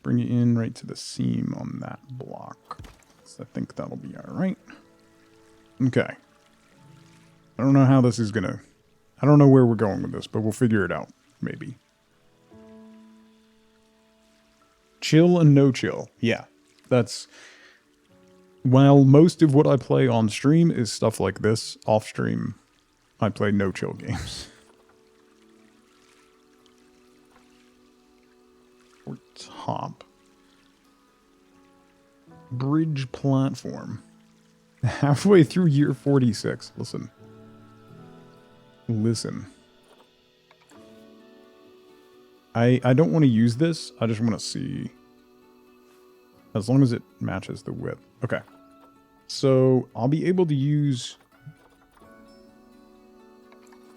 Bring it in right to the seam on that block. So I think that'll be all right. Okay. I don't know how this is gonna... I don't know where we're going with this, but we'll figure it out. Maybe. Chill and no chill. Yeah. That's... While most of what I play on stream is stuff like this, off stream, I play no chill games. Or top. Bridge platform. Halfway through year 46. Listen. Listen. I don't want to use this. I just want to see. As long as it matches the width. Okay. So I'll be able to use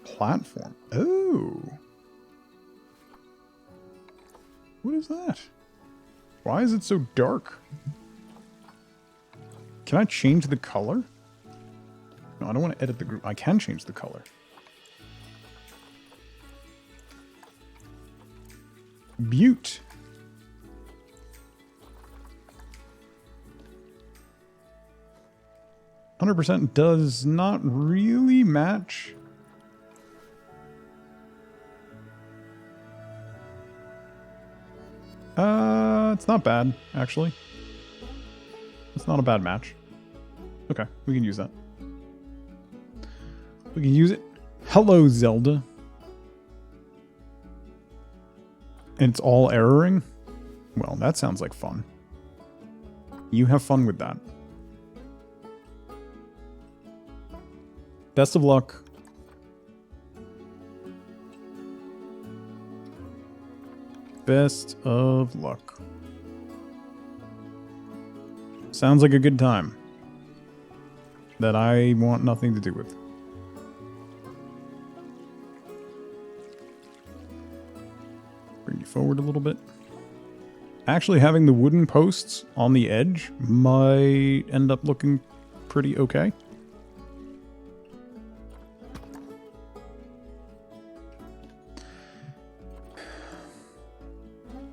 platform. Oh. What is that? Why is it so dark? Can I change the color? No, I don't want to edit the group. I can change the color. Butte. %, does not really match. It's not bad, actually. It's not a bad match. Okay, we can use that. We can use it. Hello, Zelda. And it's all erroring? Well, that sounds like fun. You have fun with that. Best of luck. Best of luck. Sounds like a good time. That I want nothing to do with. Bring you forward a little bit. Actually, having the wooden posts on the edge might end up looking pretty okay.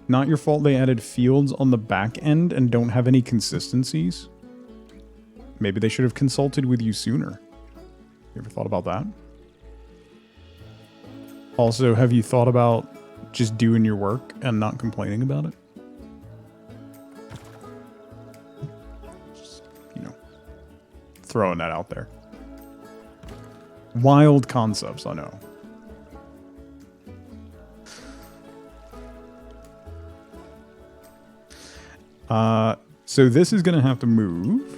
Not your fault they added fields on the back end and don't have any consistencies. Maybe they should have consulted with you sooner. You ever thought about that? Also, have you thought about just doing your work and not complaining about it? Just, you know, throwing that out there. Wild concepts, I know. So this is going to have to move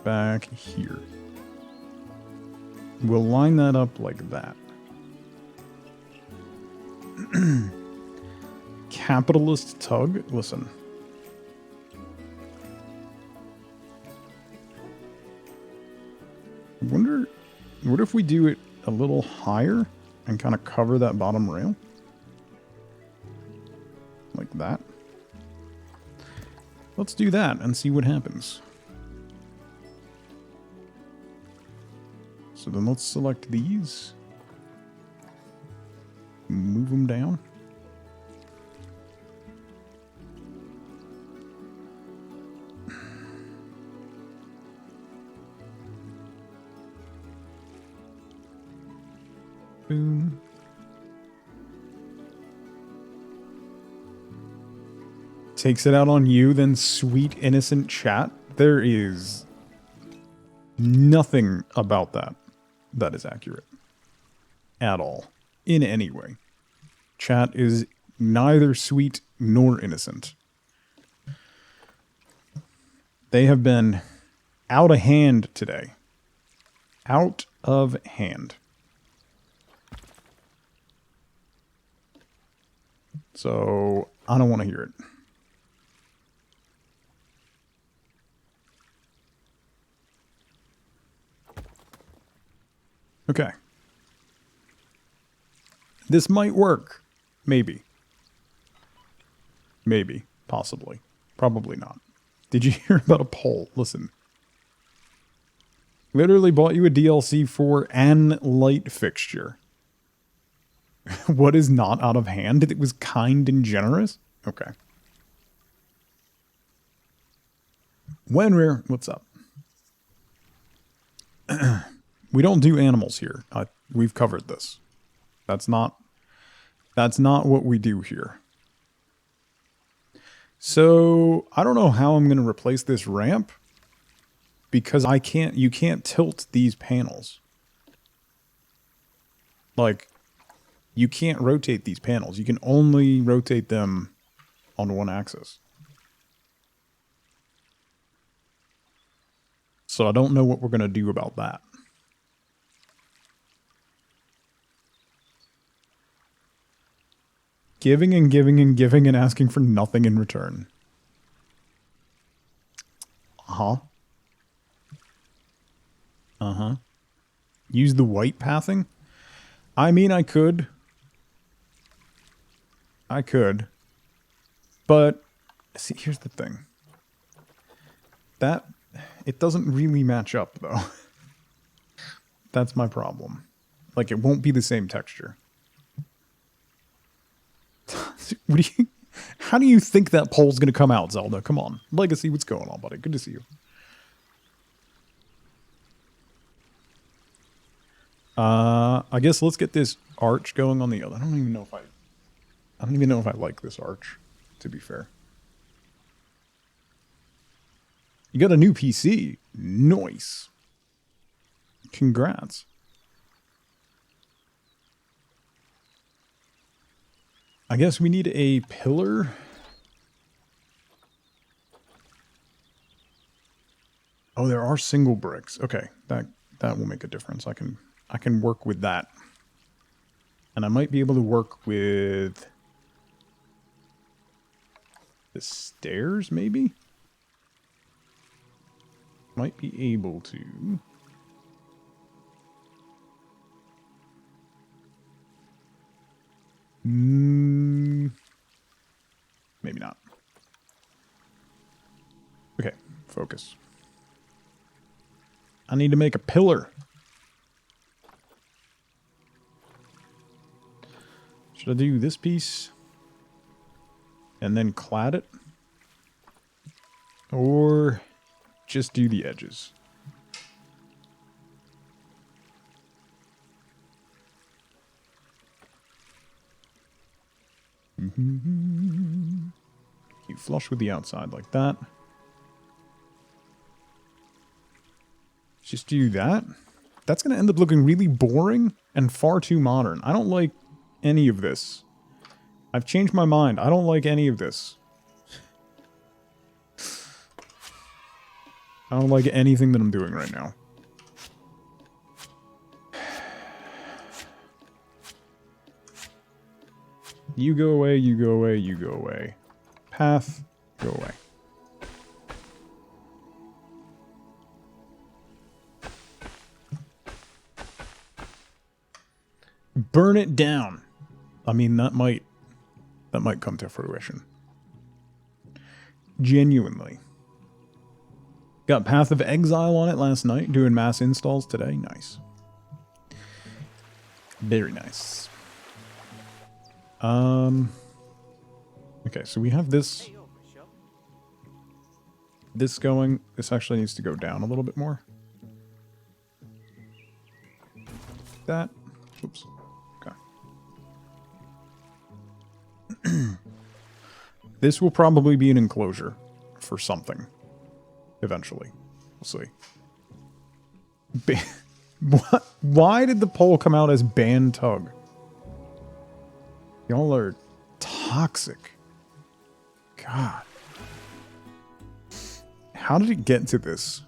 back here. We'll line that up like that. Capitalist tug? Listen. What if we do it a little higher and kind of cover that bottom rail? Like that. Let's do that and see what happens. So then let's select these. Move them down. Boom. Takes it out on you, then sweet innocent chat. There is nothing about that that is accurate. At all. In any way. Chat is neither sweet nor innocent. They have been out of hand today. Out of hand. So, I don't want to hear it. Okay. This might work. Maybe. Maybe. Possibly. Probably not. Did you hear about a poll? Listen. Literally bought you a DLC for an light fixture. What is not out of hand? It was kind and generous? Okay. When we're... What's up? We don't do animals here. We've covered this. That's not what we do here. So, I don't know how I'm going to replace this ramp. Because you can't tilt these panels. Like, you can't rotate these panels. You can only rotate them on one axis. So I don't know what we're going to do about that. Giving and giving and giving and asking for nothing in return. Uh-huh. Uh-huh. Use the white pathing? I mean, I could. But, see, here's the thing. It doesn't really match up, though. That's my problem. Like, it won't be the same texture. How do you think that poll's gonna come out, Zelda? Come on. Legacy, what's going on, buddy? Good to see you. I guess let's get this arch going on the other. I don't even know if I like this arch, to be fair. You got a new PC. Nice. Congrats. I guess we need a pillar. Oh, there are single bricks. Okay, that will make a difference. I can work with that. And I might be able to work with the stairs, maybe? Might be able to. Maybe not. Okay, focus. I need to make a pillar. Should I do this piece and then clad it? Or just do the edges? You flush with the outside like that. Just do that. That's going to end up looking really boring and far too modern. I don't like any of this. I've changed my mind. I don't like any of this. I don't like anything that I'm doing right now. You go away, you go away, you go away. Path, go away. Burn it down. I mean, that might come to fruition. Genuinely. Got Path of Exile on it last night, doing mass installs today. Nice. Very nice. Okay, so we have this going. This actually needs to go down a little bit more. That. Oops. Okay. This will probably be an enclosure for something. Eventually. We'll see. What? Why did the poll come out as ban tug? Y'all are toxic. God. How did it get to this?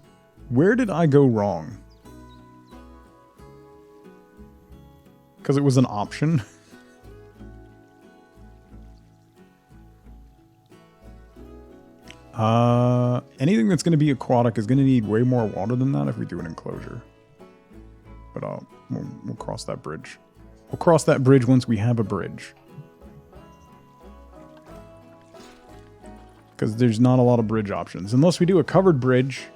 Where did I go wrong? Because it was an option. Anything that's going to be aquatic is going to need way more water than that if we do an enclosure. But we'll cross that bridge. We'll cross that bridge once we have a bridge. Because there's not a lot of bridge options. Unless we do a covered bridge.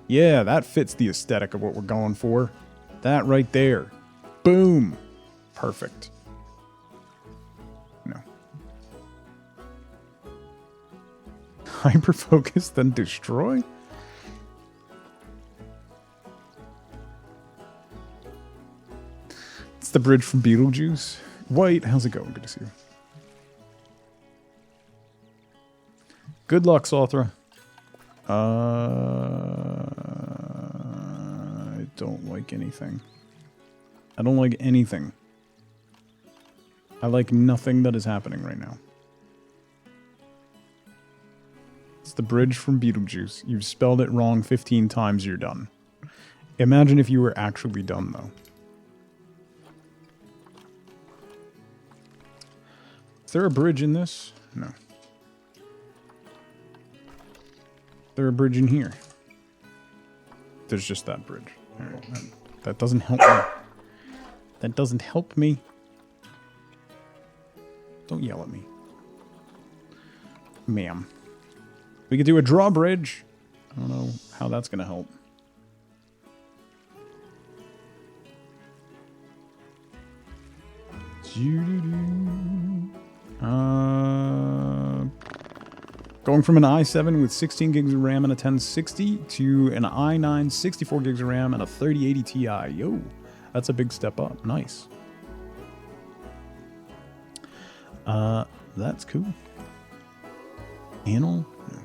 Yeah, that fits the aesthetic of what we're going for. That right there. Boom. Perfect. No. hyper focus, then destroy? It's the bridge from Beetlejuice. White, how's it going? Good to see you. Good luck, Sothra. I don't like anything. I don't like anything. I like nothing that is happening right now. It's the bridge from Beetlejuice. You've spelled it wrong 15 times, you're done. Imagine if you were actually done, though. Is there a bridge in this? No. Is there a bridge in here? There's just that bridge. All right, that doesn't help me. That doesn't help me. Don't yell at me. Ma'am. We could do a drawbridge. I don't know how that's going to help. Going from an i7 with 16 gigs of RAM and a 1060 to an i9 64 gigs of RAM and a 3080 Ti. Yo, that's a big step up. Nice. That's cool. Panel? No.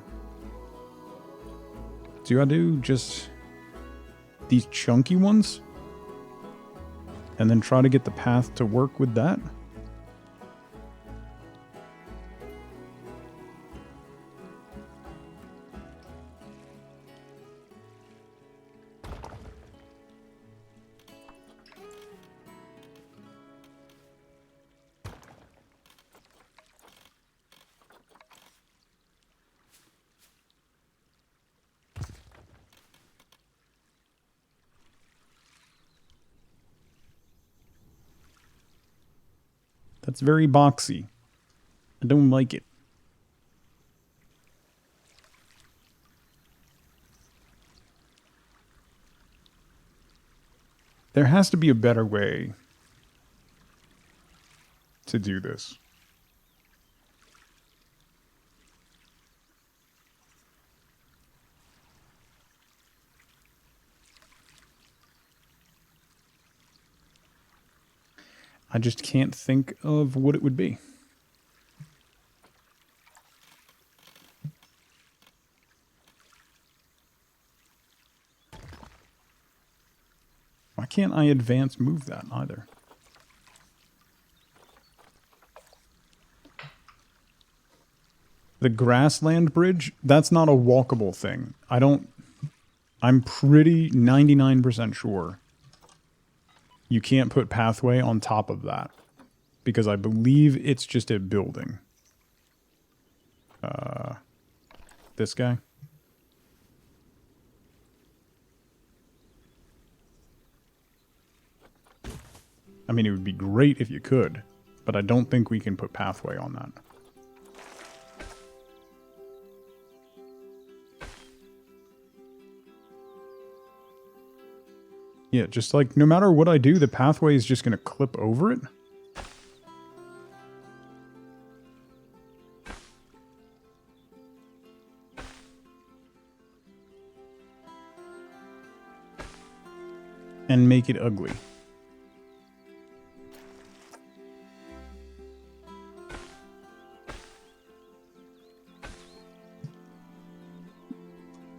Do I do just these chunky ones? And then try to get the path to work with that? That's very boxy. I don't like it. There has to be a better way to do this. I just can't think of what it would be. Why can't I advance move that either? The grassland bridge, that's not a walkable thing. I'm pretty 99% sure you can't put pathway on top of that, because I believe it's just a building. This guy. I mean, it would be great if you could, but I don't think we can put pathway on that. Yeah, just like, no matter what I do, the pathway is just going to clip over it. And make it ugly.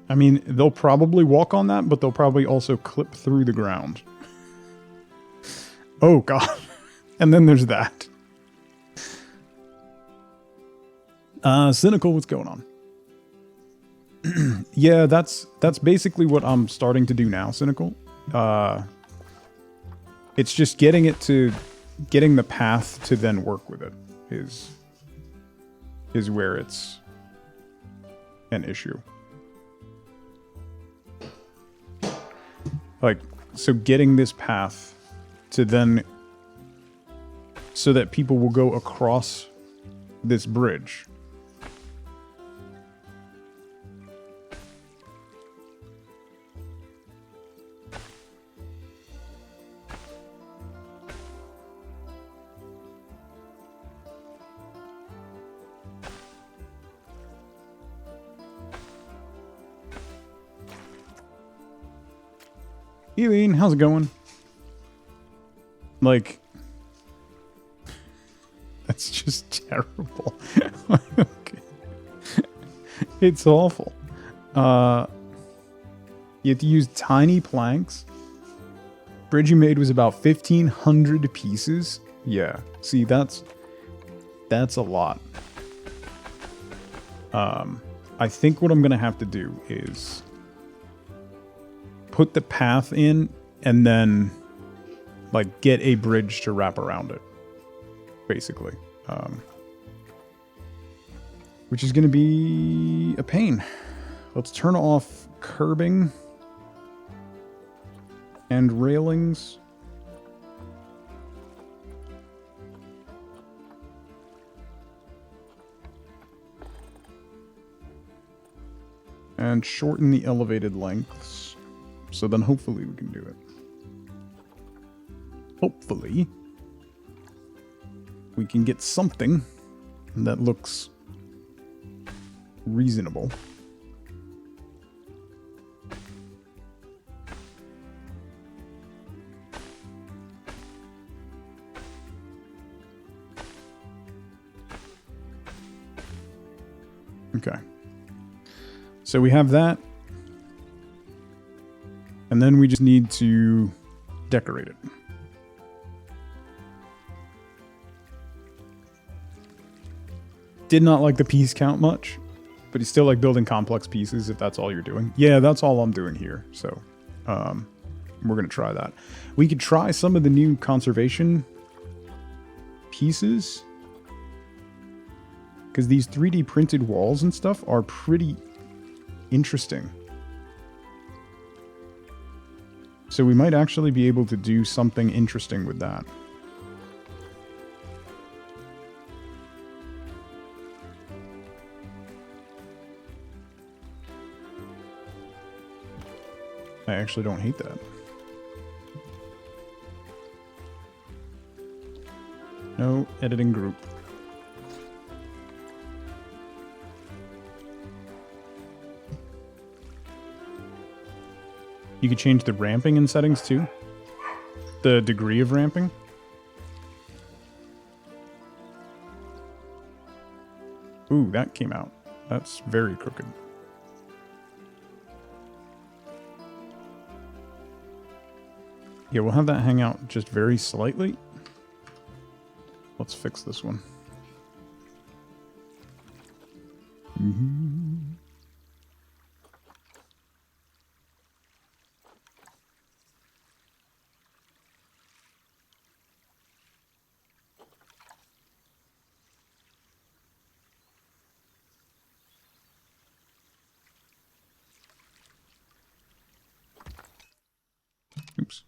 I mean, they'll probably walk on that, but they'll probably also clip through the ground. Oh, God. And then there's that. Cynical, what's going on? Yeah, that's basically what I'm starting to do now, Cynical. It's just getting the path to then work with it is where it's an issue. Like, so getting this path to then, so that people will go across this bridge. Eileen, how's it going? Like, that's just terrible. Okay. It's awful. You have to use tiny planks. Bridge you made was about 1,500 pieces. Yeah, see, that's a lot. I think what I'm gonna have to do is put the path in and then like get a bridge to wrap around it, basically. Which is gonna be a pain. Let's turn off curbing and railings. And shorten the elevated lengths. So then hopefully we can do it. Hopefully we can get something that looks reasonable. Okay. So we have that. And then we just need to decorate it. Did not like the piece count much, but you still like building complex pieces if that's all you're doing. Yeah, that's all I'm doing here. So we're going to try that. We could try some of the new conservation pieces, because these 3D printed walls and stuff are pretty interesting. So we might actually be able to do something interesting with that. I actually don't hate that. No editing group. You could change the ramping in settings too. The degree of ramping. Ooh, that came out. That's very crooked. Yeah, we'll have that hang out just very slightly. Let's fix this one. Oops.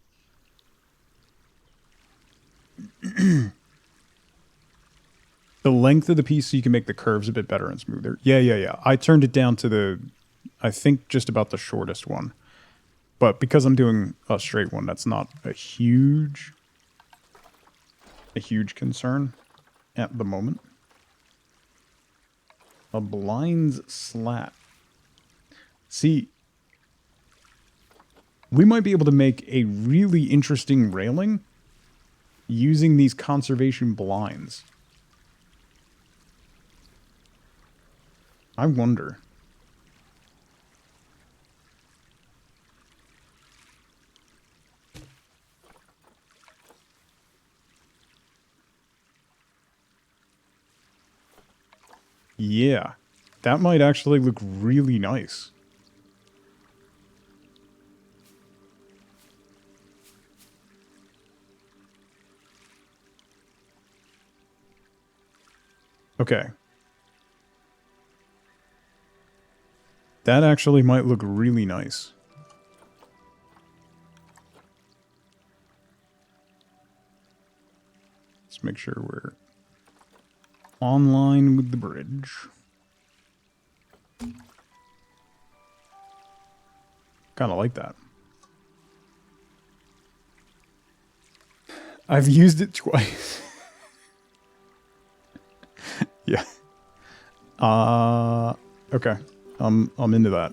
The length of the piece so you can make the curves a bit better and smoother. Yeah. I turned it down to the, I think, just about the shortest one. But because I'm doing a straight one, that's not a huge concern at the moment. A blinds slat. See, we might be able to make a really interesting railing using these conservation blinds. I wonder. Yeah, that might actually look really nice. Okay. That actually might look really nice. Let's make sure we're online with the bridge. Kind of like that. I've used it twice. Yeah. Okay. I'm into that.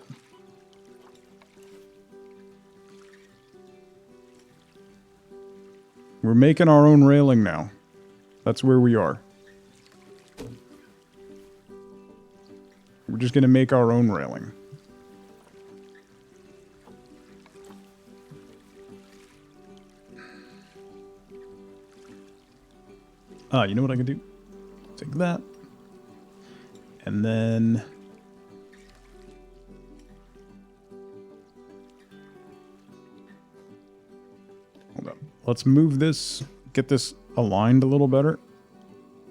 We're making our own railing now. That's where we are. We're just going to make our own railing. You know what I can do? Take that. And then... hold up. Let's move this, get this aligned a little better.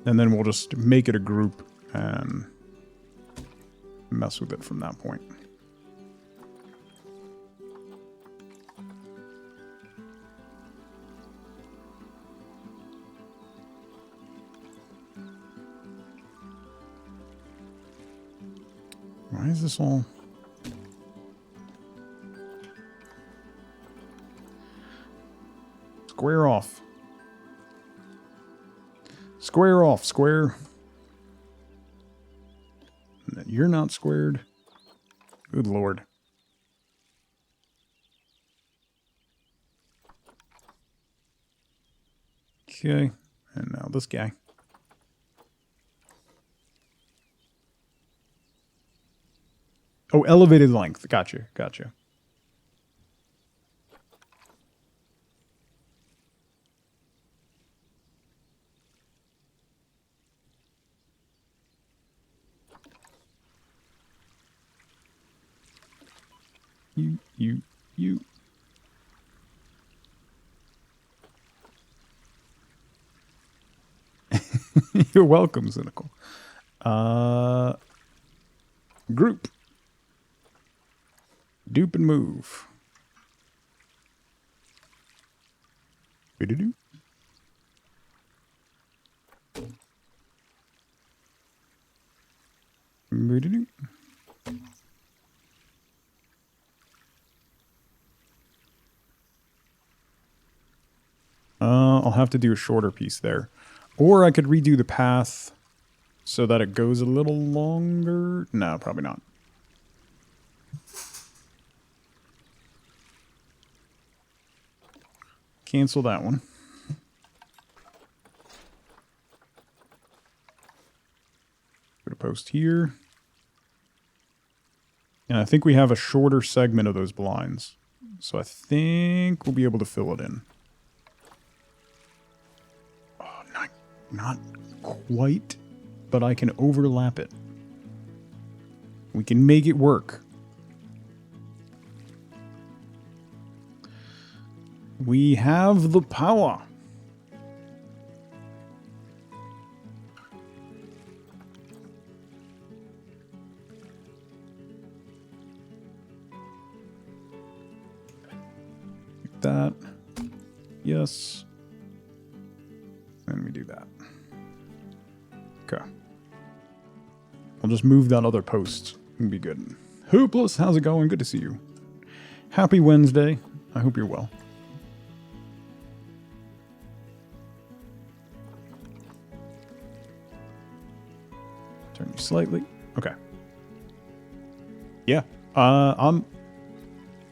And then we'll just make it a group and mess with it from that point. Why is this all... square off. Square off, square. And then you're not squared. Good lord. Okay, and now this guy. Oh, elevated length. Gotcha, gotcha. You. You're welcome, Cynical. Group. Dupe and move. Do. I'll have to do a shorter piece there. Or I could redo the path so that it goes a little longer. No, probably not. Cancel that one. Put a post here. And I think we have a shorter segment of those blinds. So I think we'll be able to fill it in. Oh, not quite, but I can overlap it. We can make it work. We have the power. Like that. Yes. And we do that. Okay. I'll just move that other post. It'll be good. Hoopless, how's it going? Good to see you. Happy Wednesday. I hope you're well. Turn you slightly. Okay. Yeah. I'm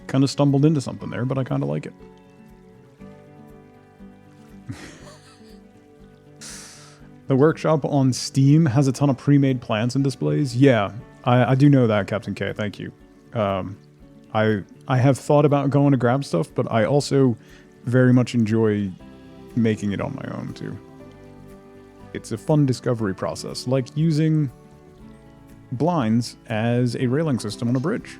kind of stumbled into something there, but I kind of like it. The workshop on Steam has a ton of pre-made plants and displays. Yeah, I do know that, Captain K. Thank you. I have thought about going to grab stuff, but I also very much enjoy making it on my own, too. It's a fun discovery process, like using blinds as a railing system on a bridge.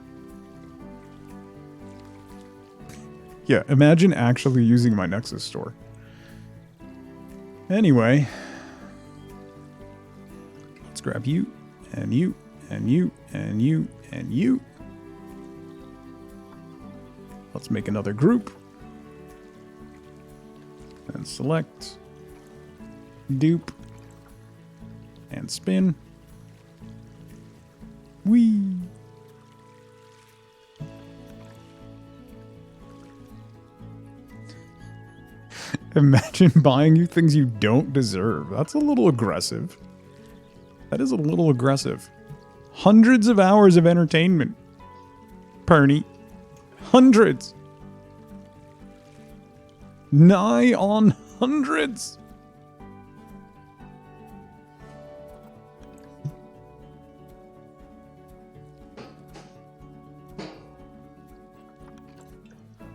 Yeah, imagine actually using my Nexus store. Anyway, let's grab you, and you, and you, and you, and you. Let's make another group. And select, dupe, and spin. Whee! Imagine buying you things you don't deserve. That's a little aggressive. That is a little aggressive. Hundreds of hours of entertainment. Perny. Hundreds. Nigh on Hundreds!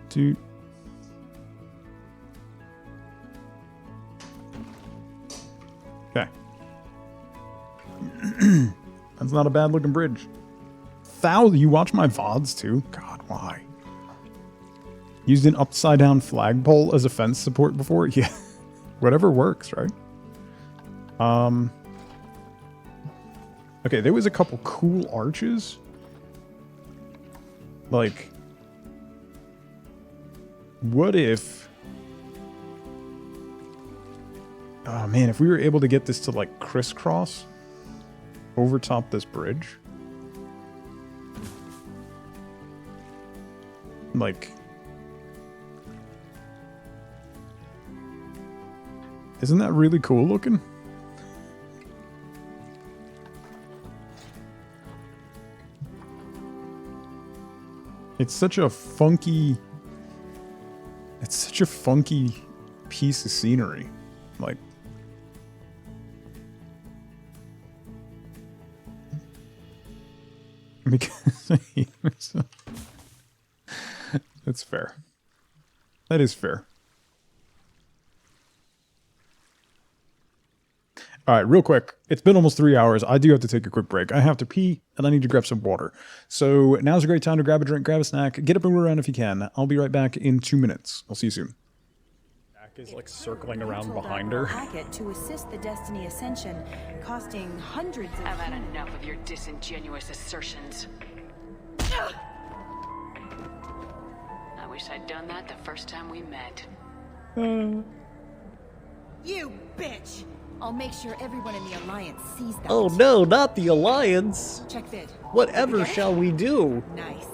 Dude. Okay. That's not a bad looking bridge. You watch my VODs too? God, why? Used an upside down flagpole as a fence support before? Yeah. Whatever works, right? Okay, there was a couple cool arches. Like, what if... Oh man, if we were able to get this to like crisscross over top this bridge. Like... Isn't that really cool looking? It's such a funky... It's such a funky piece of scenery. Like... Because... That's fair. That is fair. All right, real quick. It's been almost 3 hours. I do have to take a quick break. I have to pee, and I need to grab some water. So now's a great time to grab a drink, grab a snack, get up and move around if you can. I'll be right back in 2 minutes. I'll see you soon. Jack is like circling around behind her. Packet to assist the Destiny Ascension, costing hundreds of... I've had enough of your disingenuous assertions. I wish I'd done that the first time we met. You bitch! I'll make sure everyone in the Alliance sees that. Oh no, not the Alliance! Check vid. Whatever shall we do? Nice.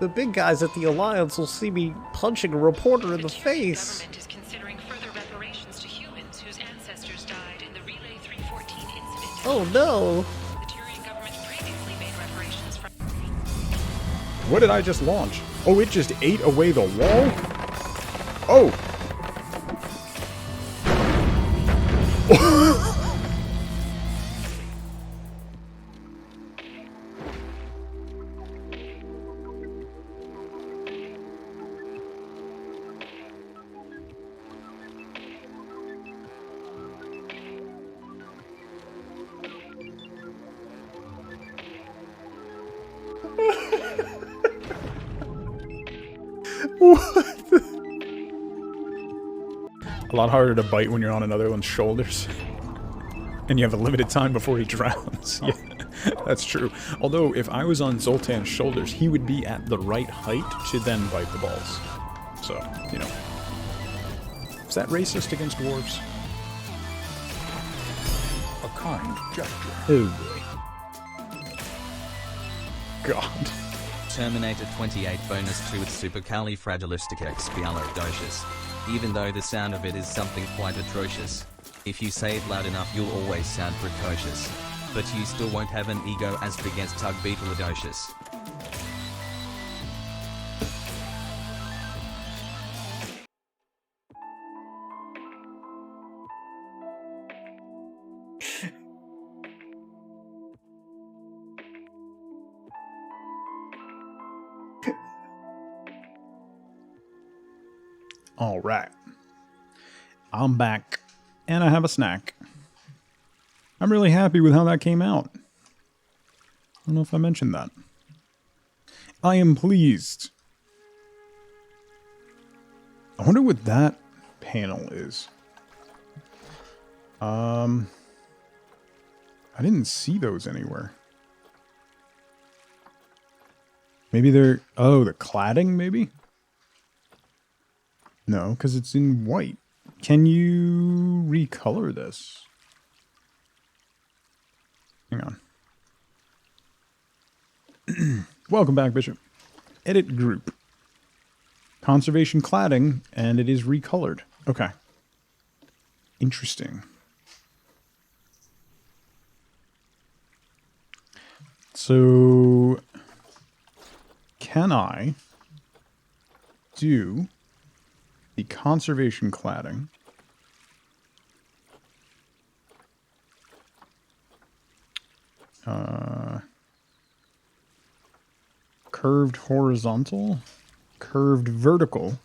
The big guys at the Alliance will see me punching a reporter in the face. The government is considering further reparations to humans whose ancestors died in the Relay 314 incident. Oh no! The Turian government previously made reparations from... What did I just launch? Oh, it just ate away the wall? Oh! A lot harder to bite when you're on another one's shoulders. And you have a limited time before he drowns. Yeah, that's true. Although, if I was on Zoltan's shoulders, he would be at the right height to then bite the balls. So, you know. Is that racist against dwarves? A kind gesture. Oh boy. God. Terminator 28 bonus to its supercalifragilisticexpialidocious. Even though the sound of it is something quite atrocious. If you say it loud enough you'll always sound precocious. But you still won't have an ego as big as Tugbeetleadocious. All right. I'm back, and I have a snack. I'm really happy with how that came out. I don't know if I mentioned that. I am pleased. I wonder what that panel is. I didn't see those anywhere. Maybe they're... Oh, the cladding, maybe? No, because it's in white. Can you recolor this? Hang on. Welcome back, Bishop. Edit group. Conservation cladding, and it is recolored. Okay. Interesting. So, can I do the conservation cladding. Curved horizontal, curved vertical.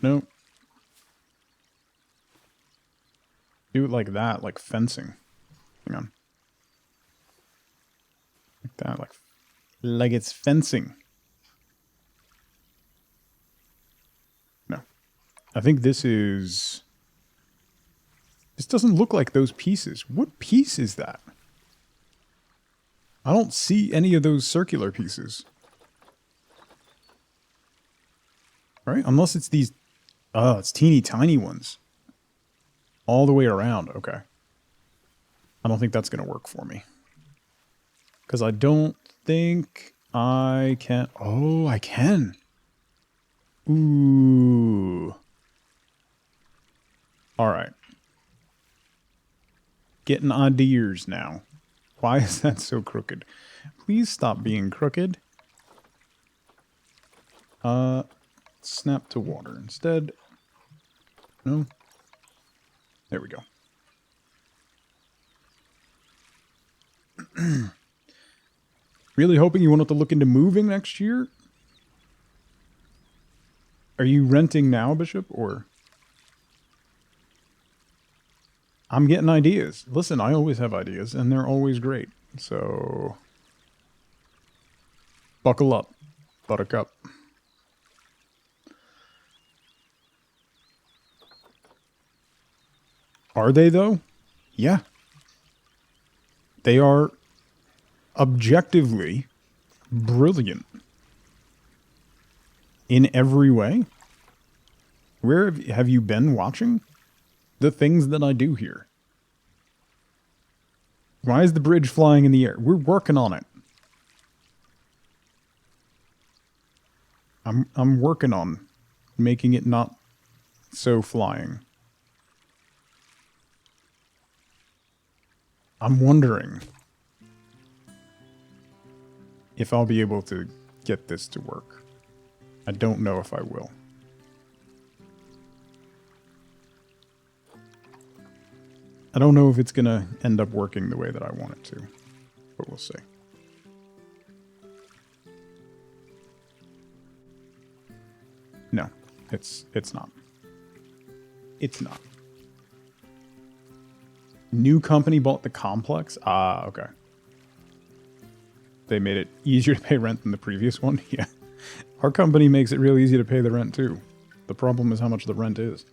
No. Do it like that, like fencing. Hang on. Like that, like it's fencing. No. I think this is... This doesn't look like those pieces. What piece is that? I don't see any of those circular pieces. Right? Unless it's these... Oh, it's teeny tiny ones. All the way around. Okay. I don't think that's going to work for me. Because I don't think I can... Oh, I can. Ooh. Alright. Getting ideas now. Why is that so crooked? Please stop being crooked. Snap to water instead. No. There we go. Really hoping you won't have to look into moving next year? Are you renting now, Bishop, or... I'm getting ideas. Listen, I always have ideas, and they're always great. So... Buckle up, Buttercup. Are they, though? Yeah. They are objectively brilliant. In every way. Where have you been watching? The things that I do here. Why is the bridge flying in the air? We're working on it. I'm working on making it not so flying. I'm wondering if I'll be able to get this to work. I don't know if I will. I don't know if it's going to end up working the way that I want it to, but we'll see. No, it's not. It's not. New company bought the complex? Ah, okay. They made it easier to pay rent than the previous one? Yeah. Our company makes it real easy to pay the rent too. The problem is how much the rent is.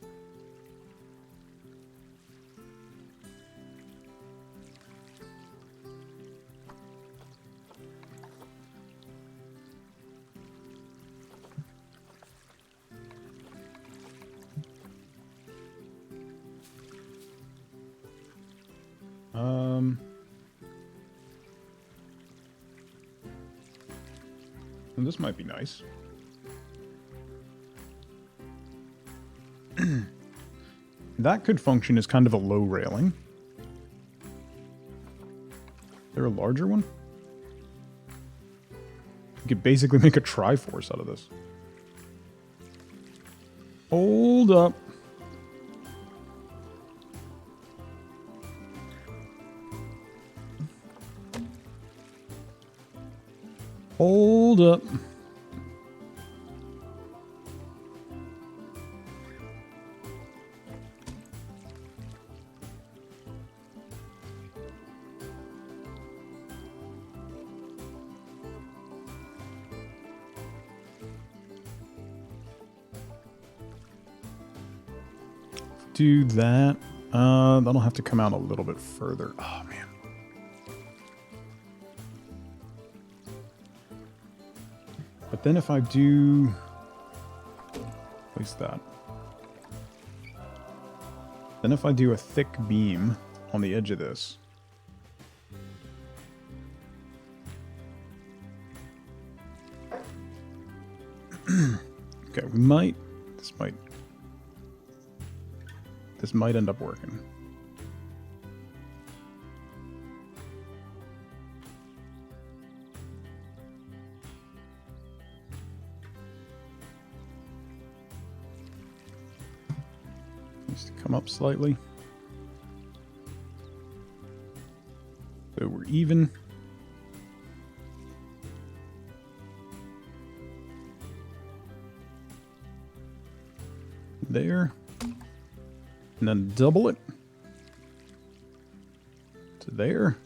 And this might be nice. That could function as kind of a low railing. Is there a larger one? You could basically make a Triforce out of this. Hold up. Hold up. Do that. That'll have to come out a little bit further. Oh, man. But then if I do... place that. Then if I do a thick beam on the edge of this... Okay, we might This might end up working. Needs to come up slightly. So we're even. There. And then double it to there.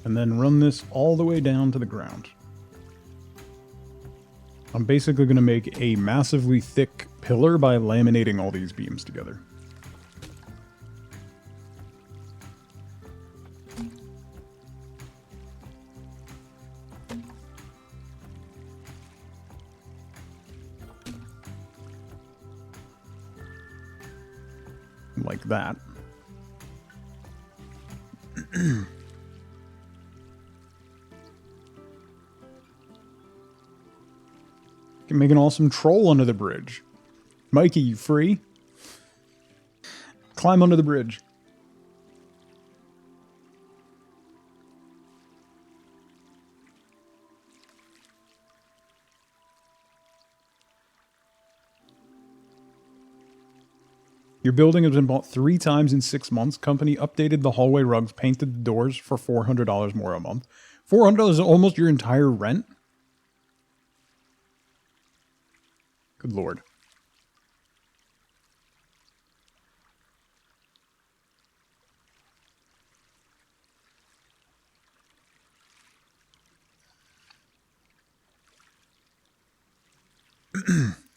And then run this all the way down to the ground. I'm basically going to make a massively thick pillar by laminating all these beams together. Like that. Can make an awesome troll under the bridge. Mikey, you free? Climb under the bridge. Your building has been bought 3 times in 6 months. Company updated the hallway rugs, painted the doors for $400 more a month. $400 is almost your entire rent? Good lord.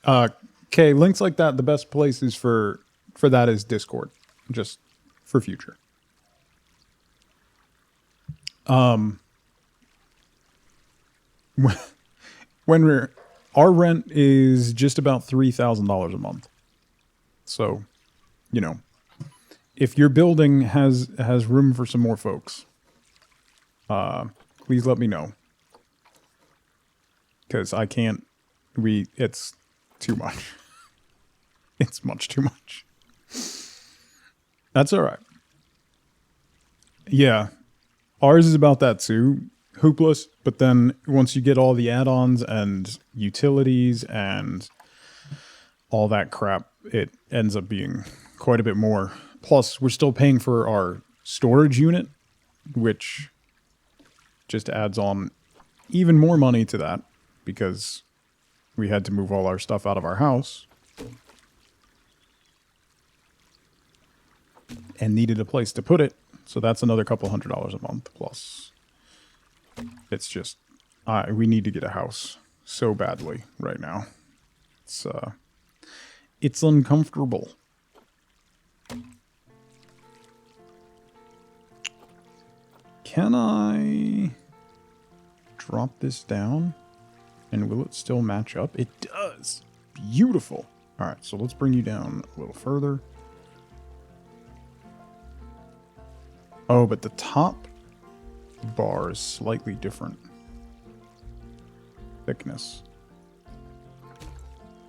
Okay, links like that, the best places for that is Discord, just for future. When our rent is just about $3,000 a month. So, you know, if your building has room for some more folks, please let me know. Because I can't, it's too much. It's much too much. That's all right. Yeah, ours is about that too. Hoopless, but then once you get all the add-ons and utilities and all that crap, it ends up being quite a bit more. Plus, we're still paying for our storage unit, which just adds on even more money to that because we had to move all our stuff out of our house and needed a place to put it. So that's another couple $100 a month plus. It's just, we need to get a house so badly right now. It's uncomfortable. Can I drop this down? And will it still match up? It does. Beautiful. All right, so let's bring you down a little further. Oh, but the top bar is slightly different thickness.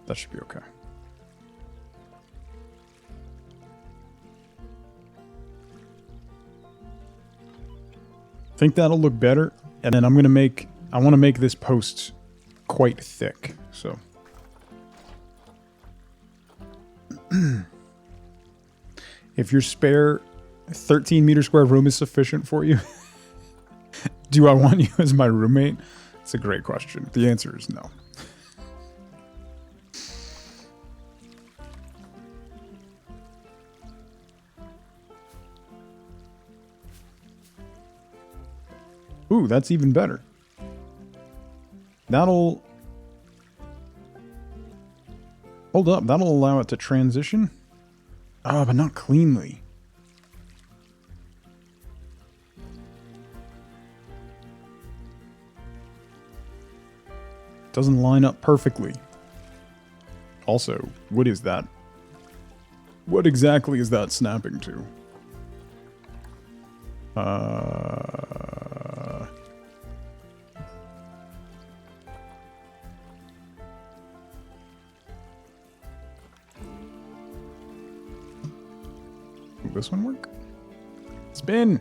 That should be okay. Think that'll look better. And then I want to make this post quite thick. So if your spare 13 meter square room is sufficient for you, do I want you as my roommate? It's a great question. The answer is no. Ooh, that's even better. That'll... Hold up, that'll allow it to transition. Ah, but not cleanly. Doesn't line up perfectly. Also, what is that? What exactly is that snapping to? this one work? Spin!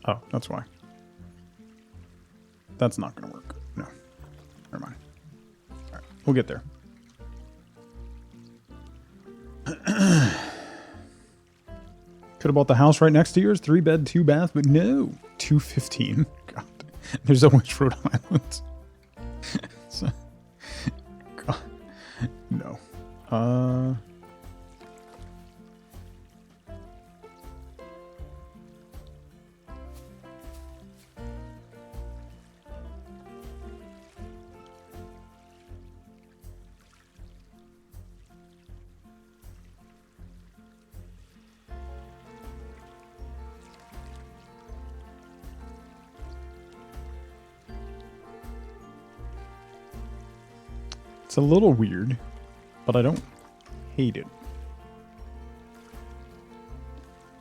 Oh, that's why. That's not going to work. No. Never mind. All right, we'll get there. Could have bought the house right next to yours, 3-bed, 2-bath, but no. $215. God. There's so much Rhode Island. So, God. No. It's a little weird, but I don't hate it.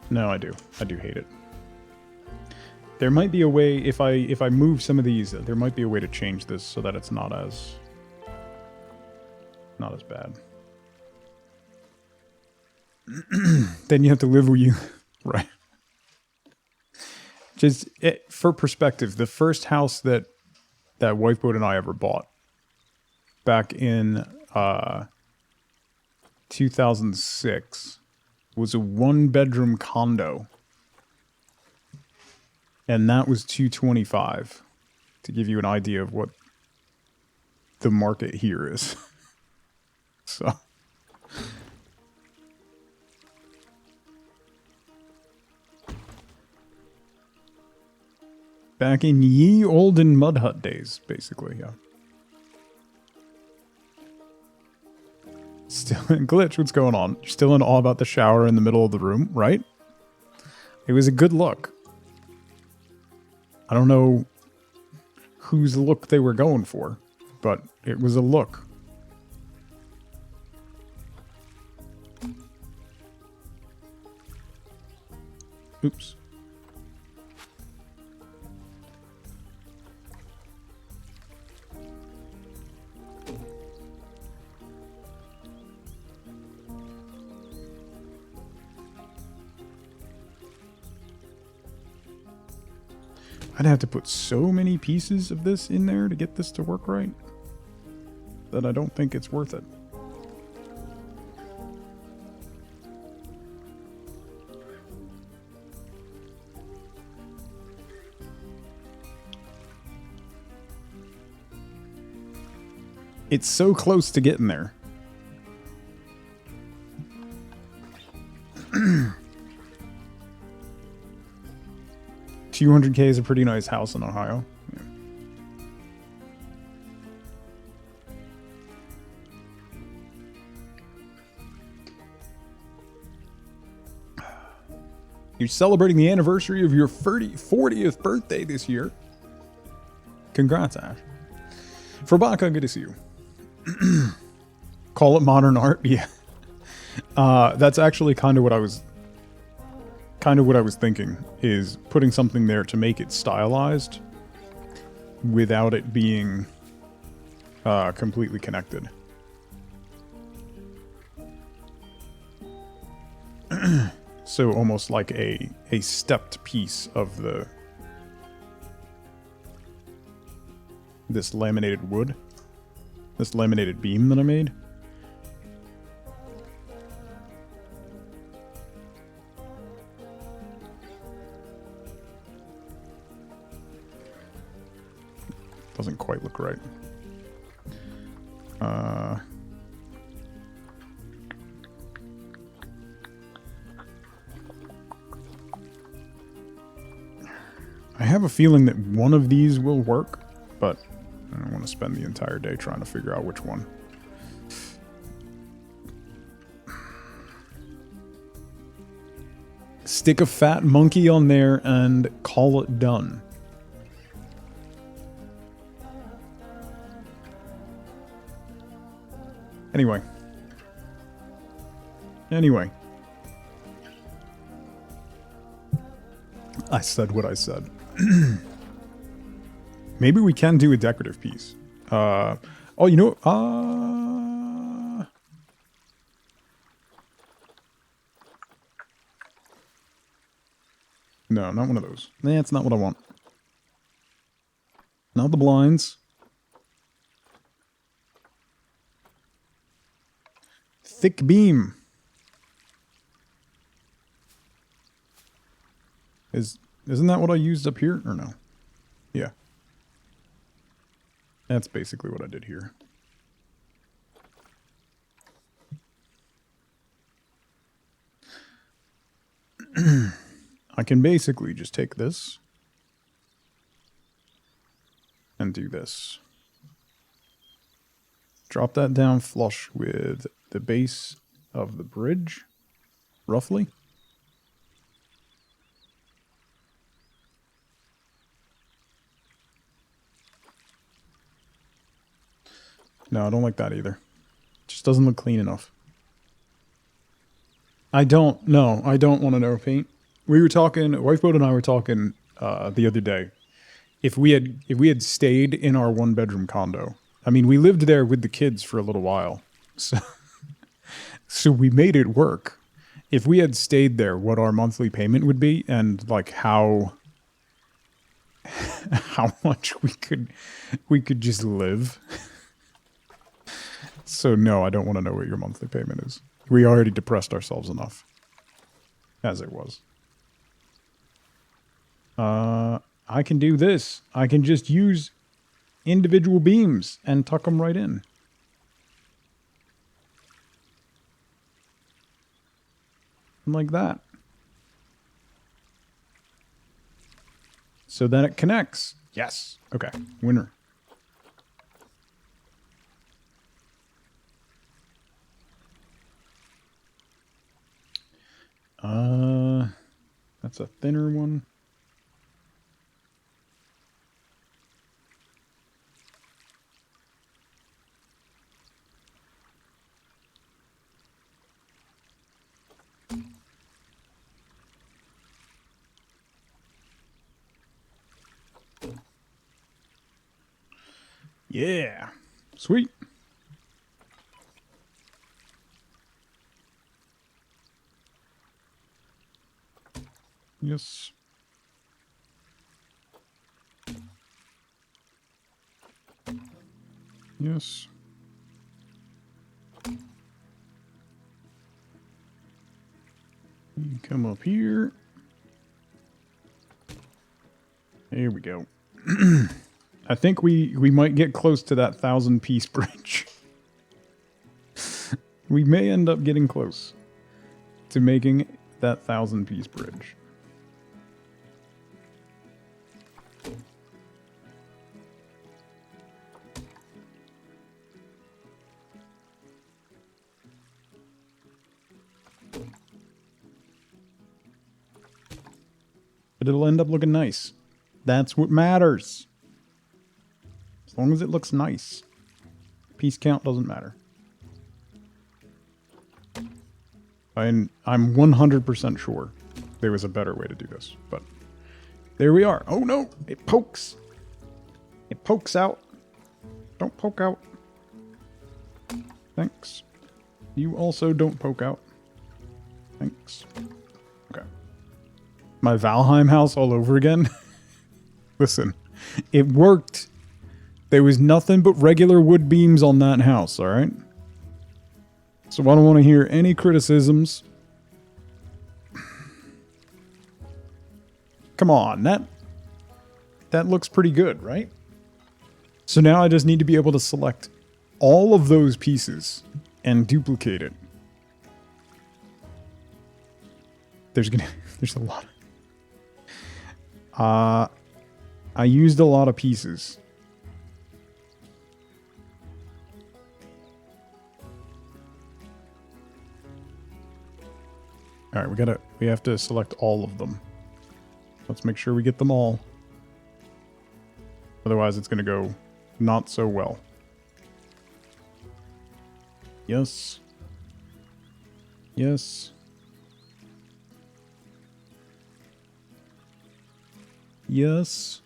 No, I do. I do hate it. There might be a way, if I move some of these, there might be a way to change this so that it's not as bad. Then you have to live where you right. Just for perspective, the first house that Wifeboat and I ever bought back in 2006 was a 1-bedroom condo, and that was $225, to give you an idea of what the market here is. So back in ye olden mud hut days, basically, yeah. Still in Glitch, what's going on? You're still in awe about the shower in the middle of the room, right? It was a good look. I don't know whose look they were going for, but it was a look. Oops. I'd have to put so many pieces of this in there to get this to work right that I don't think it's worth it. It's so close to getting there. 200K is a pretty nice house in Ohio. Yeah. You're celebrating the anniversary of your 40th birthday this year. Congrats, Ash. Furbaka, good to see you. Call it modern art? Yeah. That's actually kind of what I was thinking, is putting something there to make it stylized without it being completely connected. So almost like a stepped piece of this laminated wood, this laminated beam that I made. Doesn't quite look right. I have a feeling that one of these will work, but I don't want to spend the entire day trying to figure out which one. Stick a fat monkey on there and call it done. Anyway, Anyway. I said what I said. Maybe we can do a decorative piece. Oh, you know, no, not one of those. That's not what I want. Not the blinds. Thick beam. Isn't that what I used up here, or no? Yeah. That's basically what I did here. I can basically just take this and do this. Drop that down flush with the base of the bridge, roughly. No, I don't like that either. It just doesn't look clean enough. I don't want to no paint. We were talking, Wifeboat and I were talking the other day. If we had stayed in our 1-bedroom condo, I mean, we lived there with the kids for a little while, so we made it work. If we had stayed there, what our monthly payment would be, and like how much we could just live. So no, I don't want to know what your monthly payment is. We already depressed ourselves enough as it was. I can do this. I can just use individual beams and tuck them right in. Like that. So then it connects. Yes. Okay. Winner. That's a thinner one. Yeah. Sweet. Yes. Yes. You come up here. There we go. I think we might get close to that 1,000-piece bridge. We may end up getting close to making that 1,000-piece bridge. But it'll end up looking nice. That's what matters. As long as it looks nice. Piece count doesn't matter. I'm 100% sure there was a better way to do this, but there we are. Oh no, it pokes. It pokes out. Don't poke out. Thanks. You also don't poke out. Thanks. Okay. My Valheim house all over again. Listen, it worked. There was nothing but regular wood beams on that house, alright? So I don't want to hear any criticisms. Come on, that looks pretty good, right? So now I just need to be able to select all of those pieces and duplicate it. There's a lot. I used a lot of pieces. All right, we have to select all of them. Let's make sure we get them all. Otherwise, it's going to go not so well. Yes. Yes. Yes.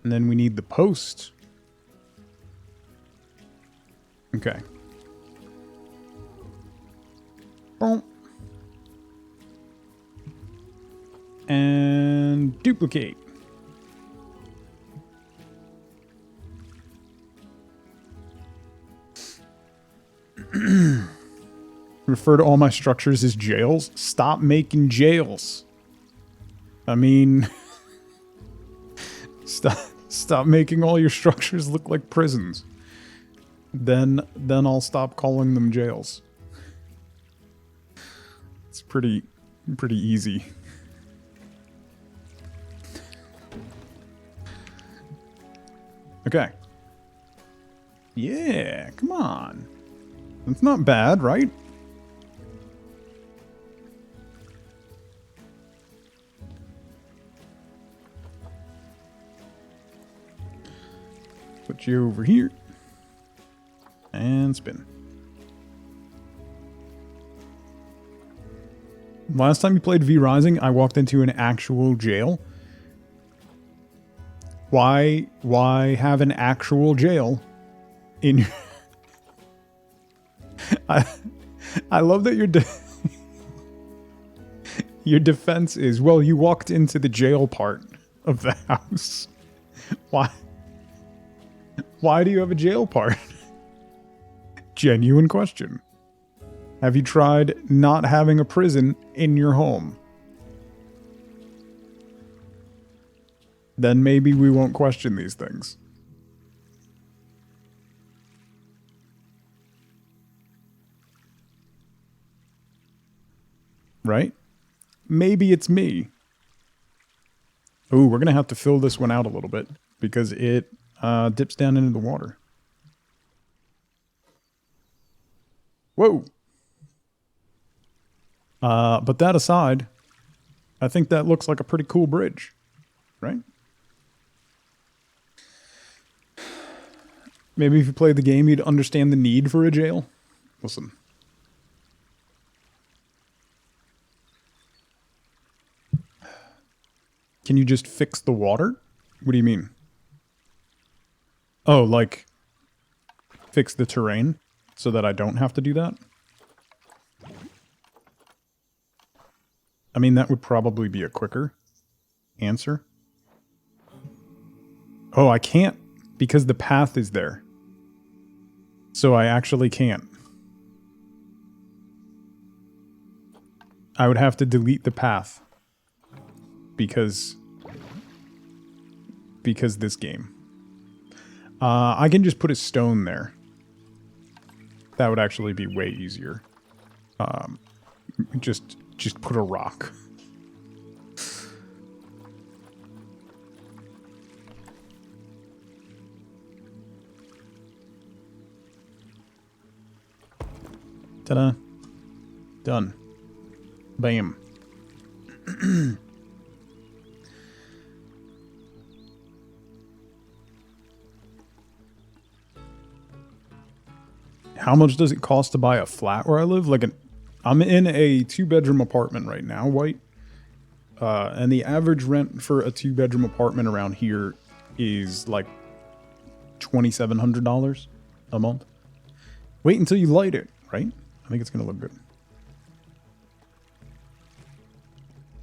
And then we need the post. Okay. Boom. And duplicate. Refer to all my structures as jails. Stop making jails. I mean, stop making all your structures look like prisons. Then I'll stop calling them jails. It's pretty easy. Okay. Yeah, come on. That's not bad, right? Put you over here. And spin. Last time you played V Rising, I walked into an actual jail. Why have an actual jail in your... I love that your defense is, well, you walked into the jail part of the house. Why do you have a jail part? Genuine question. Have you tried not having a prison in your home? Then maybe we won't question these things. Right? Maybe it's me. Ooh, we're gonna have to fill this one out a little bit because it dips down into the water. Whoa! But that aside, I think that looks like a pretty cool bridge, right? Maybe if you played the game, you'd understand the need for a jail. Listen. Can you just fix the water? What do you mean? Oh, like fix the terrain so that I don't have to do that? I mean, that would probably be a quicker answer. Oh, I can't because the path is there. So I actually can't. I would have to delete the path because this game. I can just put a stone there. That would actually be way easier. Just put a rock. Ta-da. Done. Bam. How much does it cost to buy a flat where I live? I'm in a 2-bedroom apartment right now, White. And the average rent for a 2-bedroom apartment around here is like $2,700 a month. Wait until you light it, right? I think it's gonna look good.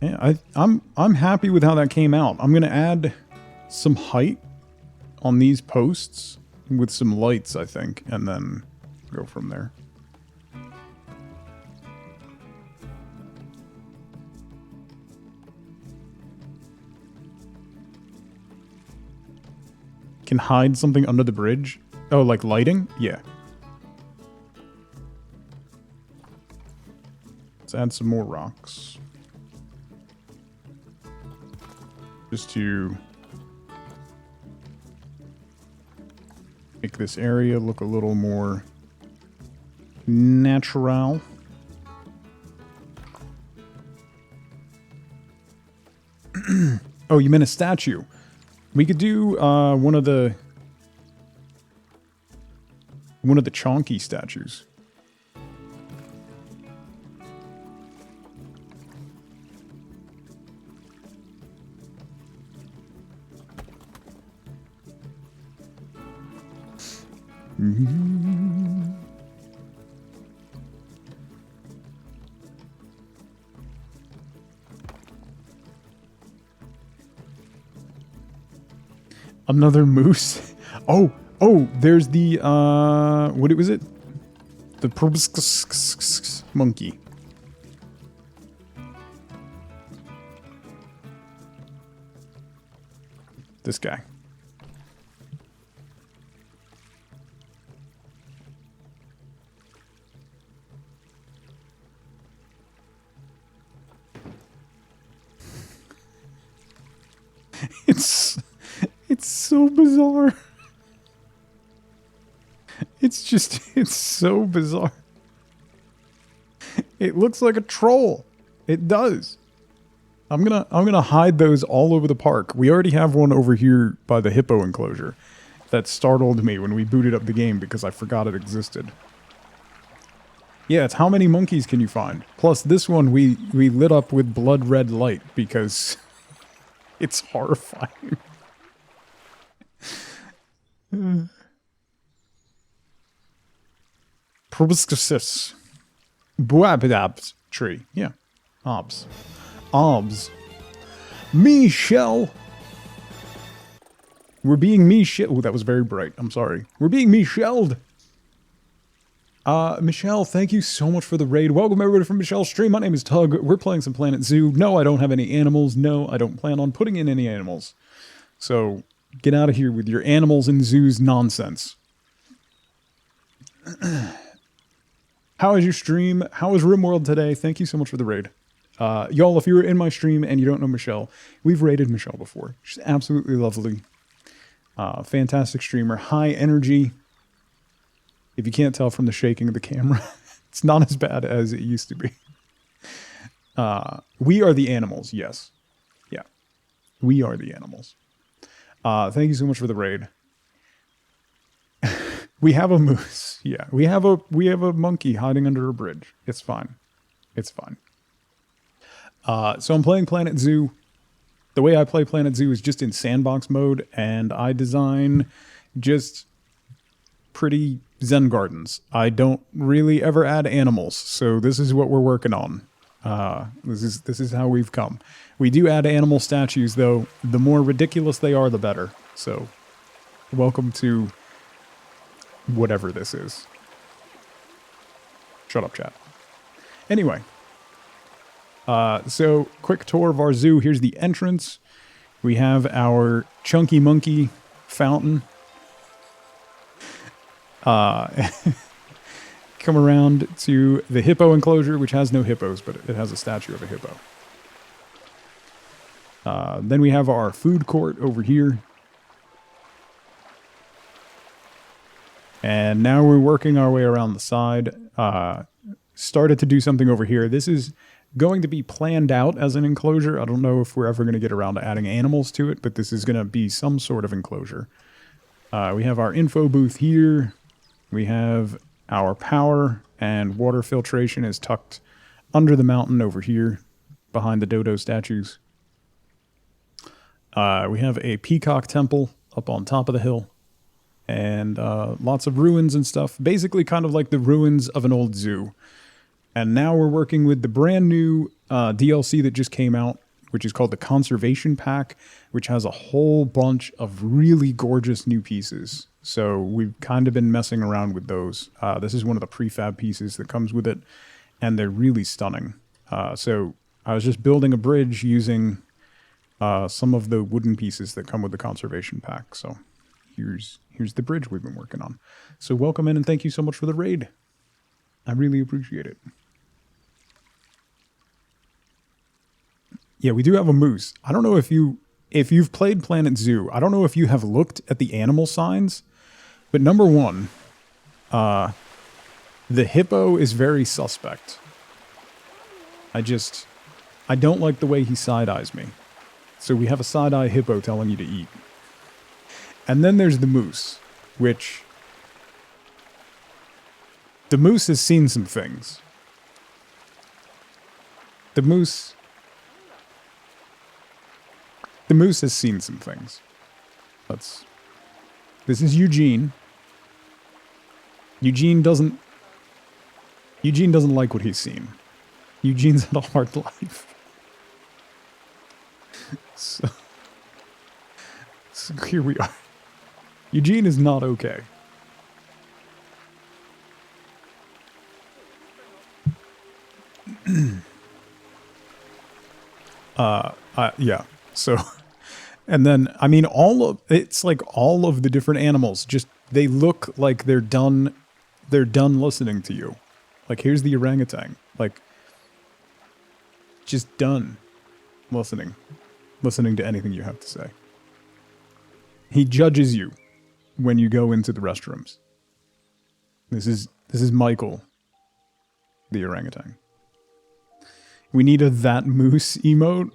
Yeah, I'm happy with how that came out. I'm gonna add some height on these posts with some lights, I think, and then go from there. Can hide something under the bridge? Oh, like lighting? Yeah. Let's add some more rocks. Just to make this area look a little more natural. Oh, you meant a statue. We could do one of the one of the Chonky statues. Another moose. Oh, there's the what was it? The proboscis monkey. This guy. It's so bizarre. It's so bizarre. It looks like a troll. It does. I'm gonna hide those all over the park. We already have one over here by the hippo enclosure that startled me when we booted up the game because I forgot it existed. Yeah, it's how many monkeys can you find? Plus this one we lit up with blood red light because it's horrifying. Proboscis. Buabidabs tree. Yeah. Obs. Michelle. We're being Michelle. Oh, that was very bright. I'm sorry. We're being Michelled. Michelle, thank you so much for the raid. Welcome everybody from Michelle's stream. My name is Tug. We're playing some Planet Zoo. No, I don't have any animals. No, I don't plan on putting in any animals. So, get out of here with your animals and zoos nonsense. How is your stream? How is RimWorld today? Thank you so much for the raid. Y'all, if you were in my stream and you don't know Michelle, we've raided Michelle before. She's absolutely lovely. Fantastic streamer. High energy. If you can't tell from the shaking of the camera, it's not as bad as it used to be. We are the animals, yes. Yeah. We are the animals. Thank you so much for the raid. We have a moose. Yeah, we have a monkey hiding under a bridge. It's fine. It's fine. So I'm playing Planet Zoo. The way I play Planet Zoo is just in sandbox mode, and I design just pretty Zen gardens. I don't really ever add animals, so this is what we're working on. This is how we've come. We do add animal statues, though. The more ridiculous they are, the better. So, welcome to whatever this is. Shut up, chat. Anyway. So, quick tour of our zoo. Here's the entrance. We have our Chunky Monkey fountain. Come around to the hippo enclosure, which has no hippos, but it has a statue of a hippo. Then we have our food court over here. And now we're working our way around the side. Started to do something over here. This is going to be planned out as an enclosure. I don't know if we're ever going to get around to adding animals to it, but this is going to be some sort of enclosure. We have our info booth here. We have our power and water filtration is tucked under the mountain over here behind the dodo statues. We have a peacock temple up on top of the hill. And lots of ruins and stuff. Basically kind of like the ruins of an old zoo. And now we're working with the brand new DLC that just came out, which is called the Conservation Pack, which has a whole bunch of really gorgeous new pieces. So we've kind of been messing around with those. This is one of the prefab pieces that comes with it, and they're really stunning. So I was just building a bridge using some of the wooden pieces that come with the Conservation Pack. So here's the bridge we've been working on. So welcome in and thank you so much for the raid. I really appreciate it. Yeah, we do have a moose. I don't know if you've played Planet Zoo. I don't know if you have looked at the animal signs, but number one, the hippo is very suspect. I don't like the way he side-eyes me. So we have a side-eye hippo telling you to eat. And then there's the moose, which The moose has seen some things. The moose has seen some things. This is Eugene. Eugene doesn't like what he's seen. Eugene's had a hard life. So here we are. Eugene is not okay. Yeah. So, and then, I mean, it's like all of the different animals, just, they look like they're done listening to you. Like, here's the orangutan. Like, just done listening to anything you have to say. He judges you when you go into the restrooms. This is Michael, the orangutan. We need a that moose emote.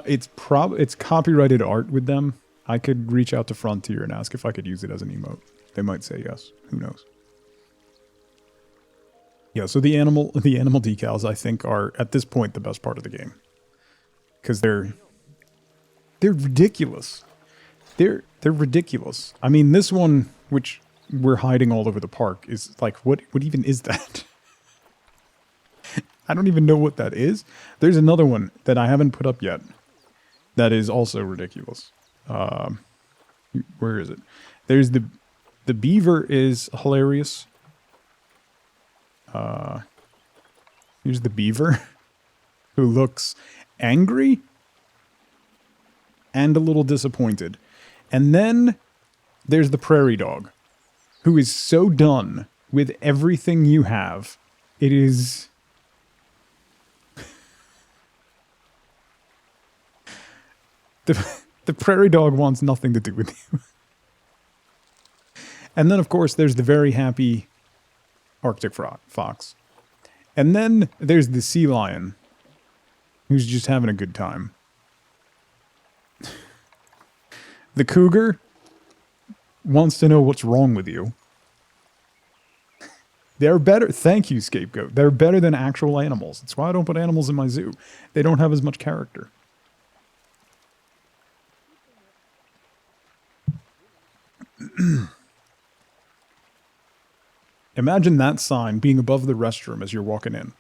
It's copyrighted art with them. I could reach out to Frontier and ask if I could use it as an emote. They might say yes. Who knows? Yeah, so the animal decals, I think, are at this point the best part of the game, because they're ridiculous. They're ridiculous. I mean, this one, which we're hiding all over the park, is like, what even is that? I don't even know what that is. There's another one that I haven't put up yet that is also ridiculous. Where is it? There's the beaver is hilarious. Here's the beaver who looks angry and a little disappointed. And then there's the prairie dog who is so done with everything you have. It is... The prairie dog wants nothing to do with you. And then, of course, there's the very happy Arctic fox. And then there's the sea lion, who's just having a good time. The cougar wants to know what's wrong with you. They're better. Thank you, Scapegoat. They're better than actual animals. That's why I don't put animals in my zoo. They don't have as much character. Imagine that sign being above the restroom as you're walking in.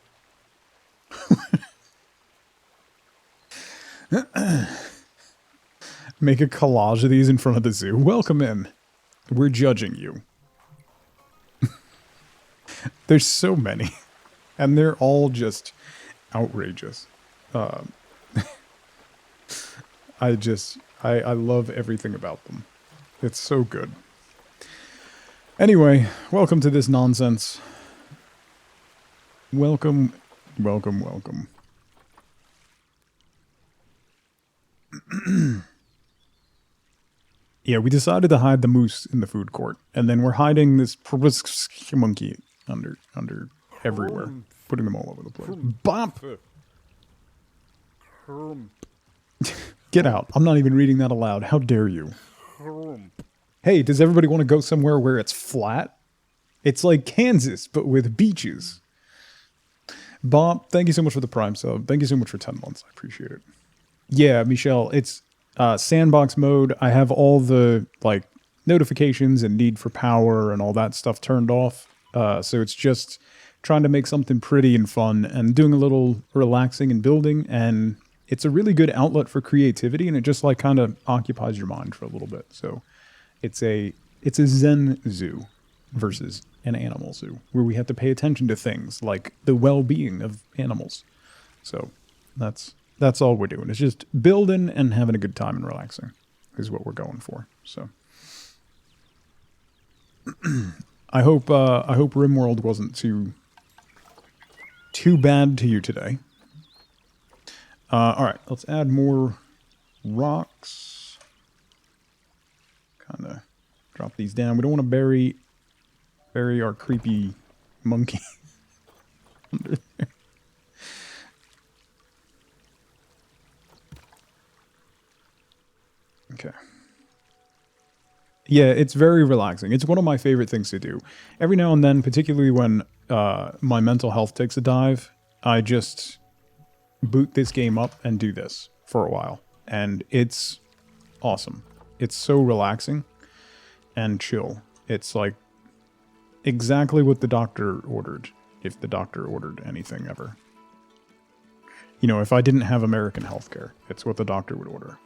Make a collage of these in front of the zoo. Welcome in. We're judging you. There's so many. And they're all just outrageous. I love everything about them. It's so good. Anyway, welcome to this nonsense. Welcome, welcome, welcome. Yeah, we decided to hide the moose in the food court, and then we're hiding this monkey under everywhere, putting them all over the place. Bop! Get out. I'm not even reading that aloud. How dare you? Hey, does everybody want to go somewhere where it's flat? It's like Kansas, but with beaches. Bob, thank you so much for the Prime sub. Thank you so much for 10 months. I appreciate it. Yeah, Michelle, it's sandbox mode. I have all the like notifications and need for power and all that stuff turned off. So it's just trying to make something pretty and fun and doing a little relaxing and building. And it's a really good outlet for creativity, and it just like kind of occupies your mind for a little bit. So it's a Zen zoo versus an animal zoo, where we have to pay attention to things like the well-being of animals. So that's all we're doing. It's just building and having a good time and relaxing is what we're going for. So I hope RimWorld wasn't too bad to you today. All right, let's add more rocks. Kind of drop these down. We don't want to bury our creepy monkey under there. Okay. Yeah, it's very relaxing. It's one of my favorite things to do. Every now and then, particularly when my mental health takes a dive, I just boot this game up and do this for a while. And it's awesome. It's so relaxing and chill. It's like exactly what the doctor ordered, if the doctor ordered anything ever. You know, if I didn't have American healthcare, it's what the doctor would order.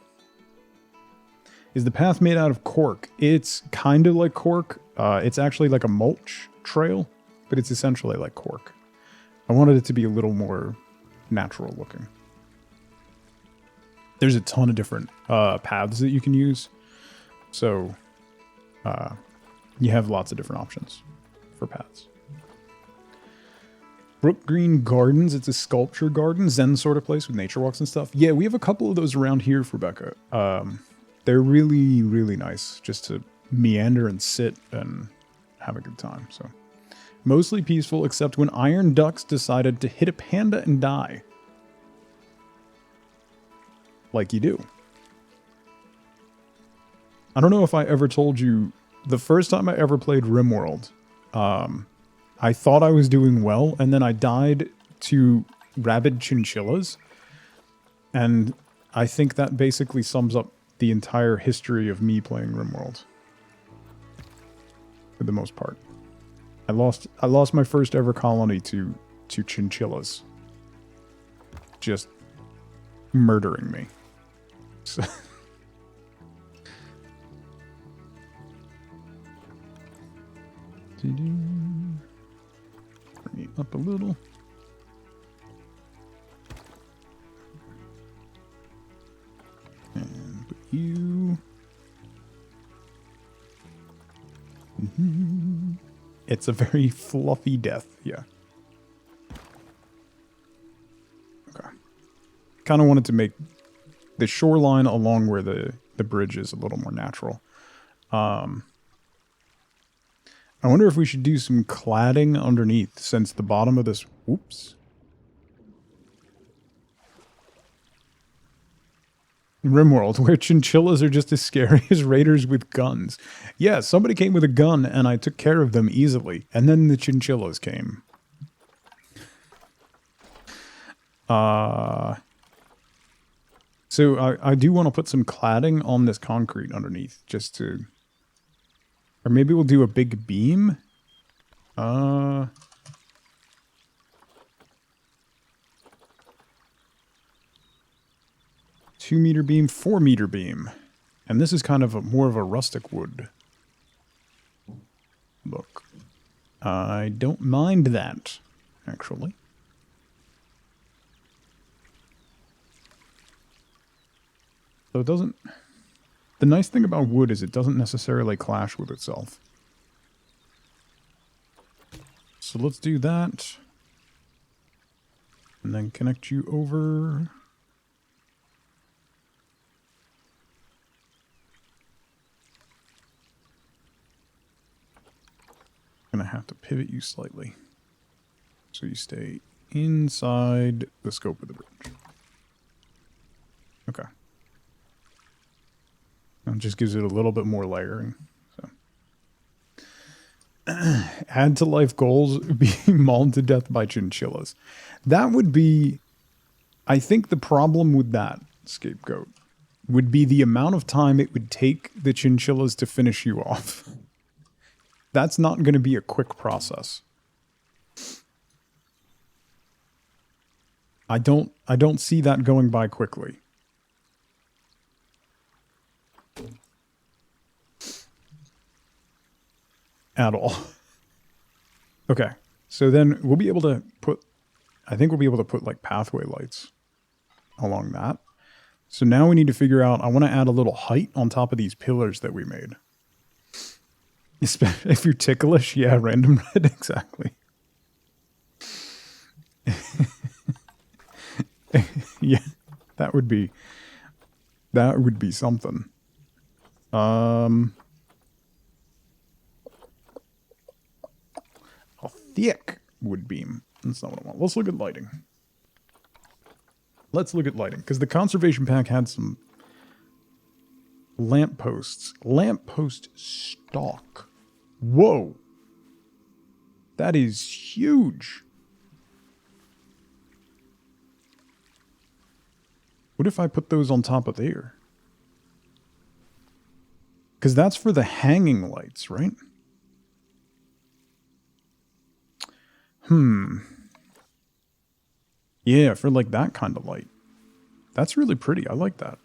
Is the path made out of cork? It's kind of like cork. It's actually like a mulch trail, but it's essentially like cork. I wanted it to be a little more natural looking. There's a ton of different paths that you can use. So you have lots of different options for paths. Brook Green Gardens. It's a sculpture garden, zen sort of place with nature walks and stuff. Yeah, we have a couple of those around here, Rebecca. They're really, really nice just to meander and sit and have a good time. So mostly peaceful, except when iron ducks decided to hit a panda and die. Like you do. I don't know if I ever told you, the first time I ever played RimWorld, I thought I was doing well, and then I died to rabid chinchillas. And I think that basically sums up the entire history of me playing RimWorld. For the most part. I lost my first ever colony to chinchillas. Just murdering me. So bring it up a little. And put you. It's a very fluffy death, yeah. Okay. Kind of wanted to make the shoreline along where the bridge is a little more natural. I wonder if we should do some cladding underneath, since the bottom of this... Whoops. RimWorld, where chinchillas are just as scary as raiders with guns. Yeah, somebody came with a gun, and I took care of them easily. And then the chinchillas came. So I do want to put some cladding on this concrete underneath, just to... Or maybe we'll do a big beam. 2-meter beam, 4-meter beam. And this is kind of more of a rustic wood look. I don't mind that, actually. So it doesn't... The nice thing about wood is it doesn't necessarily clash with itself. So let's do that. And then connect you over. Gonna have to pivot you slightly. So you stay inside the scope of the bridge. Okay. It just gives it a little bit more layering. So, add to life goals: being mauled to death by chinchillas. That would be, I think, the problem with that scapegoat would be the amount of time it would take the chinchillas to finish you off. That's not going to be a quick process. I don't see that going by quickly. At all. Okay, so then we'll be able to put, I think we'll be able to put like pathway lights along that. So now we need to figure out, I want to add a little height on top of these pillars that we made. If you're ticklish, yeah, random red, exactly. Yeah, that would be something. A thick wood beam. That's not what I want. Let's look at lighting. Let's look at lighting, because the conservation pack had some Lampposts. Lamppost stock. Whoa. That is huge. What if I put those on top of there? Because that's for the hanging lights, right? Yeah, for like that kind of light. That's really pretty. I like that.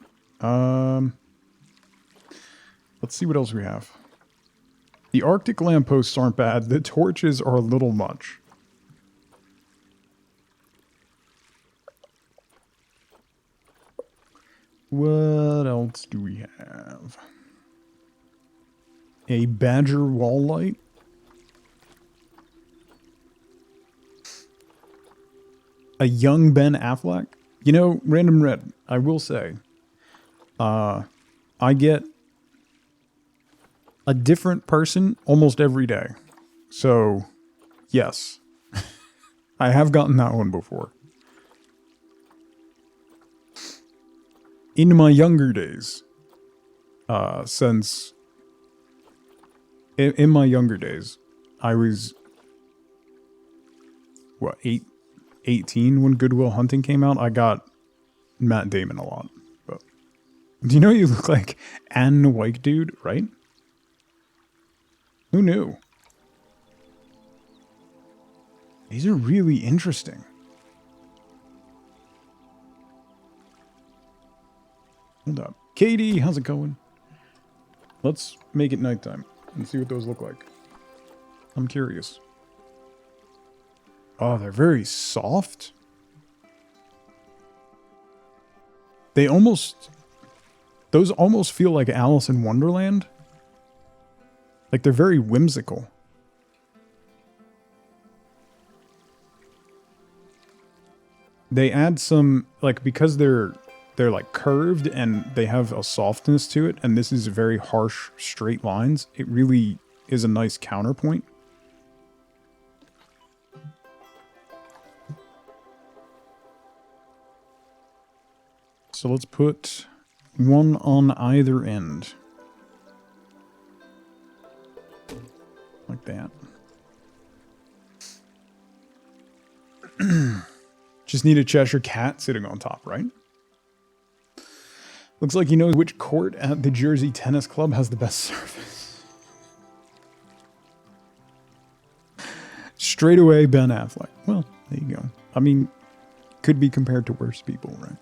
Let's see what else we have. The Arctic lampposts aren't bad. The torches are a little much. What else do we have? A badger wall light. A young Ben Affleck. You know, Random Red, I will say, I get a different person almost every day. So, yes. I have gotten that one before. In my younger days, in my younger days, I was, what, 18 when Good Will Hunting came out. I got Matt Damon a lot. But do you know you look like Anne White dude, right? Who knew? These are really interesting. Hold up. Katie, how's it going? Let's make it nighttime and see what those look like. I'm curious. Oh, they're very soft. Those almost feel like Alice in Wonderland. Like they're very whimsical. They add some, like, because they're like curved and they have a softness to it, and this is very harsh straight lines, it really is a nice counterpoint. So let's put one on either end. Like that. Just need a Cheshire Cat sitting on top, right? Looks like you know which court at the Jersey Tennis Club has the best service. Straight away, Ben Affleck. Well, there you go. I mean, could be compared to worse people, right?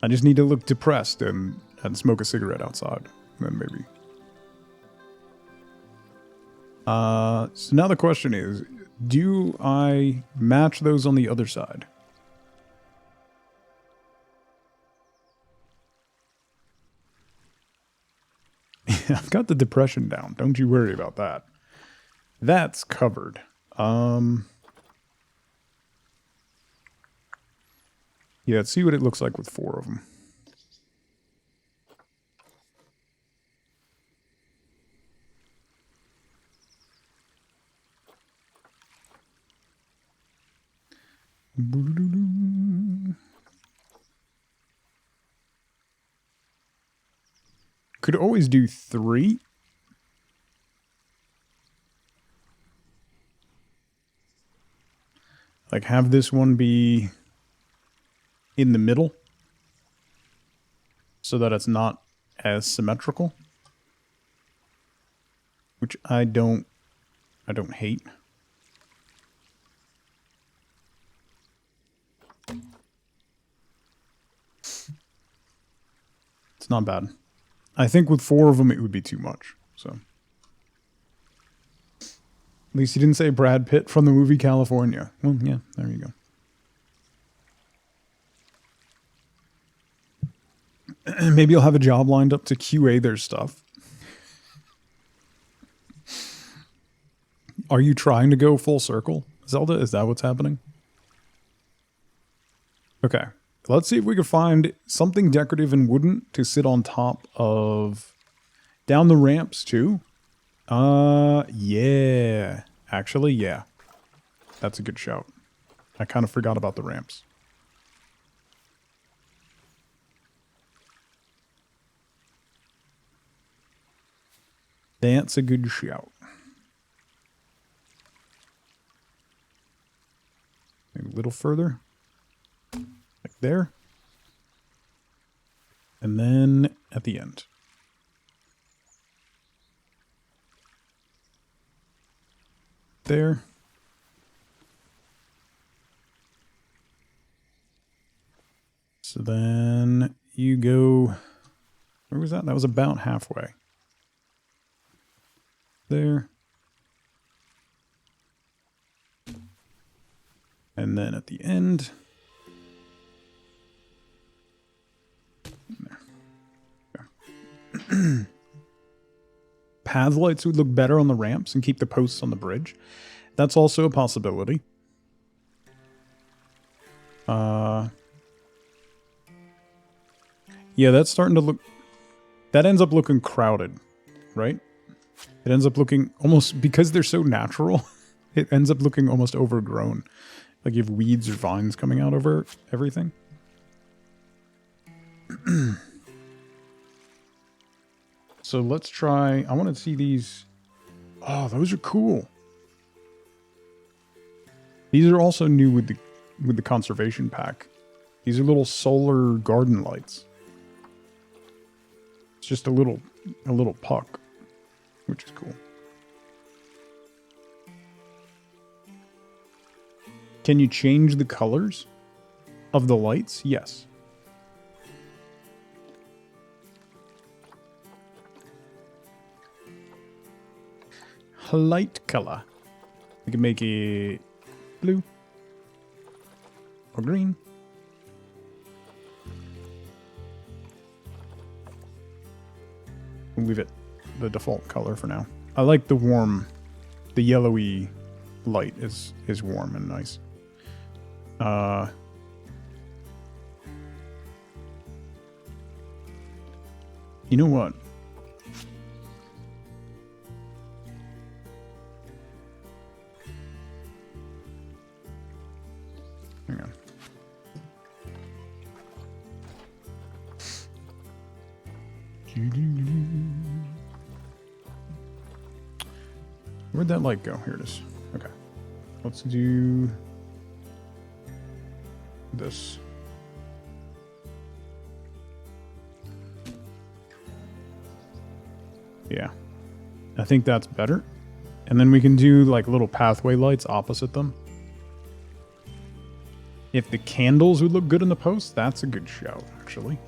I just need to look depressed and smoke a cigarette outside. Then maybe. So now the question is, do I match those on the other side? I've got the depression down. Don't you worry about that. That's covered. Yeah, let's see what it looks like with 4 of them. Could always do 3. Like have this one be in the middle so that it's not as symmetrical, which I don't hate. It's not bad. I think with 4 of them it would be too much, so. At least you didn't say Brad Pitt from the movie California. Well, yeah, there you go. Maybe you'll have a job lined up to QA their stuff. Are you trying to go full circle, Zelda? Is that what's happening? Okay. Let's see if we can find something decorative and wooden to sit on top of... Down the ramps, too? Yeah. Actually, yeah. That's a good shout. I kind of forgot about the ramps. That's a good shout. Maybe a little further. Like there. And then at the end. There. So then you go, where was that? That was about halfway. There. And then at the end. There. Path lights would look better on the ramps and keep the posts on the bridge. That's also a possibility. Yeah, that's starting to look... That ends up looking crowded, right? It ends up looking almost... Because they're so natural, it ends up looking almost overgrown. Like you have weeds or vines coming out over everything. So let's try... I want to see these... Oh, those are cool. These are also new with the conservation pack. These are little solar garden lights. It's just a little puck, which is cool. Can you change the colors of the lights? Yes. Light color. We can make it blue or green. We'll leave it the default color for now. I like the warm, the yellowy light is warm and nice. You know what? Hang on. Where'd that light go? Here it is. Okay. Let's do this. Yeah. I think that's better. And then we can do like little pathway lights opposite them. If the candles would look good in the post, that's a good shout, actually.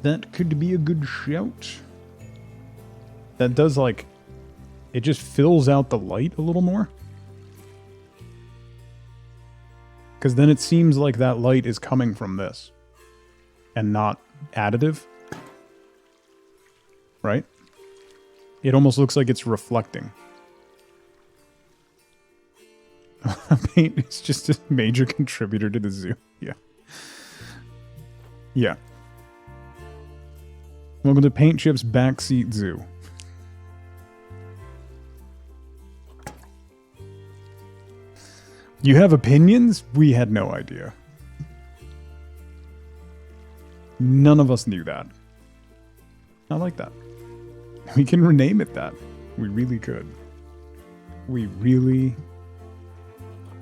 That could be a good shout. That does like... It just fills out the light a little more. Because then it seems like that light is coming from this. And not additive. Right? It almost looks like it's reflecting. Paint is just a major contributor to the zoo. Yeah. Yeah. Welcome to Paint Chip's Backseat Zoo. You have opinions? We had no idea. None of us knew that. I like that. We can rename it that. We really could. We really,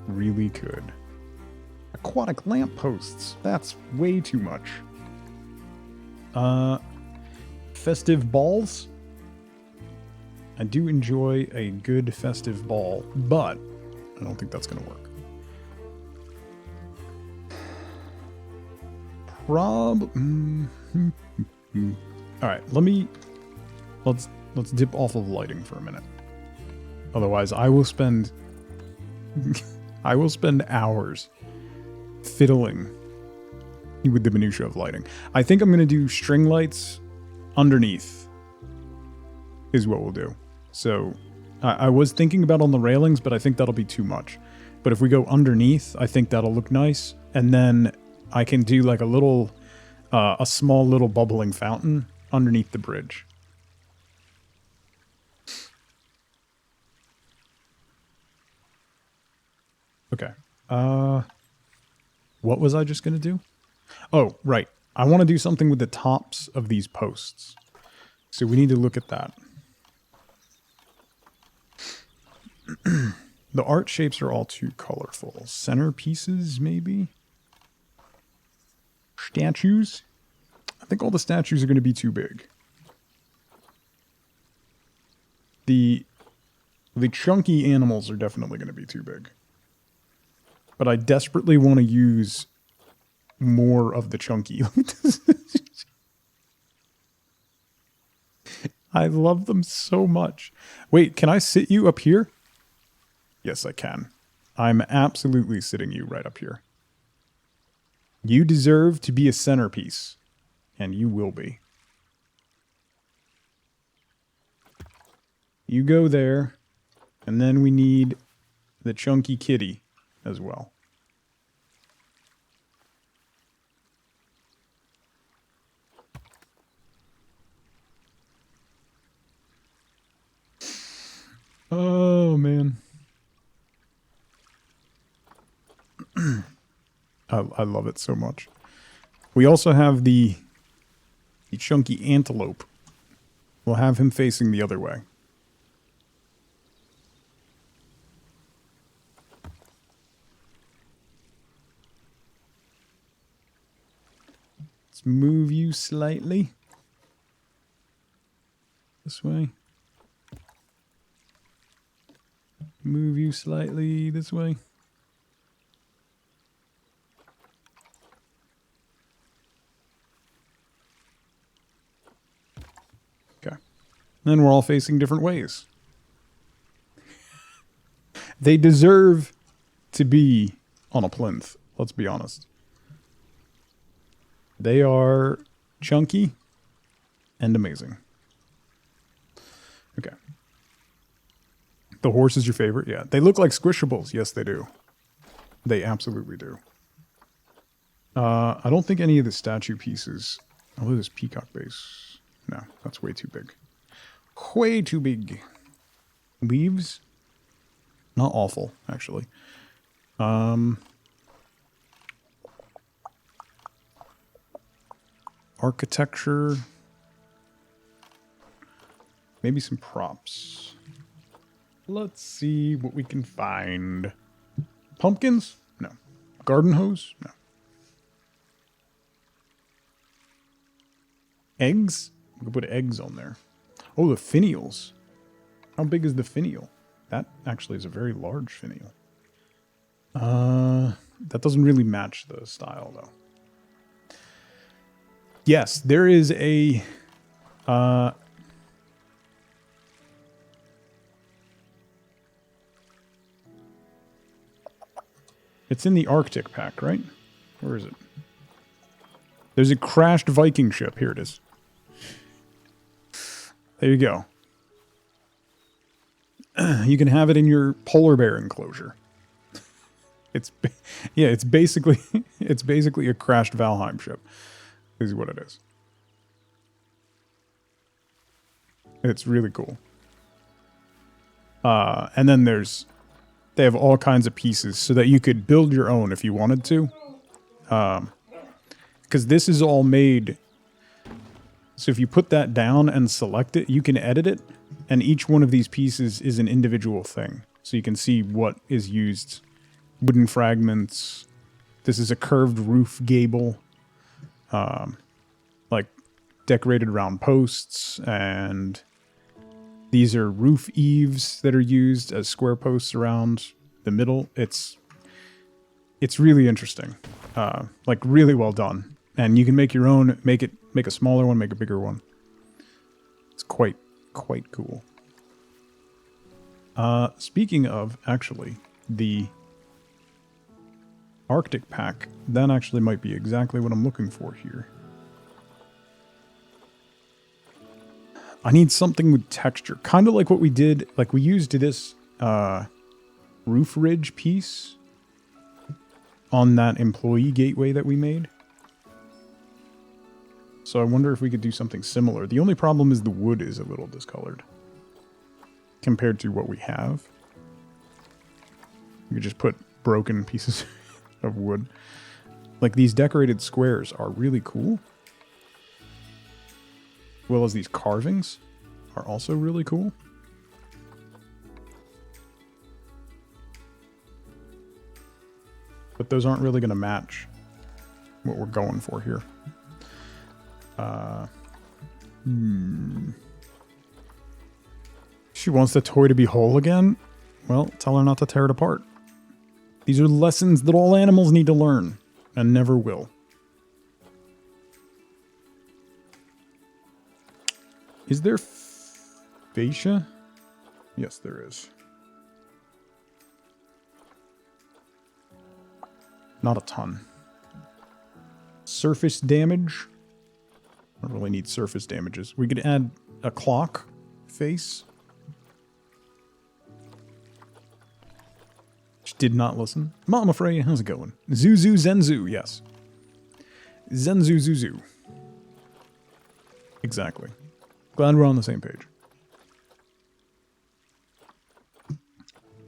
really could. Aquatic lampposts. That's way too much. Festive balls. I do enjoy a good festive ball, but I don't think that's going to work. All right, let's dip off of lighting for a minute. Otherwise, I will spend hours fiddling with the minutia of lighting. I think I'm going to do string lights underneath is what we'll do. So I was thinking about on the railings, but I think that'll be too much. But if we go underneath, I think that'll look nice. And then I can do like a small little bubbling fountain underneath the bridge. Okay. What was I just going to do? Oh, right. I want to do something with the tops of these posts. So we need to look at that. The art shapes are all too colorful. Centerpieces, maybe? Statues? I think all the statues are going to be too big. The chunky animals are definitely going to be too big. But I desperately want to use more of the chunky. I love them so much. Wait, can I sit you up here? Yes, I can. I'm absolutely sitting you right up here. You deserve to be a centerpiece. And you will be. You go there. And then we need the chunky kitty as well. Oh, man. I love it so much. We also have the chunky antelope. We'll have him facing the other way. Let's move you slightly. This way. Move you slightly this way. Okay. Then we're all facing different ways. They deserve to be on a plinth, let's be honest. They are chunky and amazing. Okay. The horse is your favorite? Yeah. They look like squishables. Yes, they do. They absolutely do. I don't think any of the statue pieces... Oh, this peacock base. No, that's way too big. Way too big. Leaves? Not awful, actually. Architecture. Maybe some props. Let's see what we can find. Pumpkins? No. Garden hose? No. Eggs? We could put eggs on there. Oh, the finials. How big is the finial? That actually is a very large finial. That doesn't really match the style, though. Yes, there is a... It's in the Arctic pack, right? Where is it? There's a crashed Viking ship. Here it is. There you go. You can have it in your polar bear enclosure. It's basically a crashed Valheim ship. Is what it is. It's really cool. And then they have all kinds of pieces so that you could build your own if you wanted to. Because this is all made. So if you put that down and select it, you can edit it. And each one of these pieces is an individual thing. So you can see what is used. Wooden fragments. This is a curved roof gable. Like decorated around posts. And these are roof eaves that are used as square posts around the middle. It's really interesting. Like really well done. And you can make your own, make a smaller one, make a bigger one. It's quite cool. Speaking of, actually, the Arctic pack, that actually might be exactly what I'm looking for here. I need something with texture. Kind of like what we did, like we used this roof ridge piece on that employee gateway that we made. So I wonder if we could do something similar. The only problem is the wood is a little discolored compared to what we have. We could just put broken pieces of wood. Like, these decorated squares are really cool. As well as these carvings are also really cool. But those aren't really going to match what we're going for here. She wants the toy to be whole again? Well, tell her not to tear it apart. These are lessons that all animals need to learn, and never will. Is there fascia? Yes, there is. Not a ton. Surface damage. I don't really need surface damages. We could add a clock face. Which did not listen. Mama Freya, how's it going? Zuzu Zenzu, yes. Zenzu Zuzu. Exactly. Glad we're on the same page.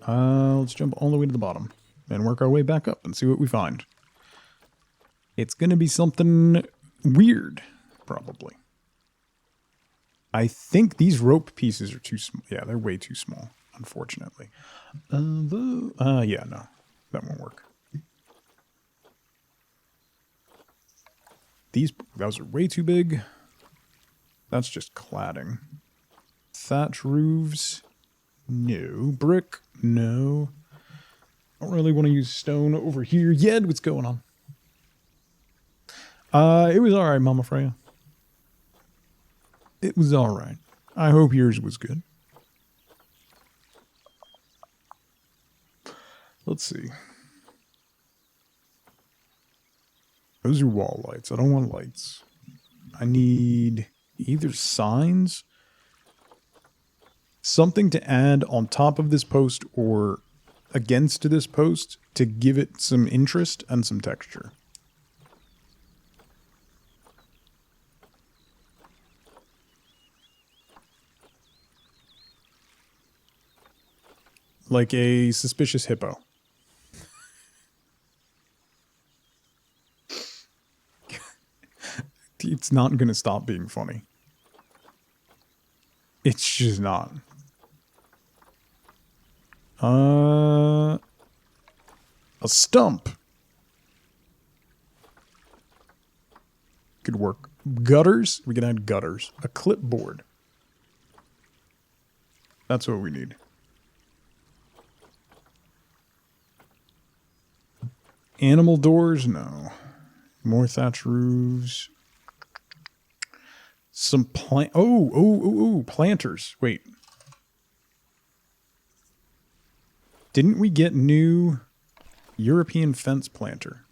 Let's jump all the way to the bottom and work our way back up and see what we find. It's gonna be something weird, probably. I think these rope pieces are too small. Yeah, they're way too small, unfortunately. Yeah, no, that won't work. Those are way too big. That's just cladding. Thatch roofs, no. Brick, no. Don't really want to use stone over here yet. What's going on? It was alright, Mama Freya. It was alright. I hope yours was good. Let's see. Those are wall lights. I don't want lights. I need either signs, something to add on top of this post or against this post to give it some interest and some texture. Like a suspicious hippo. It's not going to stop being funny. It's just not. A stump. Could work. Gutters. We can add gutters. A clipboard. That's what we need. Animal doors? No. More thatch roofs. Some planters. Wait. Didn't we get new European fence planter?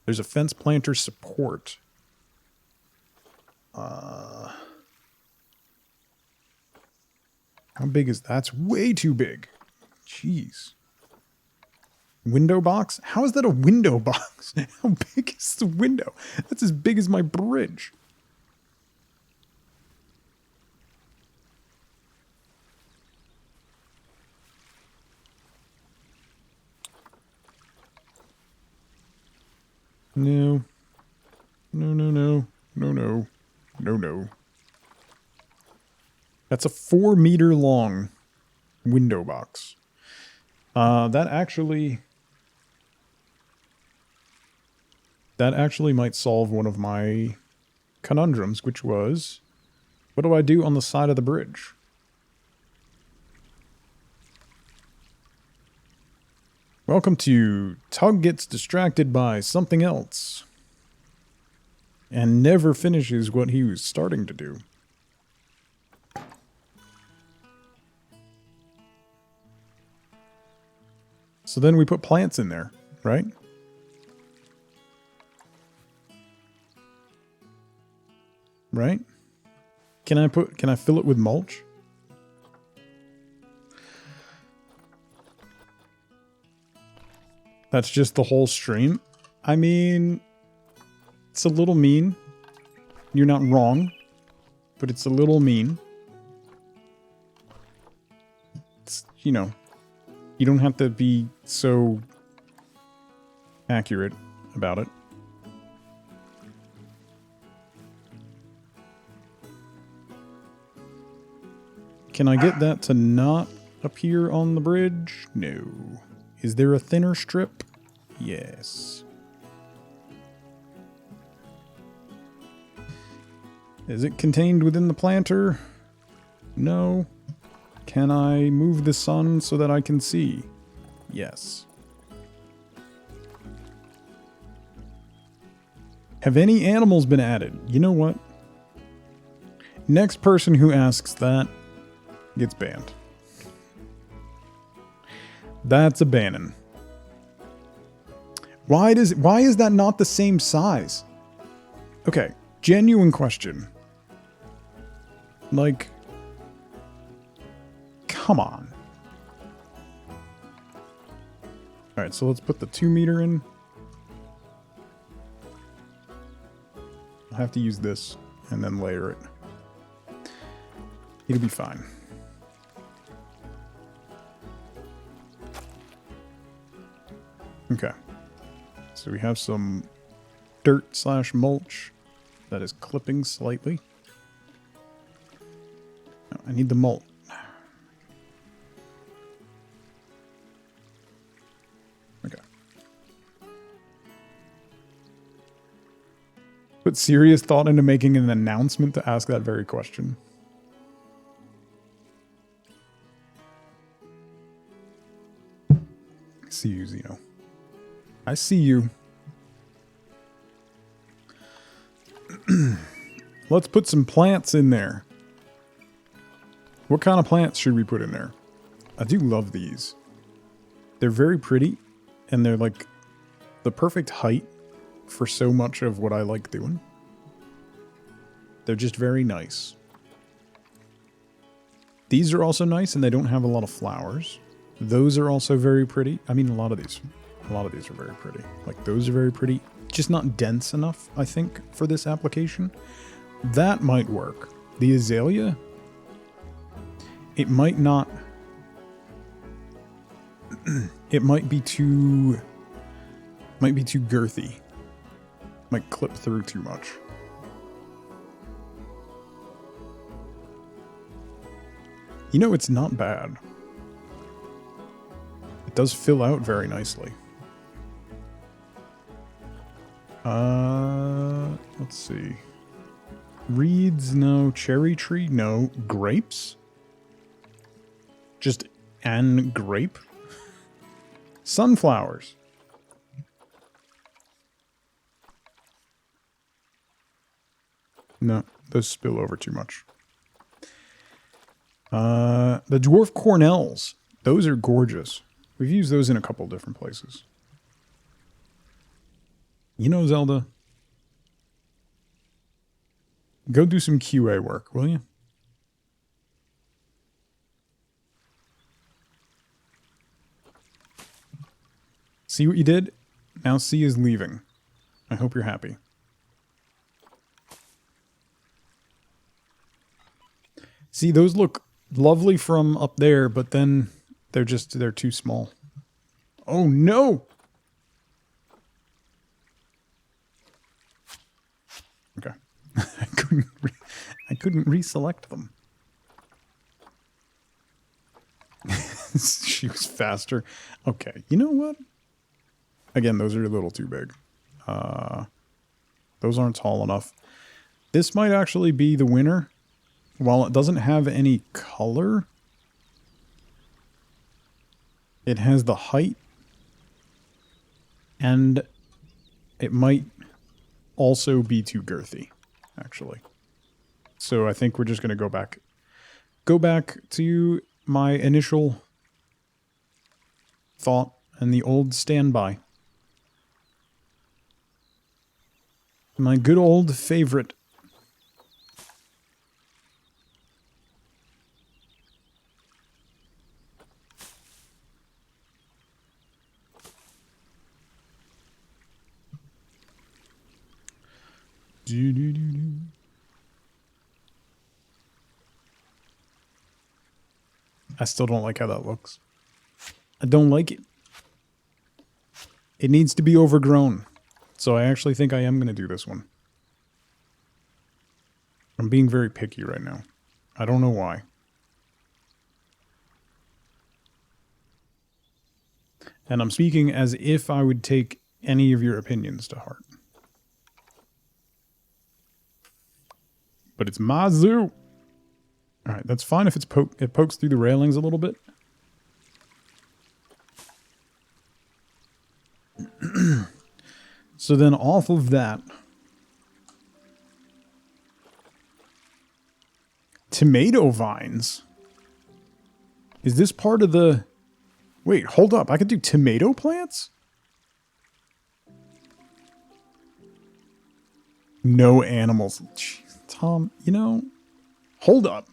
There's a fence planter support. How big is that? That's way too big. Jeez. Window box? How is that a window box? How big is the window? That's as big as my bridge. No. No, no, no. No, no. No, no. That's a 4-meter long window box. That actually might solve one of my conundrums, which was, what do I do on the side of the bridge? Welcome to Tug Gets Distracted by Something Else and never finishes what he was starting to do. So then we put plants in there, right? Right? Can I fill it with mulch? That's just the whole stream? I mean, it's a little mean. You're not wrong, but it's a little mean. It's, you know, you don't have to be so accurate about it. Can I get that to not appear on the bridge? No. Is there a thinner strip? Yes. Is it contained within the planter? No. Can I move the sun so that I can see? Yes. Have any animals been added? You know what? Next person who asks that gets banned. That's a banning. Why is that not the same size? Okay, genuine question. Like, come on. Alright, so let's put the 2 meter in. I'll have to use this and then layer it. It'll be fine. Okay. So we have some dirt / mulch that is clipping slightly. No, I need the mulch. Okay. Put serious thought into making an announcement to ask that very question. I see you, Zeno. I see you. Let's put some plants in there. What kind of plants should we put in there? I do love these. They're very pretty, and they're like the perfect height for so much of what I like doing. They're just very nice. These are also nice, and they don't have a lot of flowers. Those are also very pretty. I mean, a lot of these are very pretty. Like, those are very pretty. Just not dense enough, I think, for this application. That might work. The azalea, it might not... it might be too girthy. Might clip through too much. You know, it's not bad. It does fill out very nicely. Let's see. Reeds, no. Cherry tree, no. Grapes? Just an grape? Sunflowers. No, those spill over too much. The dwarf cornels. Those are gorgeous. We've used those in a couple different places. You know, Zelda, go do some QA work, will you? See what you did? Now C is leaving. I hope you're happy. See, those look lovely from up there, but then they're too small. Oh no! Okay. I couldn't reselect them. She was faster. Okay, you know what? Again, those are a little too big. Those aren't tall enough. This might actually be the winner. While it doesn't have any color, it has the height, and it might also be too girthy, actually. So I think we're just going to go back to my initial thought and the old standby. My good old favorite. I still don't like how that looks. I don't like it. It needs to be overgrown. So I actually think I am going to do this one. I'm being very picky right now. I don't know why. And I'm speaking as if I would take any of your opinions to heart. But it's my zoo. Alright, that's fine if it pokes through the railings a little bit. So then off of that, tomato vines. Is this part of the... Wait, hold up. I could do tomato plants? No animals. Jeez, Tom, you know... Hold up.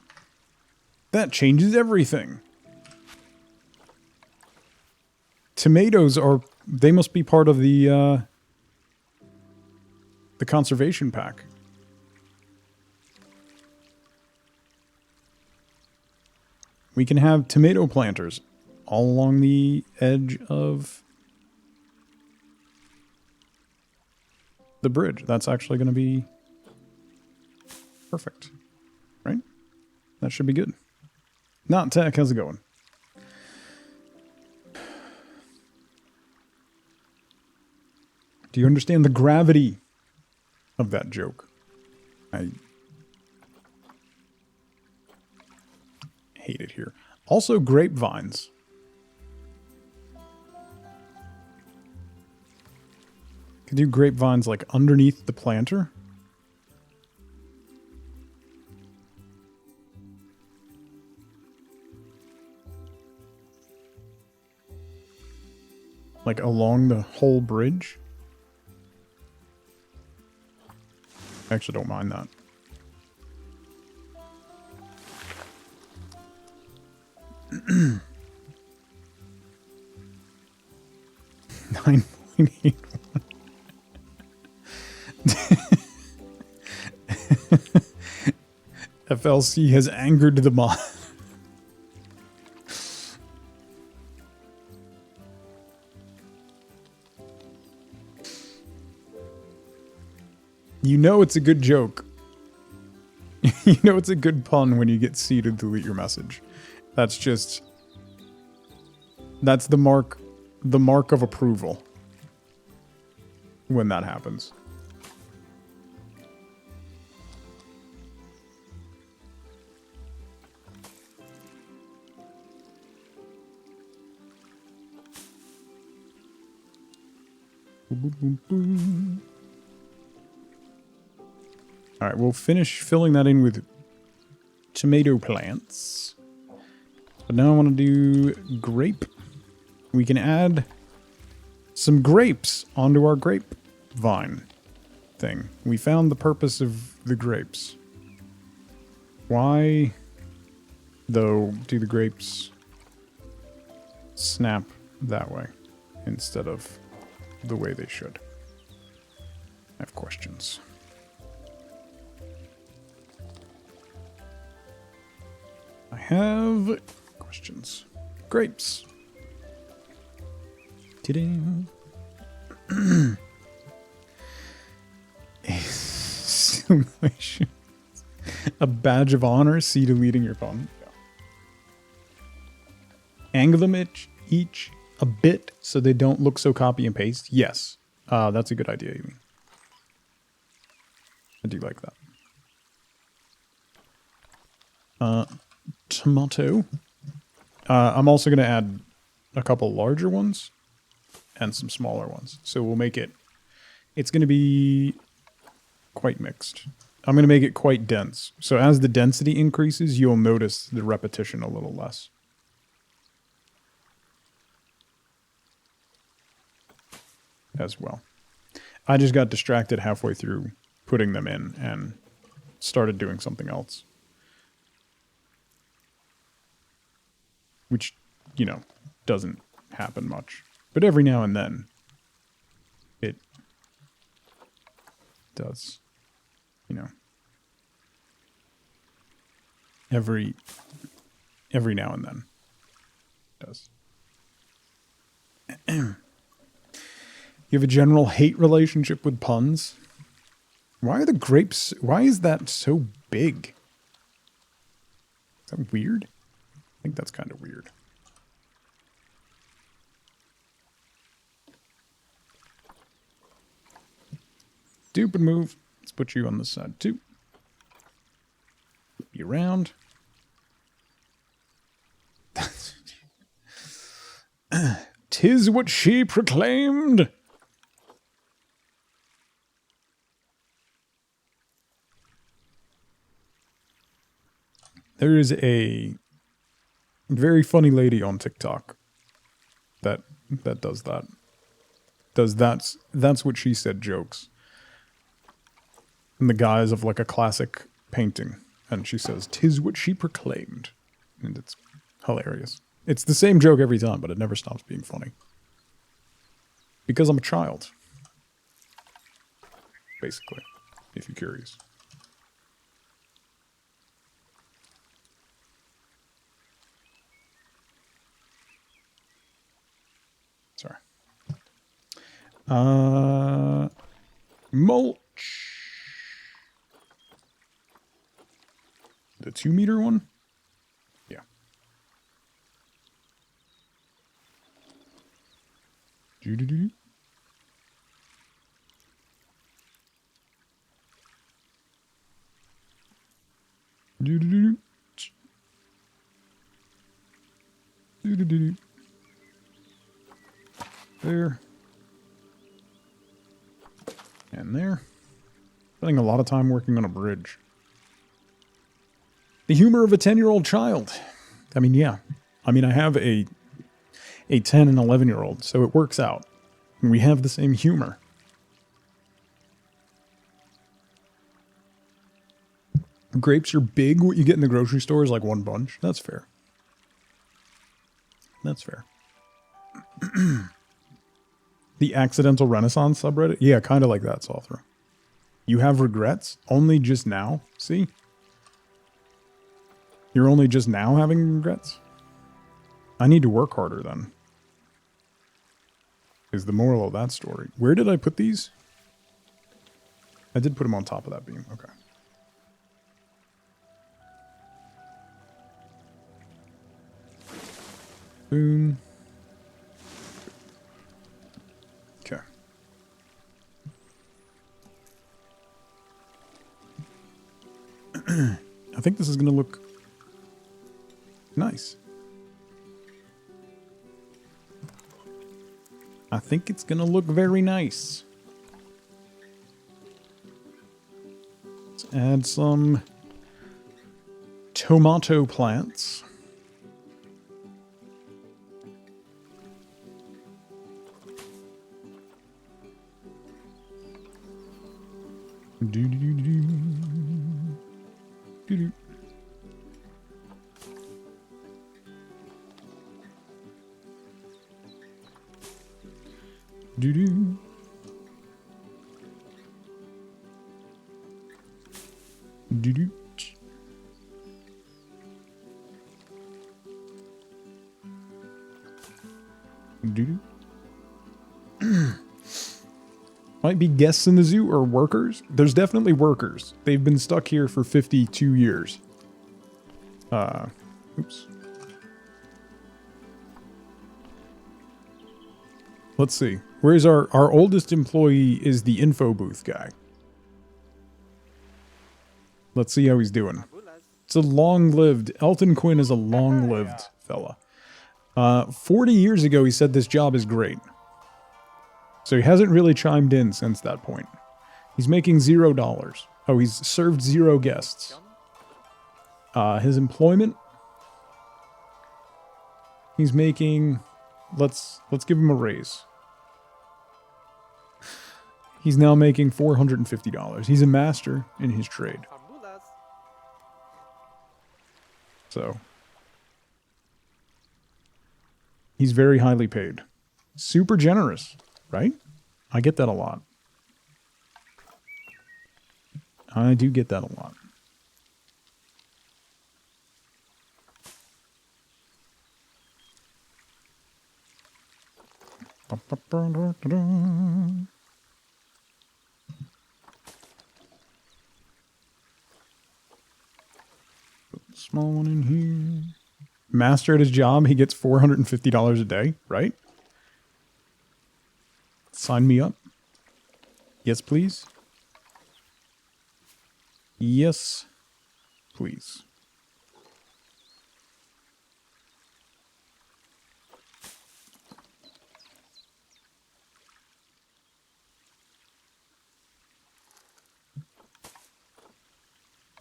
That changes everything. Tomatoes are... They must be part of the conservation pack. We can have tomato planters all along the edge of the bridge. That's actually going to be perfect, right? That should be good. Not Tech, how's it going? Do you understand the gravity of that joke? I hate it here. Also, grapevines. Could do grapevines like underneath the planter. Like along the whole bridge. I actually don't mind that. $9.81. FLC has angered the mod. You know it's a good joke. You know it's a good pun when you get C to delete your message. That's just... That's the mark of approval. When that happens. Alright, we'll finish filling that in with tomato plants. But now I want to do grape. We can add some grapes onto our grapevine thing. We found the purpose of the grapes. Why, though, do the grapes snap that way instead of the way they should? I have questions. I have questions. Grapes. Ta-da. Simulation. A badge of honor. See deleting your phone. Yeah. Angle them each a bit so they don't look so copy and paste. Yes. That's a good idea, you mean. I do like that. Tomato. I'm also going to add a couple larger ones and some smaller ones. So we'll make it... It's going to be quite mixed. I'm going to make it quite dense. So as the density increases, you'll notice the repetition a little less. As well. I just got distracted halfway through putting them in and started doing something else. Which, you know, doesn't happen much. But every now and then, it does. You know. Every now and then. It does. You have a general hate relationship with puns? Why are the grapes... Why is that so big? Is that weird? I think that's kind of weird. Stupid move. Let's put you on this side too. Flip you around. "'Tis what she proclaimed." There is a very funny lady on TikTok that does that. That's what she said jokes. In the guise of like a classic painting. And she says, "'Tis what she proclaimed." And it's hilarious. It's the same joke every time, but it never stops being funny. Because I'm a child. Basically, if you're curious. Sorry. Mulch. The 2-meter one? Yeah. Do-do-do. Do-do-do. Do-do-do. There. And there. Spending a lot of time working on a bridge. The humor of a 10-year-old child. I mean, yeah. I mean, I have a 10 and 11-year-old, so it works out. And we have the same humor. Grapes are big. What you get in the grocery store is like one bunch. That's fair. That's fair. The Accidental Renaissance subreddit? Yeah, kind of like that, Sothra. You have regrets? Only just now? See? You're only just now having regrets? I need to work harder then. Is the moral of that story. Where did I put these? I did put them on top of that beam. Okay. Boom. Okay. I think this is going to look nice. I think it's going to look very nice. Let's add some tomato plants. Do-do-do-do. Do-do. Do-do. Do-do. Might be guests in the zoo or workers. There's definitely workers. They've been stuck here for 52 years. Oops. Let's see. Where's our oldest employee is the info booth guy. Let's see how he's doing. It's a long-lived... Elton Quinn is a long-lived fella. 40 years ago, he said this job is great. So he hasn't really chimed in since that point. He's making $0. Oh, he's served 0 guests. His employment... He's making... Let's give him a raise. He's now making $450. He's a master in his trade. So... He's very highly paid. Super generous, right? I get that a lot. I do get that a lot. Small one in here. Master at his job, he gets $450 a day, right? Sign me up. Yes, please. Yes, please.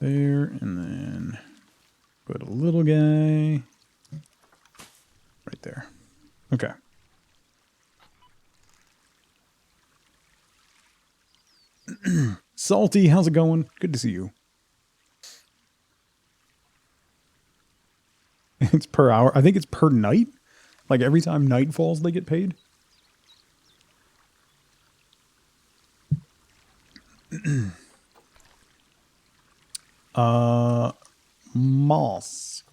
There, and then put a little guy right there. Okay. Salty, how's it going? Good to see you. It's per hour. I think it's per night. Like every time night falls, they get paid. Moss.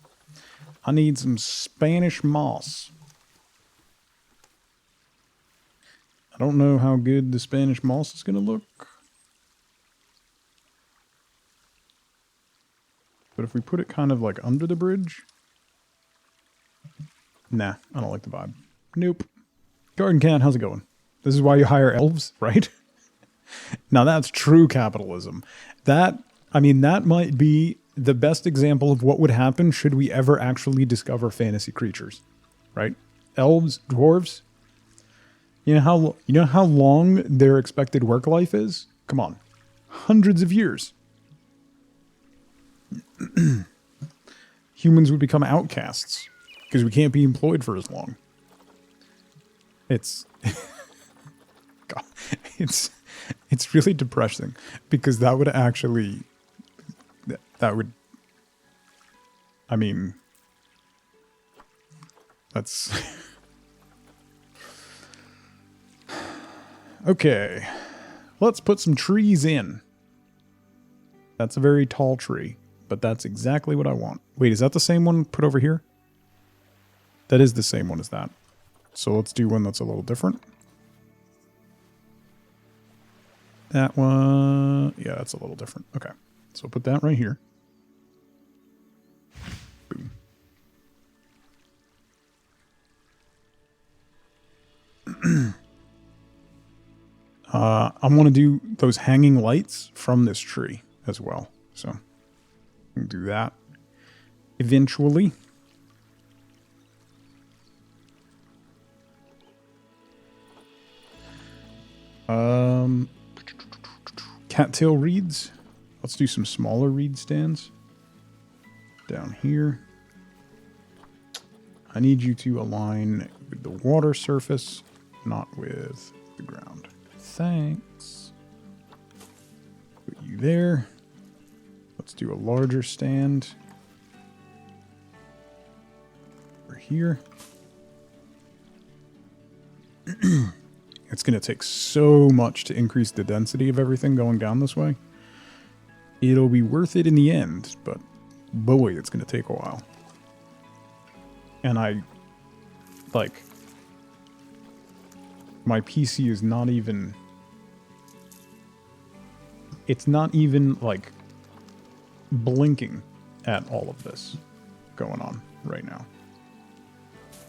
I need some Spanish moss. I don't know how good the Spanish moss is going to look. But if we put it kind of like under the bridge. Nah, I don't like the vibe. Nope. Garden Cat, how's it going? This is why you hire elves, right? Now that's true capitalism. That might be the best example of what would happen should we ever actually discover fantasy creatures, right? Elves, dwarves. You know how long their expected work life is? Come on. Hundreds of years. Humans would become outcasts because we can't be employed for as long. It's God, it's really depressing because that would actually I mean that's okay. Let's put some trees in. That's a very tall tree, but that's exactly what I want. Wait, is that the same one put over here? That is the same one as that. So let's do one that's a little different. That one, yeah, that's a little different. Okay, so put that right here. Boom. I'm going to do those hanging lights from this tree as well. So we'll do that eventually. Cattail reeds. Let's do some smaller reed stands. Down here. I need you to align with the water surface, not with the ground. Thanks. Put you there. Let's do a larger stand. Over here. It's going to take so much to increase the density of everything going down this way. It'll be worth it in the end, but boy, it's going to take a while. And my PC is not even, it's not even, like, blinking at all of this going on right now,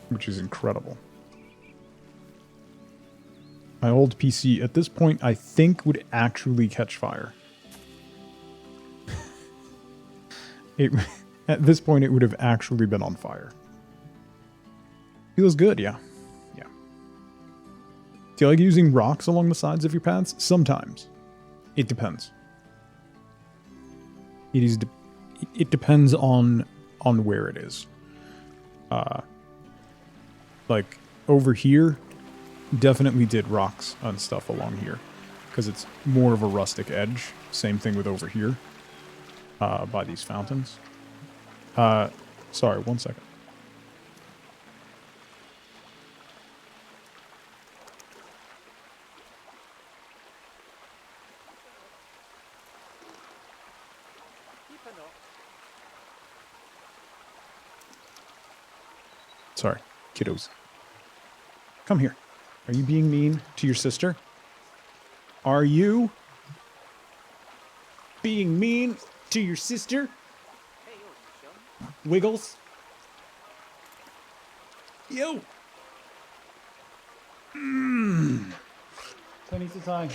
which is incredible. My old PC, at this point, I think would actually catch fire. At this point, it would have actually been on fire. Feels good, yeah. Yeah. Do you like using rocks along the sides of your paths? Sometimes. It depends. It depends on where it is. Like, over here, definitely did rocks and stuff along here. Because it's more of a rustic edge. Same thing with over here. By these fountains. Sorry, 1 second. Sorry, kiddos. Come here. Are you being mean to your sister? Are you being mean to your sister? Wiggles? Yo! Plenty of time.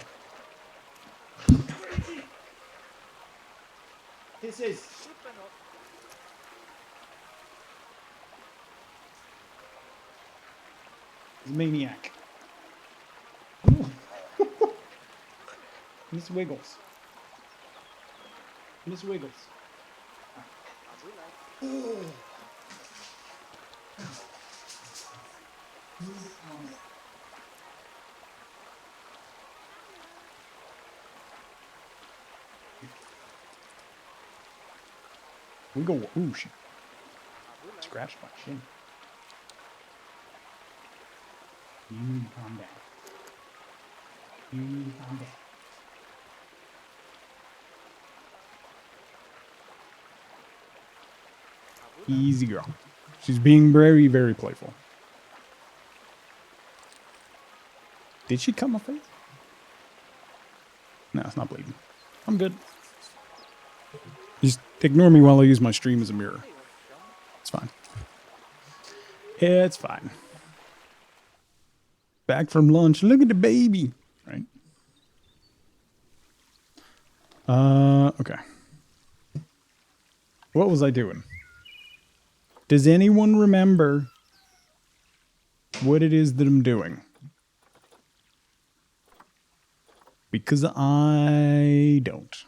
This is... He's a maniac. Miss Wiggles. Miss Wiggles. Wiggle. Ooh, she scratched my chin. You need to calm down. You need to calm down. Easy girl. She's being very, very playful. Did she cut my face? No, it's not bleeding. I'm good. Just ignore me while I use my stream as a mirror. It's fine. It's fine. Back from lunch. Look at the baby. Right? Okay. What was I doing? Does anyone remember what it is that I'm doing? Because I don't.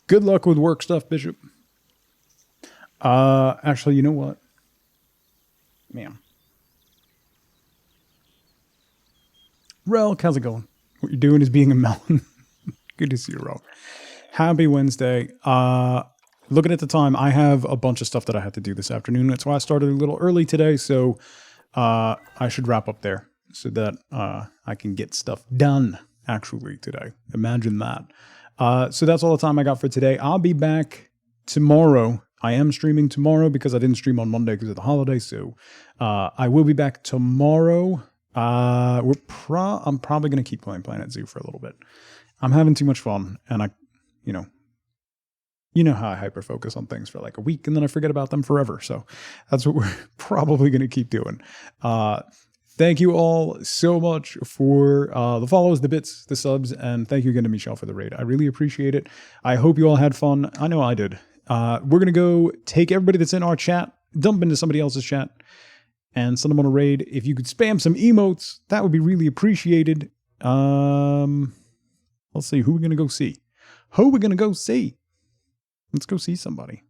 Good luck with work stuff, Bishop. Actually, you know what? Ma'am. Relk, how's it going? What you're doing is being a melon. Good to see you, Relk. Happy Wednesday. Looking at the time, I have a bunch of stuff that I have to do this afternoon. That's why I started a little early today, so I should wrap up there so that I can get stuff done, actually, today. Imagine that. So that's all the time I got for today. I'll be back tomorrow. I am streaming tomorrow because I didn't stream on Monday because of the holiday, so I will be back tomorrow. I'm probably going to keep playing Planet Zoo for a little bit. I'm having too much fun, and you know how I hyper focus on things for like a week and then I forget about them forever. So that's what we're probably going to keep doing. Thank you all so much for the follows, the bits, the subs, and thank you again to Michelle for the raid. I really appreciate it. I hope you all had fun. I know I did. We're going to go take everybody that's in our chat, dump into somebody else's chat, and send them on a raid. If you could spam some emotes, that would be really appreciated. Let's see, who we're going to go see. Who we're going to go see? Let's go see somebody.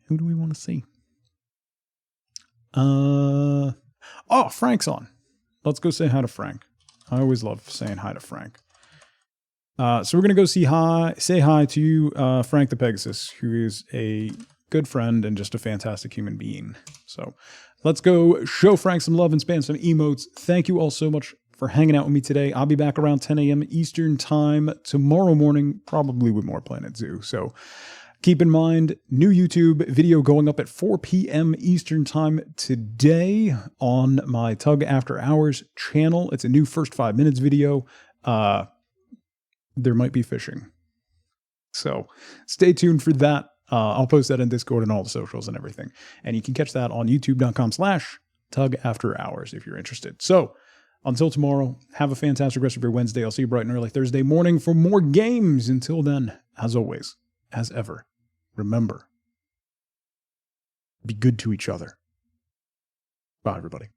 Who do we want to see? Oh, Frank's on. Let's go say hi to Frank. I always love saying hi to Frank. So we're going to go say hi to Frank the Pegasus, who is a good friend and just a fantastic human being. So let's go show Frank some love and spam some emotes. Thank you all so much for hanging out with me today. I'll be back around 10 a.m. Eastern time tomorrow morning, probably with more Planet Zoo. So keep in mind, new YouTube video going up at 4 p.m. Eastern time today on my Tug After Hours channel. It's a new first 5 minutes video. There might be fishing. So stay tuned for that. I'll post that in Discord and all the socials and everything. And you can catch that on youtube.com/Tug After Hours if you're interested. So until tomorrow, have a fantastic rest of your Wednesday. I'll see you bright and early Thursday morning for more games. Until then, as always, as ever, remember, be good to each other. Bye, everybody.